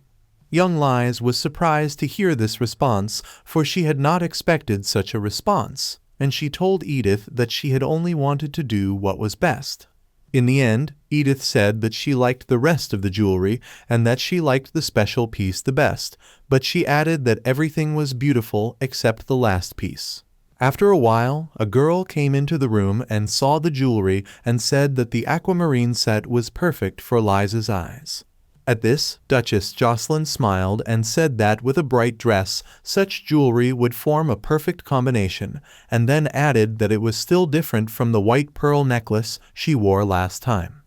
Young Lies was surprised to hear this response, for she had not expected such a response, and she told Edith that she had only wanted to do what was best. In the end, Edith said that she liked the rest of the jewelry and that she liked the special piece the best, but she added that everything was beautiful except the last piece. After a while, a girl came into the room and saw the jewelry and said that the aquamarine set was perfect for Liza's eyes. At this, Duchess Jocelyn smiled and said that with a bright dress, such jewelry would form a perfect combination, and then added that it was still different from the white pearl necklace she wore last time.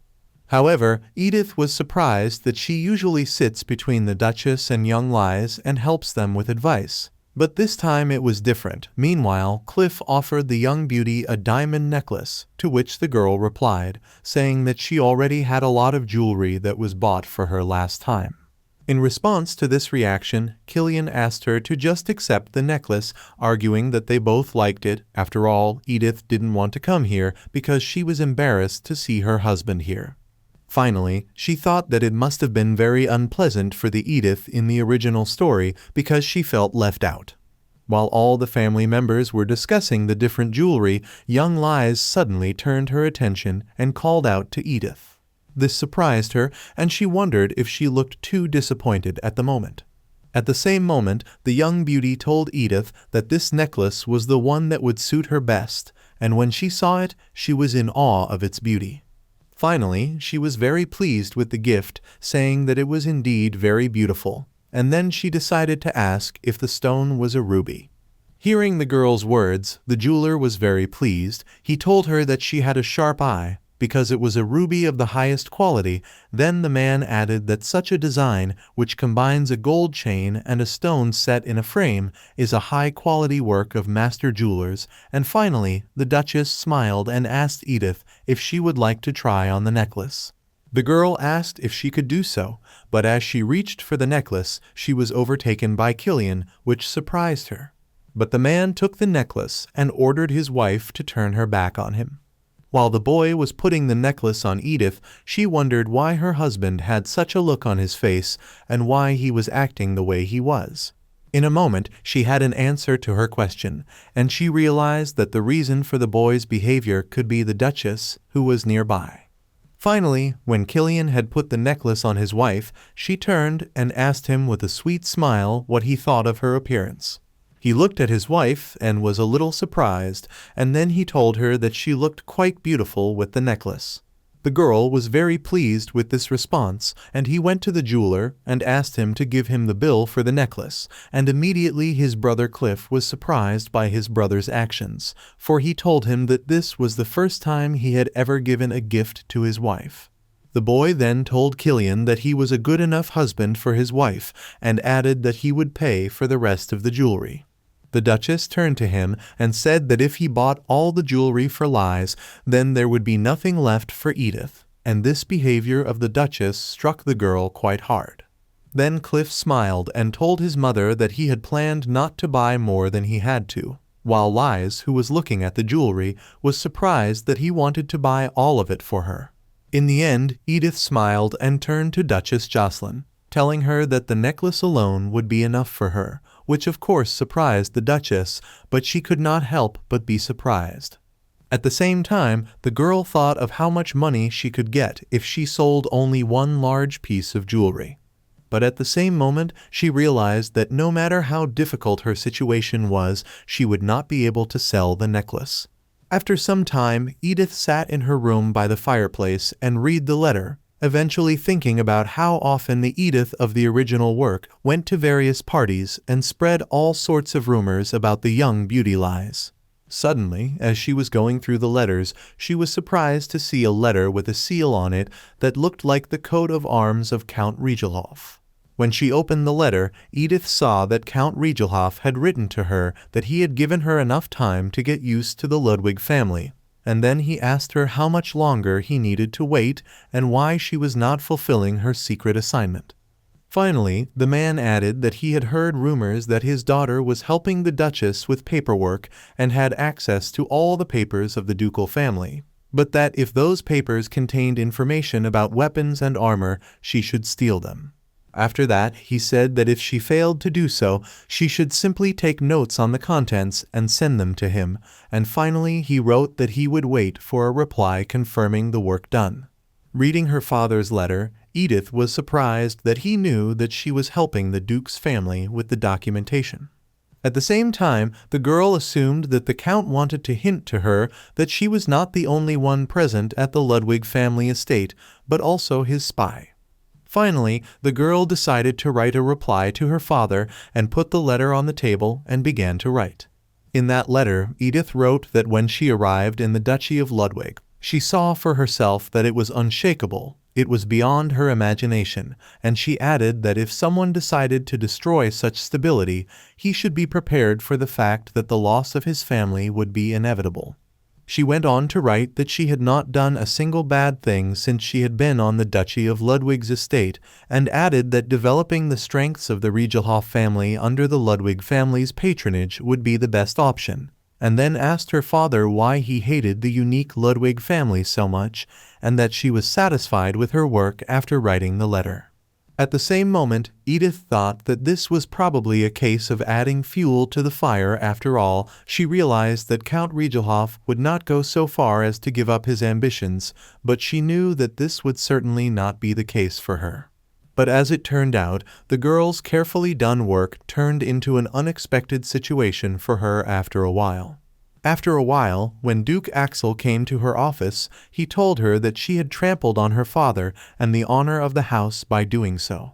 However, Edith was surprised that she usually sits between the Duchess and young Lies and helps them with advice. But this time it was different. Meanwhile, Cliff offered the young beauty a diamond necklace, to which the girl replied, saying that she already had a lot of jewelry that was bought for her last time. In response to this reaction, Killian asked her to just accept the necklace, arguing that they both liked it. After all, Edith didn't want to come here because she was embarrassed to see her husband here. Finally, she thought that it must have been very unpleasant for the Edith in the original story because she felt left out. While all the family members were discussing the different jewelry, young Lies suddenly turned her attention and called out to Edith. This surprised her, and she wondered if she looked too disappointed at the moment. At the same moment, the young beauty told Edith that this necklace was the one that would suit her best, and when she saw it, she was in awe of its beauty. Finally, she was very pleased with the gift, saying that it was indeed very beautiful, and then she decided to ask if the stone was a ruby. Hearing the girl's words, the jeweler was very pleased. He told her that she had a sharp eye, because it was a ruby of the highest quality. Then the man added that such a design, which combines a gold chain and a stone set in a frame, is a high-quality work of master jewelers, and finally the Duchess smiled and asked Edith if she would like to try on the necklace. The girl asked if she could do so, but as she reached for the necklace, she was overtaken by Killian, which surprised her. But the man took the necklace and ordered his wife to turn her back on him. While the boy was putting the necklace on Edith, she wondered why her husband had such a look on his face and why he was acting the way he was. In a moment, she had an answer to her question, and she realized that the reason for the boy's behavior could be the Duchess, who was nearby. Finally, when Killian had put the necklace on his wife, she turned and asked him with a sweet smile what he thought of her appearance. He looked at his wife and was a little surprised, and then he told her that she looked quite beautiful with the necklace. The girl was very pleased with this response, and he went to the jeweler and asked him to give him the bill for the necklace, and immediately his brother Cliff was surprised by his brother's actions, for he told him that this was the first time he had ever given a gift to his wife. The boy then told Killian that he was a good enough husband for his wife, and added that he would pay for the rest of the jewelry. The Duchess turned to him and said that if he bought all the jewelry for Lies, then there would be nothing left for Edith, and this behavior of the Duchess struck the girl quite hard. Then Cliff smiled and told his mother that he had planned not to buy more than he had to, while Lies, who was looking at the jewelry, was surprised that he wanted to buy all of it for her. In the end, Edith smiled and turned to Duchess Jocelyn, telling her that the necklace alone would be enough for her, which of course surprised the Duchess, but she could not help but be surprised. At the same time, the girl thought of how much money she could get if she sold only one large piece of jewelry. But at the same moment, she realized that no matter how difficult her situation was, she would not be able to sell the necklace. After some time, Edith sat in her room by the fireplace and read the letter, eventually thinking about how often the Edith of the original work went to various parties and spread all sorts of rumors about the young beauty Lies. Suddenly, as she was going through the letters, she was surprised to see a letter with a seal on it that looked like the coat of arms of Count Regelhoff. When she opened the letter, Edith saw that Count Regelhoff had written to her that he had given her enough time to get used to the Ludwig family, and then he asked her how much longer he needed to wait and why she was not fulfilling her secret assignment. Finally, the man added that he had heard rumors that his daughter was helping the Duchess with paperwork and had access to all the papers of the ducal family, but that if those papers contained information about weapons and armor, she should steal them. After that, he said that if she failed to do so, she should simply take notes on the contents and send them to him, and finally he wrote that he would wait for a reply confirming the work done. Reading her father's letter, Edith was surprised that he knew that she was helping the Duke's family with the documentation. At the same time, the girl assumed that the Count wanted to hint to her that she was not the only one present at the Ludwig family estate, but also his spy. Finally, the girl decided to write a reply to her father and put the letter on the table and began to write. In that letter, Edith wrote that when she arrived in the Duchy of Ludwig, she saw for herself that it was unshakable, it was beyond her imagination, and she added that if someone decided to destroy such stability, he should be prepared for the fact that the loss of his family would be inevitable. She went on to write that she had not done a single bad thing since she had been on the Duchy of Ludwig's estate, and added that developing the strengths of the Regelhoff family under the Ludwig family's patronage would be the best option, and then asked her father why he hated the unique Ludwig family so much, and that she was satisfied with her work after writing the letter. At the same moment, Edith thought that this was probably a case of adding fuel to the fire. After all, she realized that Count Regelhoff would not go so far as to give up his ambitions, but she knew that this would certainly not be the case for her. But as it turned out, the girl's carefully done work turned into an unexpected situation for her after a while. After a while, when Duke Axel came to her office, he told her that she had trampled on her father and the honor of the house by doing so.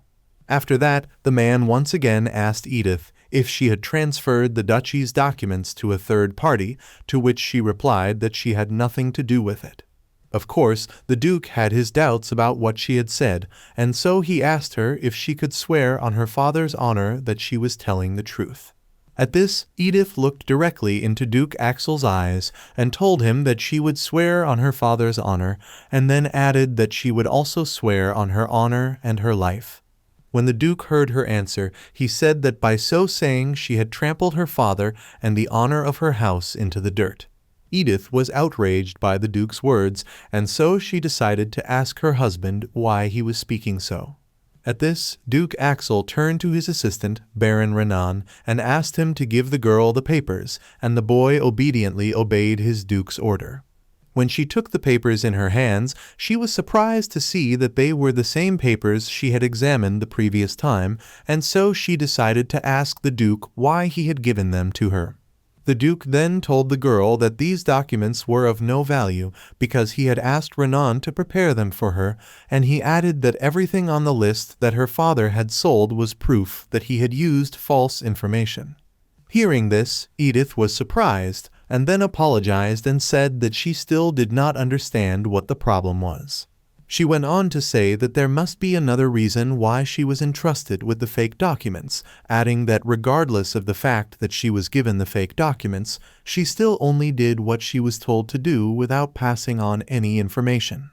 After that, the man once again asked Edith if she had transferred the duchy's documents to a third party, to which she replied that she had nothing to do with it. Of course, the Duke had his doubts about what she had said, and so he asked her if she could swear on her father's honor that she was telling the truth. At this, Edith looked directly into Duke Axel's eyes and told him that she would swear on her father's honor, and then added that she would also swear on her honor and her life. When the Duke heard her answer, he said that by so saying she had trampled her father and the honor of her house into the dirt. Edith was outraged by the Duke's words, and so she decided to ask her husband why he was speaking so. At this, Duke Axel turned to his assistant, Baron Renan, and asked him to give the girl the papers, and the boy obediently obeyed his duke's order. When she took the papers in her hands, she was surprised to see that they were the same papers she had examined the previous time, and so she decided to ask the Duke why he had given them to her. The Duke then told the girl that these documents were of no value because he had asked Renan to prepare them for her, and he added that everything on the list that her father had sold was proof that he had used false information. Hearing this, Edith was surprised, and then apologized and said that she still did not understand what the problem was. She went on to say that there must be another reason why she was entrusted with the fake documents, adding that regardless of the fact that she was given the fake documents, she still only did what she was told to do without passing on any information.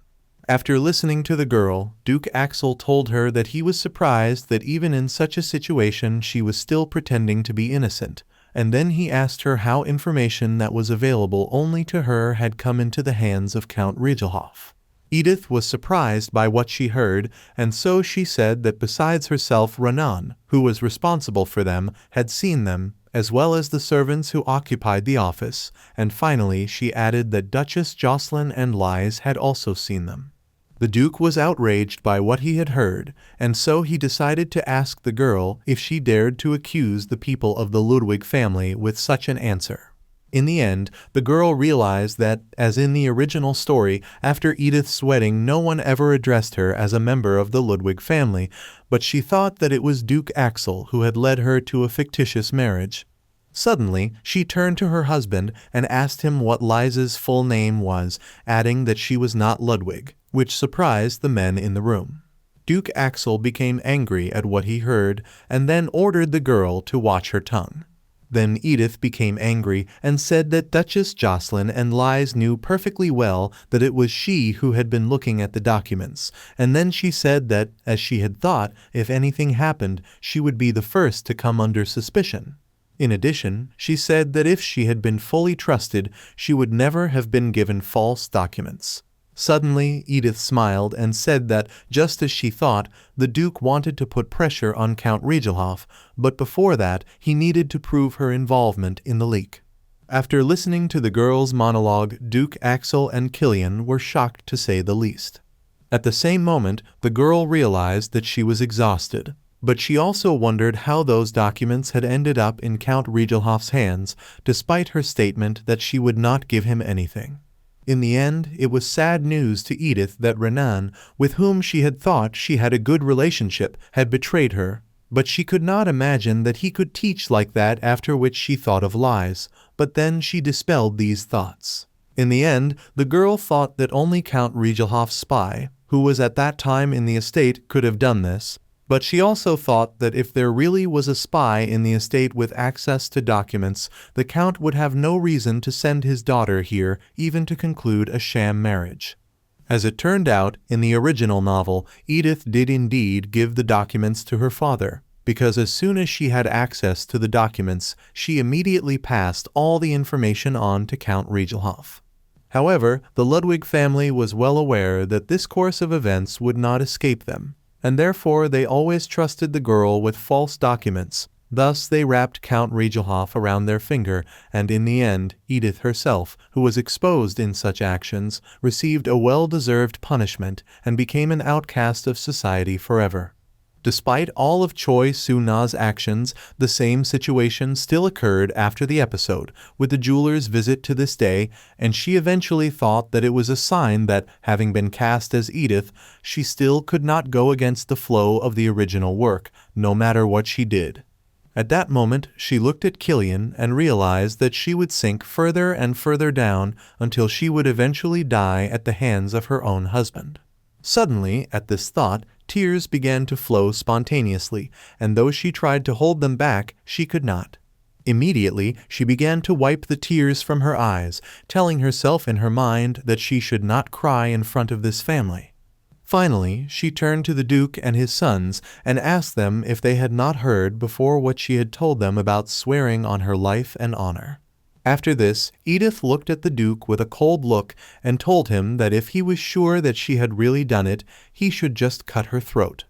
After listening to the girl, Duke Axel told her that he was surprised that even in such a situation she was still pretending to be innocent, and then he asked her how information that was available only to her had come into the hands of Count Regelhoff. Edith was surprised by what she heard, and so she said that besides herself Renan, who was responsible for them, had seen them, as well as the servants who occupied the office, and finally she added that Duchess Jocelyn and Lise had also seen them. The Duke was outraged by what he had heard, and so he decided to ask the girl if she dared to accuse the people of the Ludwig family with such an answer. In the end, the girl realized that, as in the original story, after Edith's wedding no one ever addressed her as a member of the Ludwig family, but she thought that it was Duke Axel who had led her to a fictitious marriage. Suddenly, she turned to her husband and asked him what Liza's full name was, adding that she was not Ludwig, which surprised the men in the room. Duke Axel became angry at what he heard and then ordered the girl to watch her tongue. Then Edith became angry and said that Duchess Jocelyn and Lise knew perfectly well that it was she who had been looking at the documents, and then she said that, as she had thought, if anything happened, she would be the first to come under suspicion. In addition, she said that if she had been fully trusted, she would never have been given false documents. Suddenly, Edith smiled and said that, just as she thought, the Duke wanted to put pressure on Count Regelhoff, but before that, he needed to prove her involvement in the leak. After listening to the girl's monologue, Duke Axel and Killian were shocked to say the least. At the same moment, the girl realized that she was exhausted, but she also wondered how those documents had ended up in Count Regelhoff's hands, despite her statement that she would not give him anything. In the end, it was sad news to Edith that Renan, with whom she had thought she had a good relationship, had betrayed her, but she could not imagine that he could teach like that, after which she thought of Lise, but then she dispelled these thoughts. In the end, the girl thought that only Count Regelhoff's spy, who was at that time in the estate, could have done this, but she also thought that if there really was a spy in the estate with access to documents, the Count would have no reason to send his daughter here even to conclude a sham marriage. As it turned out, in the original novel, Edith did indeed give the documents to her father, because as soon as she had access to the documents, she immediately passed all the information on to Count Regelhoff. However, the Ludwig family was well aware that this course of events would not escape them, and therefore they always trusted the girl with false documents. Thus they wrapped Count Regelhoff around their finger, and in the end, Edith herself, who was exposed in such actions, received a well-deserved punishment and became an outcast of society forever. Despite all of Choi Soo-na's actions, the same situation still occurred after the episode, with the jeweler's visit to this day, and she eventually thought that it was a sign that, having been cast as Edith, she still could not go against the flow of the original work, no matter what she did. At that moment, she looked at Killian and realized that she would sink further and further down until she would eventually die at the hands of her own husband. Suddenly, at this thought, tears began to flow spontaneously, and though she tried to hold them back, she could not. Immediately, she began to wipe the tears from her eyes, telling herself in her mind that she should not cry in front of this family. Finally, she turned to the Duke and his sons and asked them if they had not heard before what she had told them about swearing on her life and honor. After this, Edith looked at the Duke with a cold look and told him that if he was sure that she had really done it, he should just cut her throat.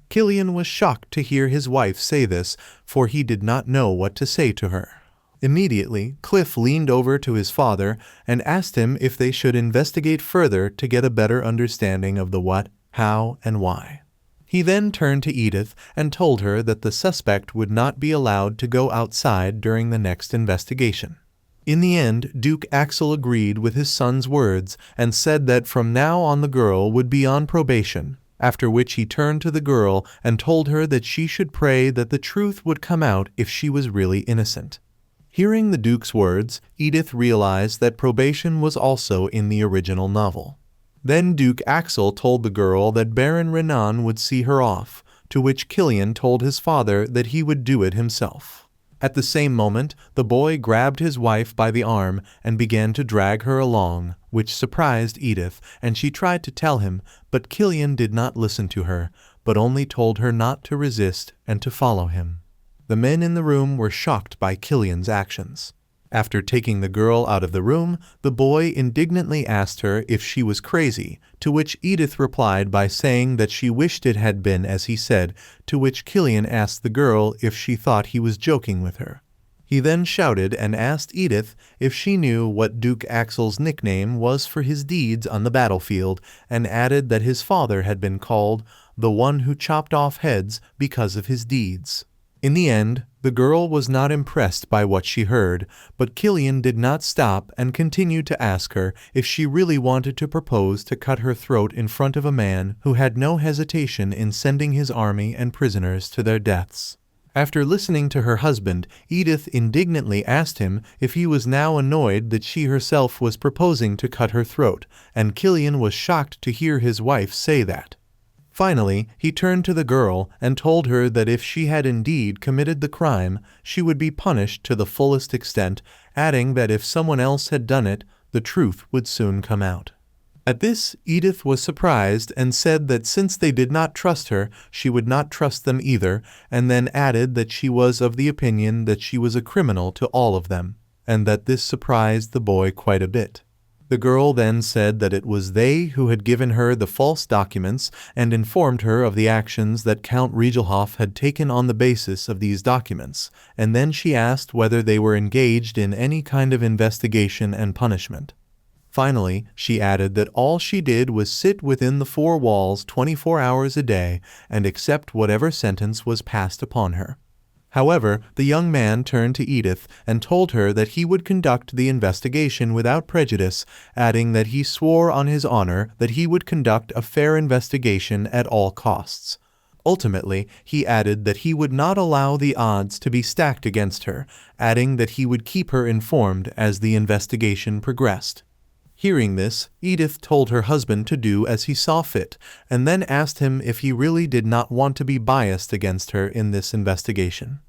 Killian was shocked to hear his wife say this, for he did not know what to say to her. Immediately, Cliff leaned over to his father and asked him if they should investigate further to get a better understanding of the what, how, and why. He then turned to Edith and told her that the suspect would not be allowed to go outside during the next investigation. In the end, Duke Axel agreed with his son's words and said that from now on the girl would be on probation, after which he turned to the girl and told her that she should pray that the truth would come out if she was really innocent. Hearing the Duke's words, Edith realized that probation was also in the original novel. Then Duke Axel told the girl that Baron Renan would see her off, to which Killian told his father that he would do it himself. At the same moment, the boy grabbed his wife by the arm and began to drag her along, which surprised Edith, and she tried to tell him, but Killian did not listen to her, but only told her not to resist and to follow him. The men in the room were shocked by Killian's actions. After taking the girl out of the room, the boy indignantly asked her if she was crazy, to which Edith replied by saying that she wished it had been as he said, to which Killian asked the girl if she thought he was joking with her. He then shouted and asked Edith if she knew what Duke Axel's nickname was for his deeds on the battlefield, and added that his father had been called the one who chopped off heads because of his deeds. In the end, the girl was not impressed by what she heard, but Killian did not stop and continued to ask her if she really wanted to propose to cut her throat in front of a man who had no hesitation in sending his army and prisoners to their deaths. After listening to her husband, Edith indignantly asked him if he was now annoyed that she herself was proposing to cut her throat, and Killian was shocked to hear his wife say that. Finally, he turned to the girl and told her that if she had indeed committed the crime, she would be punished to the fullest extent, adding that if someone else had done it, the truth would soon come out. At this, Edith was surprised and said that since they did not trust her, she would not trust them either, and then added that she was of the opinion that she was a criminal to all of them, and that this surprised the boy quite a bit. The girl then said that it was they who had given her the false documents and informed her of the actions that Count Regelhoff had taken on the basis of these documents, and then she asked whether they were engaged in any kind of investigation and punishment. Finally, she added that all she did was sit within the four walls 24 hours a day and accept whatever sentence was passed upon her. However, the young man turned to Edith and told her that he would conduct the investigation without prejudice, adding that he swore on his honor that he would conduct a fair investigation at all costs. Ultimately, he added that he would not allow the odds to be stacked against her, adding that he would keep her informed as the investigation progressed. Hearing this, Edith told her husband to do as he saw fit, and then asked him if he really did not want to be biased against her in this investigation.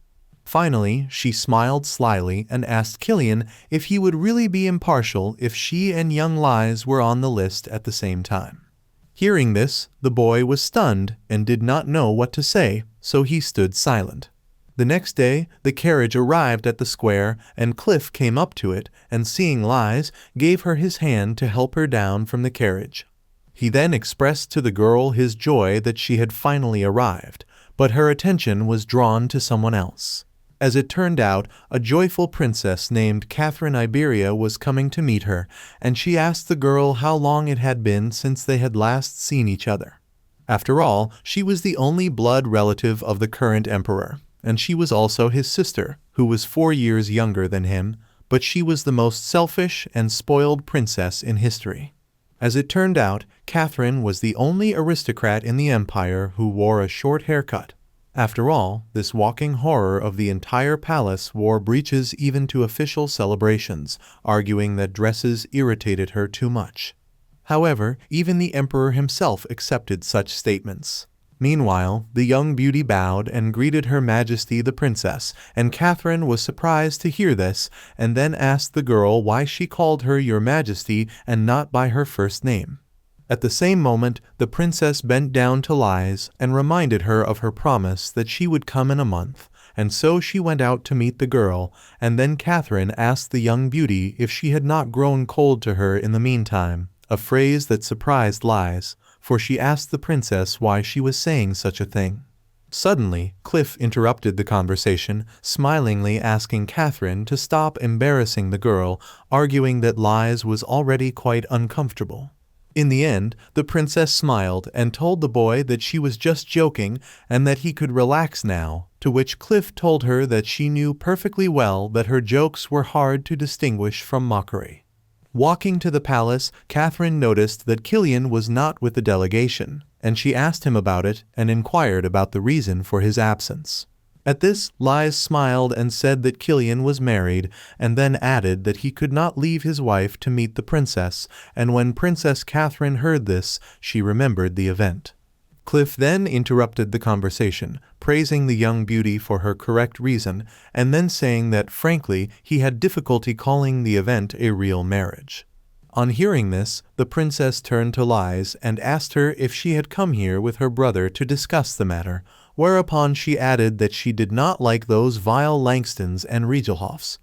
Finally, she smiled slyly and asked Killian if he would really be impartial if she and young Lies were on the list at the same time. Hearing this, the boy was stunned and did not know what to say, so he stood silent. The next day, the carriage arrived at the square, and Cliff came up to it, and seeing Lies, gave her his hand to help her down from the carriage. He then expressed to the girl his joy that she had finally arrived, but her attention was drawn to someone else. As it turned out, a joyful princess named Catherine Iberia was coming to meet her, and she asked the girl how long it had been since they had last seen each other. After all, she was the only blood relative of the current emperor, and she was also his sister, who was 4 years younger than him, but she was the most selfish and spoiled princess in history. As it turned out, Catherine was the only aristocrat in the empire who wore a short haircut. After all, this walking horror of the entire palace wore breeches even to official celebrations, arguing that dresses irritated her too much. However, even the emperor himself accepted such statements. Meanwhile, the young beauty bowed and greeted Her Majesty the Princess, and Catherine was surprised to hear this, and then asked the girl why she called her Your Majesty and not by her first name. At the same moment, the princess bent down to Lies and reminded her of her promise that she would come in a month, and so she went out to meet the girl, and then Catherine asked the young beauty if she had not grown cold to her in the meantime, a phrase that surprised Lies, for she asked the princess why she was saying such a thing. Suddenly, Cliff interrupted the conversation, smilingly asking Catherine to stop embarrassing the girl, arguing that Lies was already quite uncomfortable. In the end, the princess smiled and told the boy that she was just joking and that he could relax now, to which Cliff told her that she knew perfectly well that her jokes were hard to distinguish from mockery. Walking to the palace, Catherine noticed that Killian was not with the delegation, and she asked him about it and inquired about the reason for his absence. At this, Lies smiled and said that Killian was married, and then added that he could not leave his wife to meet the princess, and when Princess Catherine heard this, she remembered the event. Cliff then interrupted the conversation, praising the young beauty for her correct reason, and then saying that, frankly, he had difficulty calling the event a real marriage. On hearing this, the princess turned to Lies and asked her if she had come here with her brother to discuss the matter, whereupon she added that she did not like those vile Langstons and Riegelhoffs.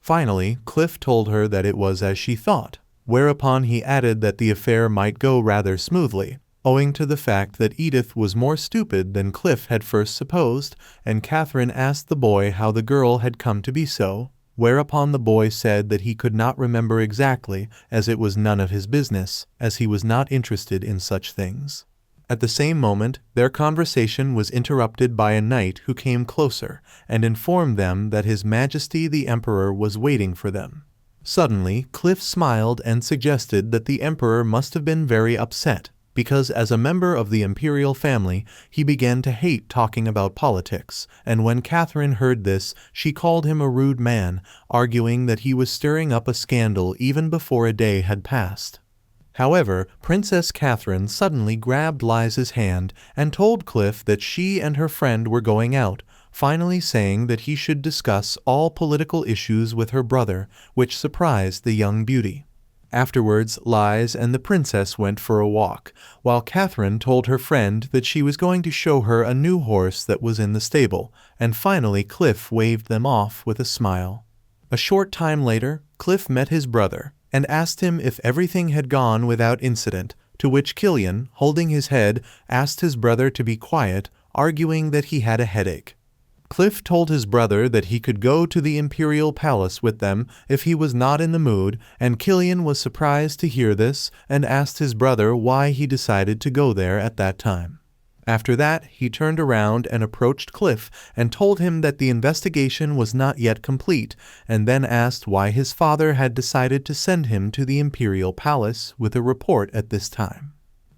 Finally, Cliff told her that it was as she thought, whereupon he added that the affair might go rather smoothly, owing to the fact that Edith was more stupid than Cliff had first supposed, and Catherine asked the boy how the girl had come to be so, whereupon the boy said that he could not remember exactly, as it was none of his business, as he was not interested in such things. At the same moment, their conversation was interrupted by a knight who came closer, and informed them that His Majesty the Emperor was waiting for them. Suddenly, Cliff smiled and suggested that the Emperor must have been very upset, because as a member of the imperial family, he began to hate talking about politics, and when Catherine heard this, she called him a rude man, arguing that he was stirring up a scandal even before a day had passed. However, Princess Catherine suddenly grabbed Liza's hand and told Cliff that she and her friend were going out, finally saying that he should discuss all political issues with her brother, which surprised the young beauty. Afterwards, Liz and the princess went for a walk, while Catherine told her friend that she was going to show her a new horse that was in the stable, and finally Cliff waved them off with a smile. A short time later, Cliff met his brother, and asked him if everything had gone without incident, to which Killian, holding his head, asked his brother to be quiet, arguing that he had a headache. Cliff told his brother that he could go to the imperial palace with them if he was not in the mood, and Killian was surprised to hear this and asked his brother why he decided to go there at that time. After that, he turned around and approached Cliff and told him that the investigation was not yet complete, and then asked why his father had decided to send him to the imperial palace with a report at this time.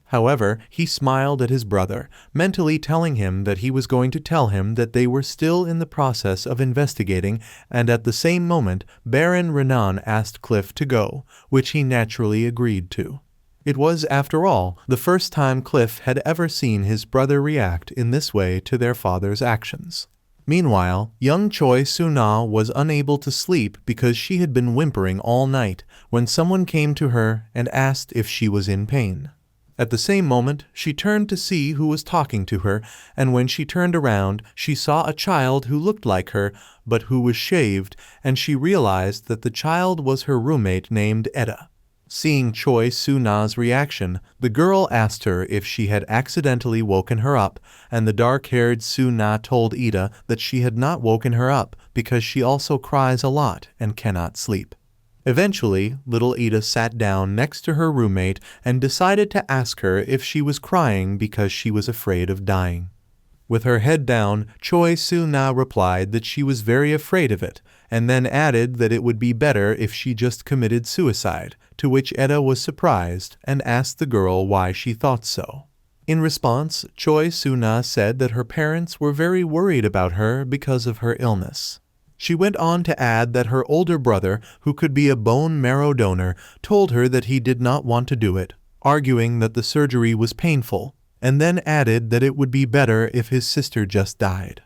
However, he smiled at his brother, mentally telling him that he was going to tell him that they were still in the process of investigating, and at the same moment Baron Renan asked Cliff to go, which he naturally agreed to. It was, after all, the first time Cliff had ever seen his brother react in this way to their father's actions. Meanwhile, young Choi Soo-na was unable to sleep because she had been whimpering all night when someone came to her and asked if she was in pain. At the same moment, she turned to see who was talking to her, and when she turned around, she saw a child who looked like her, but who was shaved, and she realized that the child was her roommate named Etta. Seeing Choi Soo-na's reaction, the girl asked her if she had accidentally woken her up, and the dark-haired Soo-na told Ida that she had not woken her up because she also cries a lot and cannot sleep. Eventually, little Ida sat down next to her roommate and decided to ask her if she was crying because she was afraid of dying. With her head down, Choi Soo-na replied that she was very afraid of it, and then added that it would be better if she just committed suicide, to which Etta was surprised and asked the girl why she thought so. In response, Choi Soo-na said that her parents were very worried about her because of her illness. She went on to add that her older brother, who could be a bone marrow donor, told her that he did not want to do it, arguing that the surgery was painful, and then added that it would be better if his sister just died.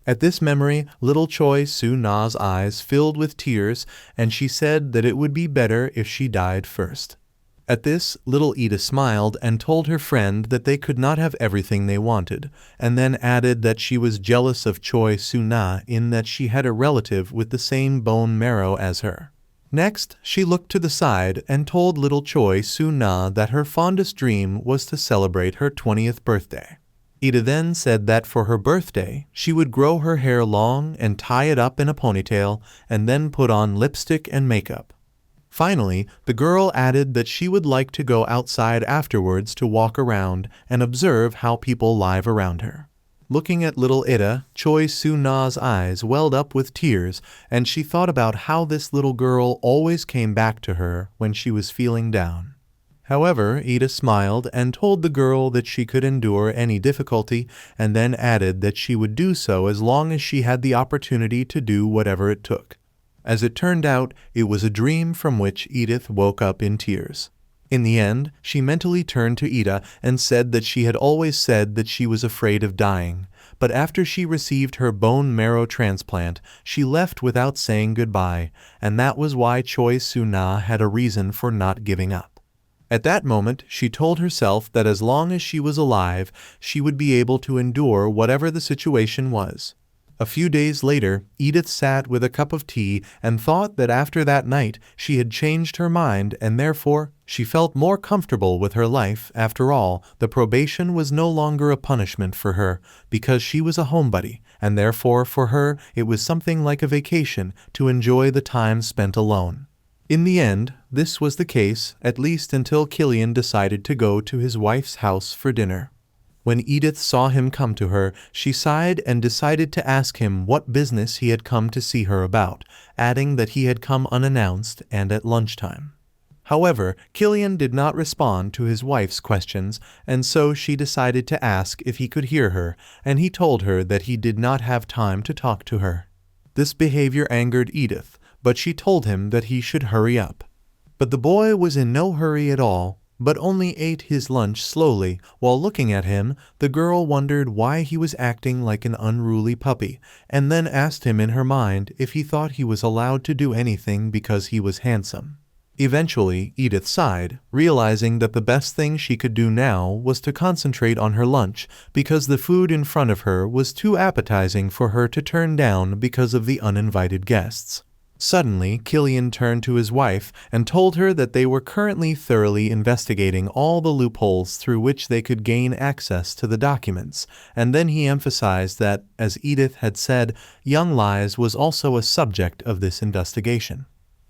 At this memory, little Choi Soo-na's eyes filled with tears, and she said that it would be better if she died first. At this, little Ida smiled and told her friend that they could not have everything they wanted, and then added that she was jealous of Choi Soo-na in that she had a relative with the same bone marrow as her. Next, she looked to the side and told little Choi Soo-na that her fondest dream was to celebrate her 20th birthday. Edith then said that for her birthday, she would grow her hair long and tie it up in a ponytail and then put on lipstick and makeup. Finally, the girl added that she would like to go outside afterwards to walk around and observe how people live around her. Looking at little Ida, Choi Soo-na's eyes welled up with tears, and she thought about how this little girl always came back to her when she was feeling down. However, Ida smiled and told the girl that she could endure any difficulty, and then added that she would do so as long as she had the opportunity to do whatever it took. As it turned out, it was a dream from which Edith woke up in tears. In the end, she mentally turned to Ida and said that she had always said that she was afraid of dying, but after she received her bone marrow transplant, she left without saying goodbye, and that was why Choi Soo-na had a reason for not giving up. At that moment, she told herself that as long as she was alive, she would be able to endure whatever the situation was. A few days later, Edith sat with a cup of tea and thought that after that night she had changed her mind, and therefore she felt more comfortable with her life. After all, the probation was no longer a punishment for her because she was a homebody, and therefore for her it was something like a vacation to enjoy the time spent alone. In the end, this was the case, at least until Killian decided to go to his wife's house for dinner. When Edith saw him come to her, she sighed and decided to ask him what business he had come to see her about, adding that he had come unannounced and at lunchtime. However, Killian did not respond to his wife's questions, and so she decided to ask if he could hear her, and he told her that he did not have time to talk to her. This behavior angered Edith, but she told him that he should hurry up. But the boy was in no hurry at all, but only ate his lunch slowly. While looking at him, the girl wondered why he was acting like an unruly puppy, and then asked him in her mind if he thought he was allowed to do anything because he was handsome. Eventually, Edith sighed, realizing that the best thing she could do now was to concentrate on her lunch because the food in front of her was too appetizing for her to turn down because of the uninvited guests. Suddenly, Killian turned to his wife and told her that they were currently thoroughly investigating all the loopholes through which they could gain access to the documents, and then he emphasized that, as Edith had said, young Lies was also a subject of this investigation.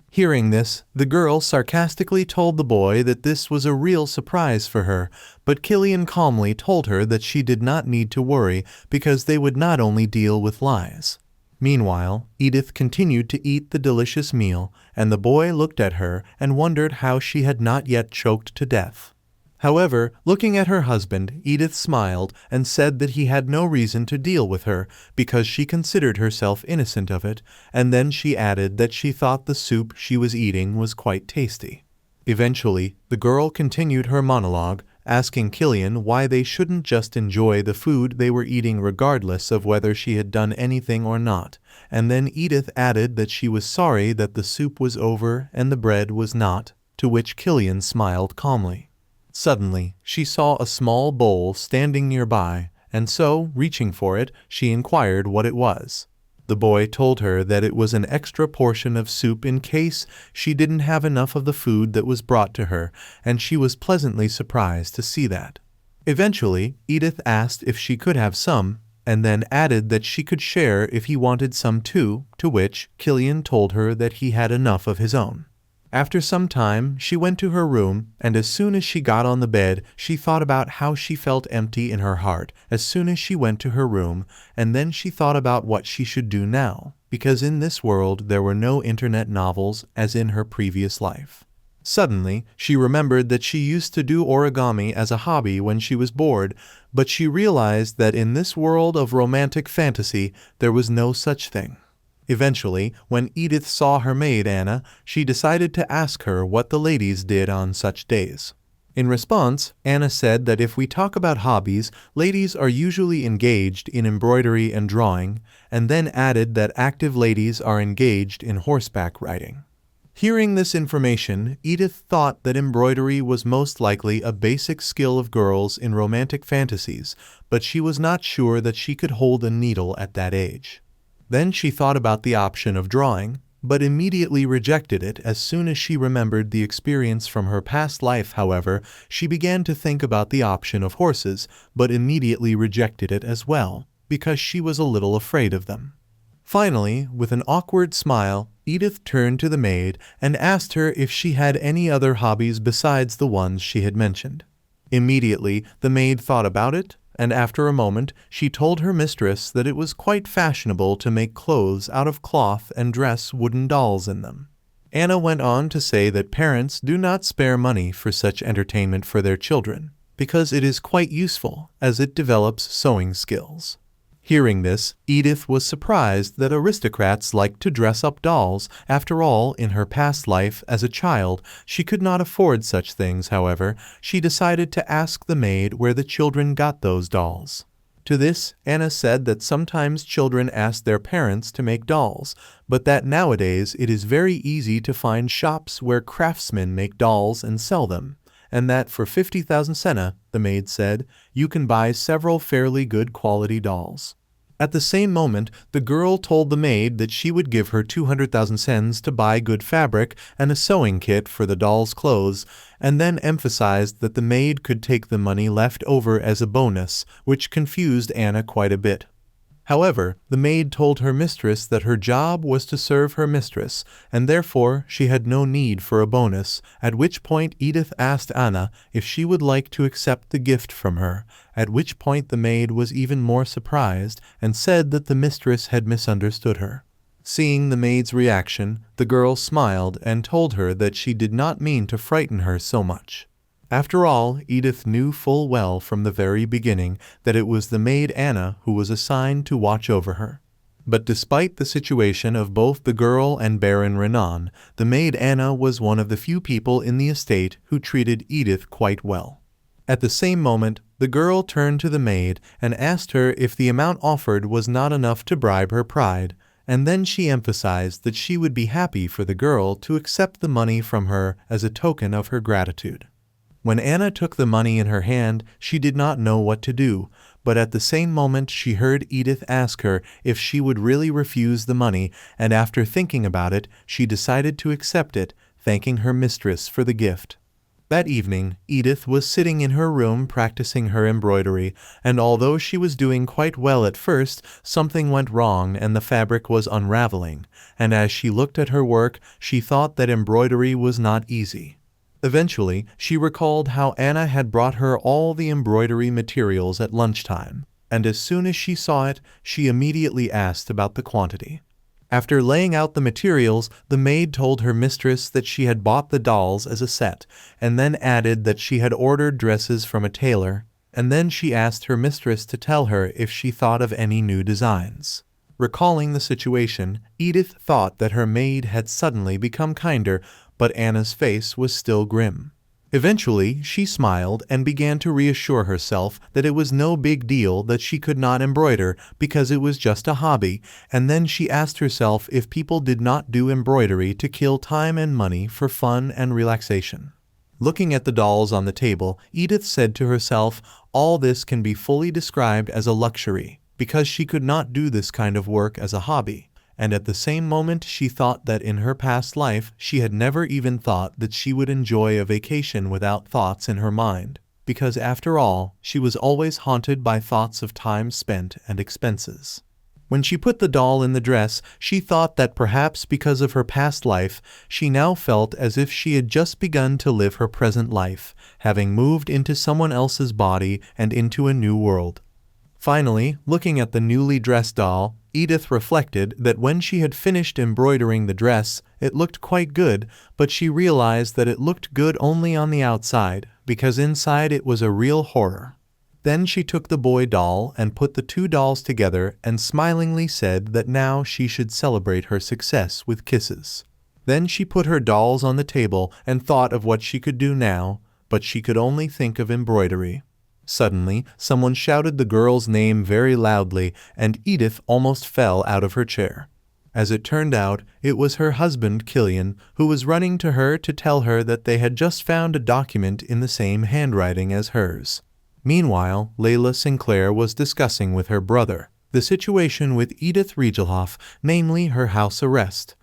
Hearing this, the girl sarcastically told the boy that this was a real surprise for her, but Killian calmly told her that she did not need to worry because they would not only deal with lies. Meanwhile, Edith continued to eat the delicious meal, and the boy looked at her and wondered how she had not yet choked to death. However, looking at her husband, Edith smiled and said that he had no reason to deal with her because she considered herself innocent of it, and then she added that she thought the soup she was eating was quite tasty. Eventually, the girl continued her monologue, asking Killian why they shouldn't just enjoy the food they were eating regardless of whether she had done anything or not, and then Edith added that she was sorry that the soup was over and the bread was not, to which Killian smiled calmly. Suddenly, she saw a small bowl standing nearby, and so, reaching for it, she inquired what it was. The boy told her that it was an extra portion of soup in case she didn't have enough of the food that was brought to her, and she was pleasantly surprised to see that. Eventually, Edith asked if she could have some, and then added that she could share if he wanted some too, to which Killian told her that he had enough of his own. After some time, she went to her room, and as soon as she got on the bed, she thought about how she felt empty in her heart as soon as she went to her room, and then she thought about what she should do now, because in this world there were no internet novels as in her previous life. Suddenly, she remembered that she used to do origami as a hobby when she was bored, but she realized that in this world of romantic fantasy, there was no such thing. Eventually, when Edith saw her maid Anna, she decided to ask her what the ladies did on such days. In response, Anna said that if we talk about hobbies, ladies are usually engaged in embroidery and drawing, and then added that active ladies are engaged in horseback riding. Hearing this information, Edith thought that embroidery was most likely a basic skill of girls in romantic fantasies, but she was not sure that she could hold a needle at that age. Then she thought about the option of drawing, but immediately rejected it as soon as she remembered the experience from her past life. However, she began to think about the option of horses, but immediately rejected it as well, because she was a little afraid of them. Finally, with an awkward smile, Edith turned to the maid and asked her if she had any other hobbies besides the ones she had mentioned. Immediately, the maid thought about it, and after a moment, she told her mistress that it was quite fashionable to make clothes out of cloth and dress wooden dolls in them. Anna went on to say that parents do not spare money for such entertainment for their children, because it is quite useful as it develops sewing skills. Hearing this, Edith was surprised that aristocrats liked to dress up dolls. After all, in her past life as a child, she could not afford such things. However, she decided to ask the maid where the children got those dolls. To this, Anna said that sometimes children ask their parents to make dolls, but that nowadays it is very easy to find shops where craftsmen make dolls and sell them, and that for 50,000 cine, the maid said, you can buy several fairly good quality dolls. At the same moment, the girl told the maid that she would give her 200,000 cents to buy good fabric and a sewing kit for the doll's clothes, and then emphasized that the maid could take the money left over as a bonus, which confused Anna quite a bit. However, the maid told her mistress that her job was to serve her mistress, and therefore she had no need for a bonus, at which point Edith asked Anna if she would like to accept the gift from her, at which point the maid was even more surprised and said that the mistress had misunderstood her. Seeing the maid's reaction, the girl smiled and told her that she did not mean to frighten her so much. After all, Edith knew full well from the very beginning that it was the maid Anna who was assigned to watch over her. But despite the situation of both the girl and Baron Renan, the maid Anna was one of the few people in the estate who treated Edith quite well. At the same moment, the girl turned to the maid and asked her if the amount offered was not enough to bribe her pride, and then she emphasized that she would be happy for the girl to accept the money from her as a token of her gratitude. When Anna took the money in her hand, she did not know what to do, but at the same moment she heard Edith ask her if she would really refuse the money, and after thinking about it, she decided to accept it, thanking her mistress for the gift. That evening, Edith was sitting in her room practicing her embroidery, and although she was doing quite well at first, something went wrong and the fabric was unraveling, and as she looked at her work, she thought that embroidery was not easy. Eventually, she recalled how Anna had brought her all the embroidery materials at lunchtime, and as soon as she saw it, she immediately asked about the quantity. After laying out the materials, the maid told her mistress that she had bought the dolls as a set, and then added that she had ordered dresses from a tailor, and then she asked her mistress to tell her if she thought of any new designs. Recalling the situation, Edith thought that her maid had suddenly become kinder, but Anna's face was still grim. Eventually, she smiled and began to reassure herself that it was no big deal that she could not embroider because it was just a hobby, and then she asked herself if people did not do embroidery to kill time and money for fun and relaxation. Looking at the dolls on the table, Edith said to herself, all this can be fully described as a luxury, because she could not do this kind of work as a hobby. And at the same moment she thought that in her past life she had never even thought that she would enjoy a vacation without thoughts in her mind, because after all, she was always haunted by thoughts of time spent and expenses. When she put the doll in the dress, she thought that perhaps because of her past life, she now felt as if she had just begun to live her present life, having moved into someone else's body and into a new world. Finally, looking at the newly dressed doll, Edith reflected that when she had finished embroidering the dress, it looked quite good, but she realized that it looked good only on the outside, because inside it was a real horror. Then she took the boy doll and put the two dolls together and smilingly said that now she should celebrate her success with kisses. Then she put her dolls on the table and thought of what she could do now, but she could only think of embroidery. Suddenly, someone shouted the girl's name very loudly, and Edith almost fell out of her chair. As it turned out, it was her husband, Killian, who was running to her to tell her that they had just found a document in the same handwriting as hers. Meanwhile, Layla Sinclair was discussing with her brother the situation with Edith Regelhoff, namely her house arrest.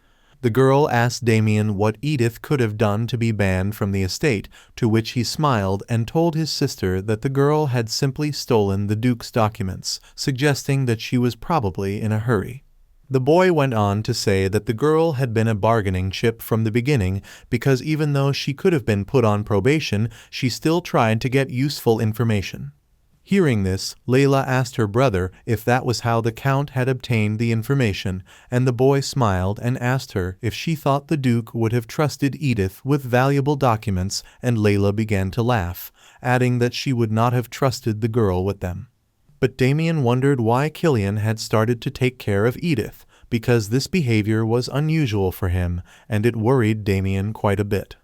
The girl asked Damien what Edith could have done to be banned from the estate, to which he smiled and told his sister that the girl had simply stolen the Duke's documents, suggesting that she was probably in a hurry. The boy went on to say that the girl had been a bargaining chip from the beginning because even though she could have been put on probation, she still tried to get useful information. Hearing this, Layla asked her brother if that was how the Count had obtained the information, and the boy smiled and asked her if she thought the Duke would have trusted Edith with valuable documents, and Layla began to laugh, adding that she would not have trusted the girl with them. But Damien wondered why Killian had started to take care of Edith, because this behavior was unusual for him, and it worried Damien quite a bit.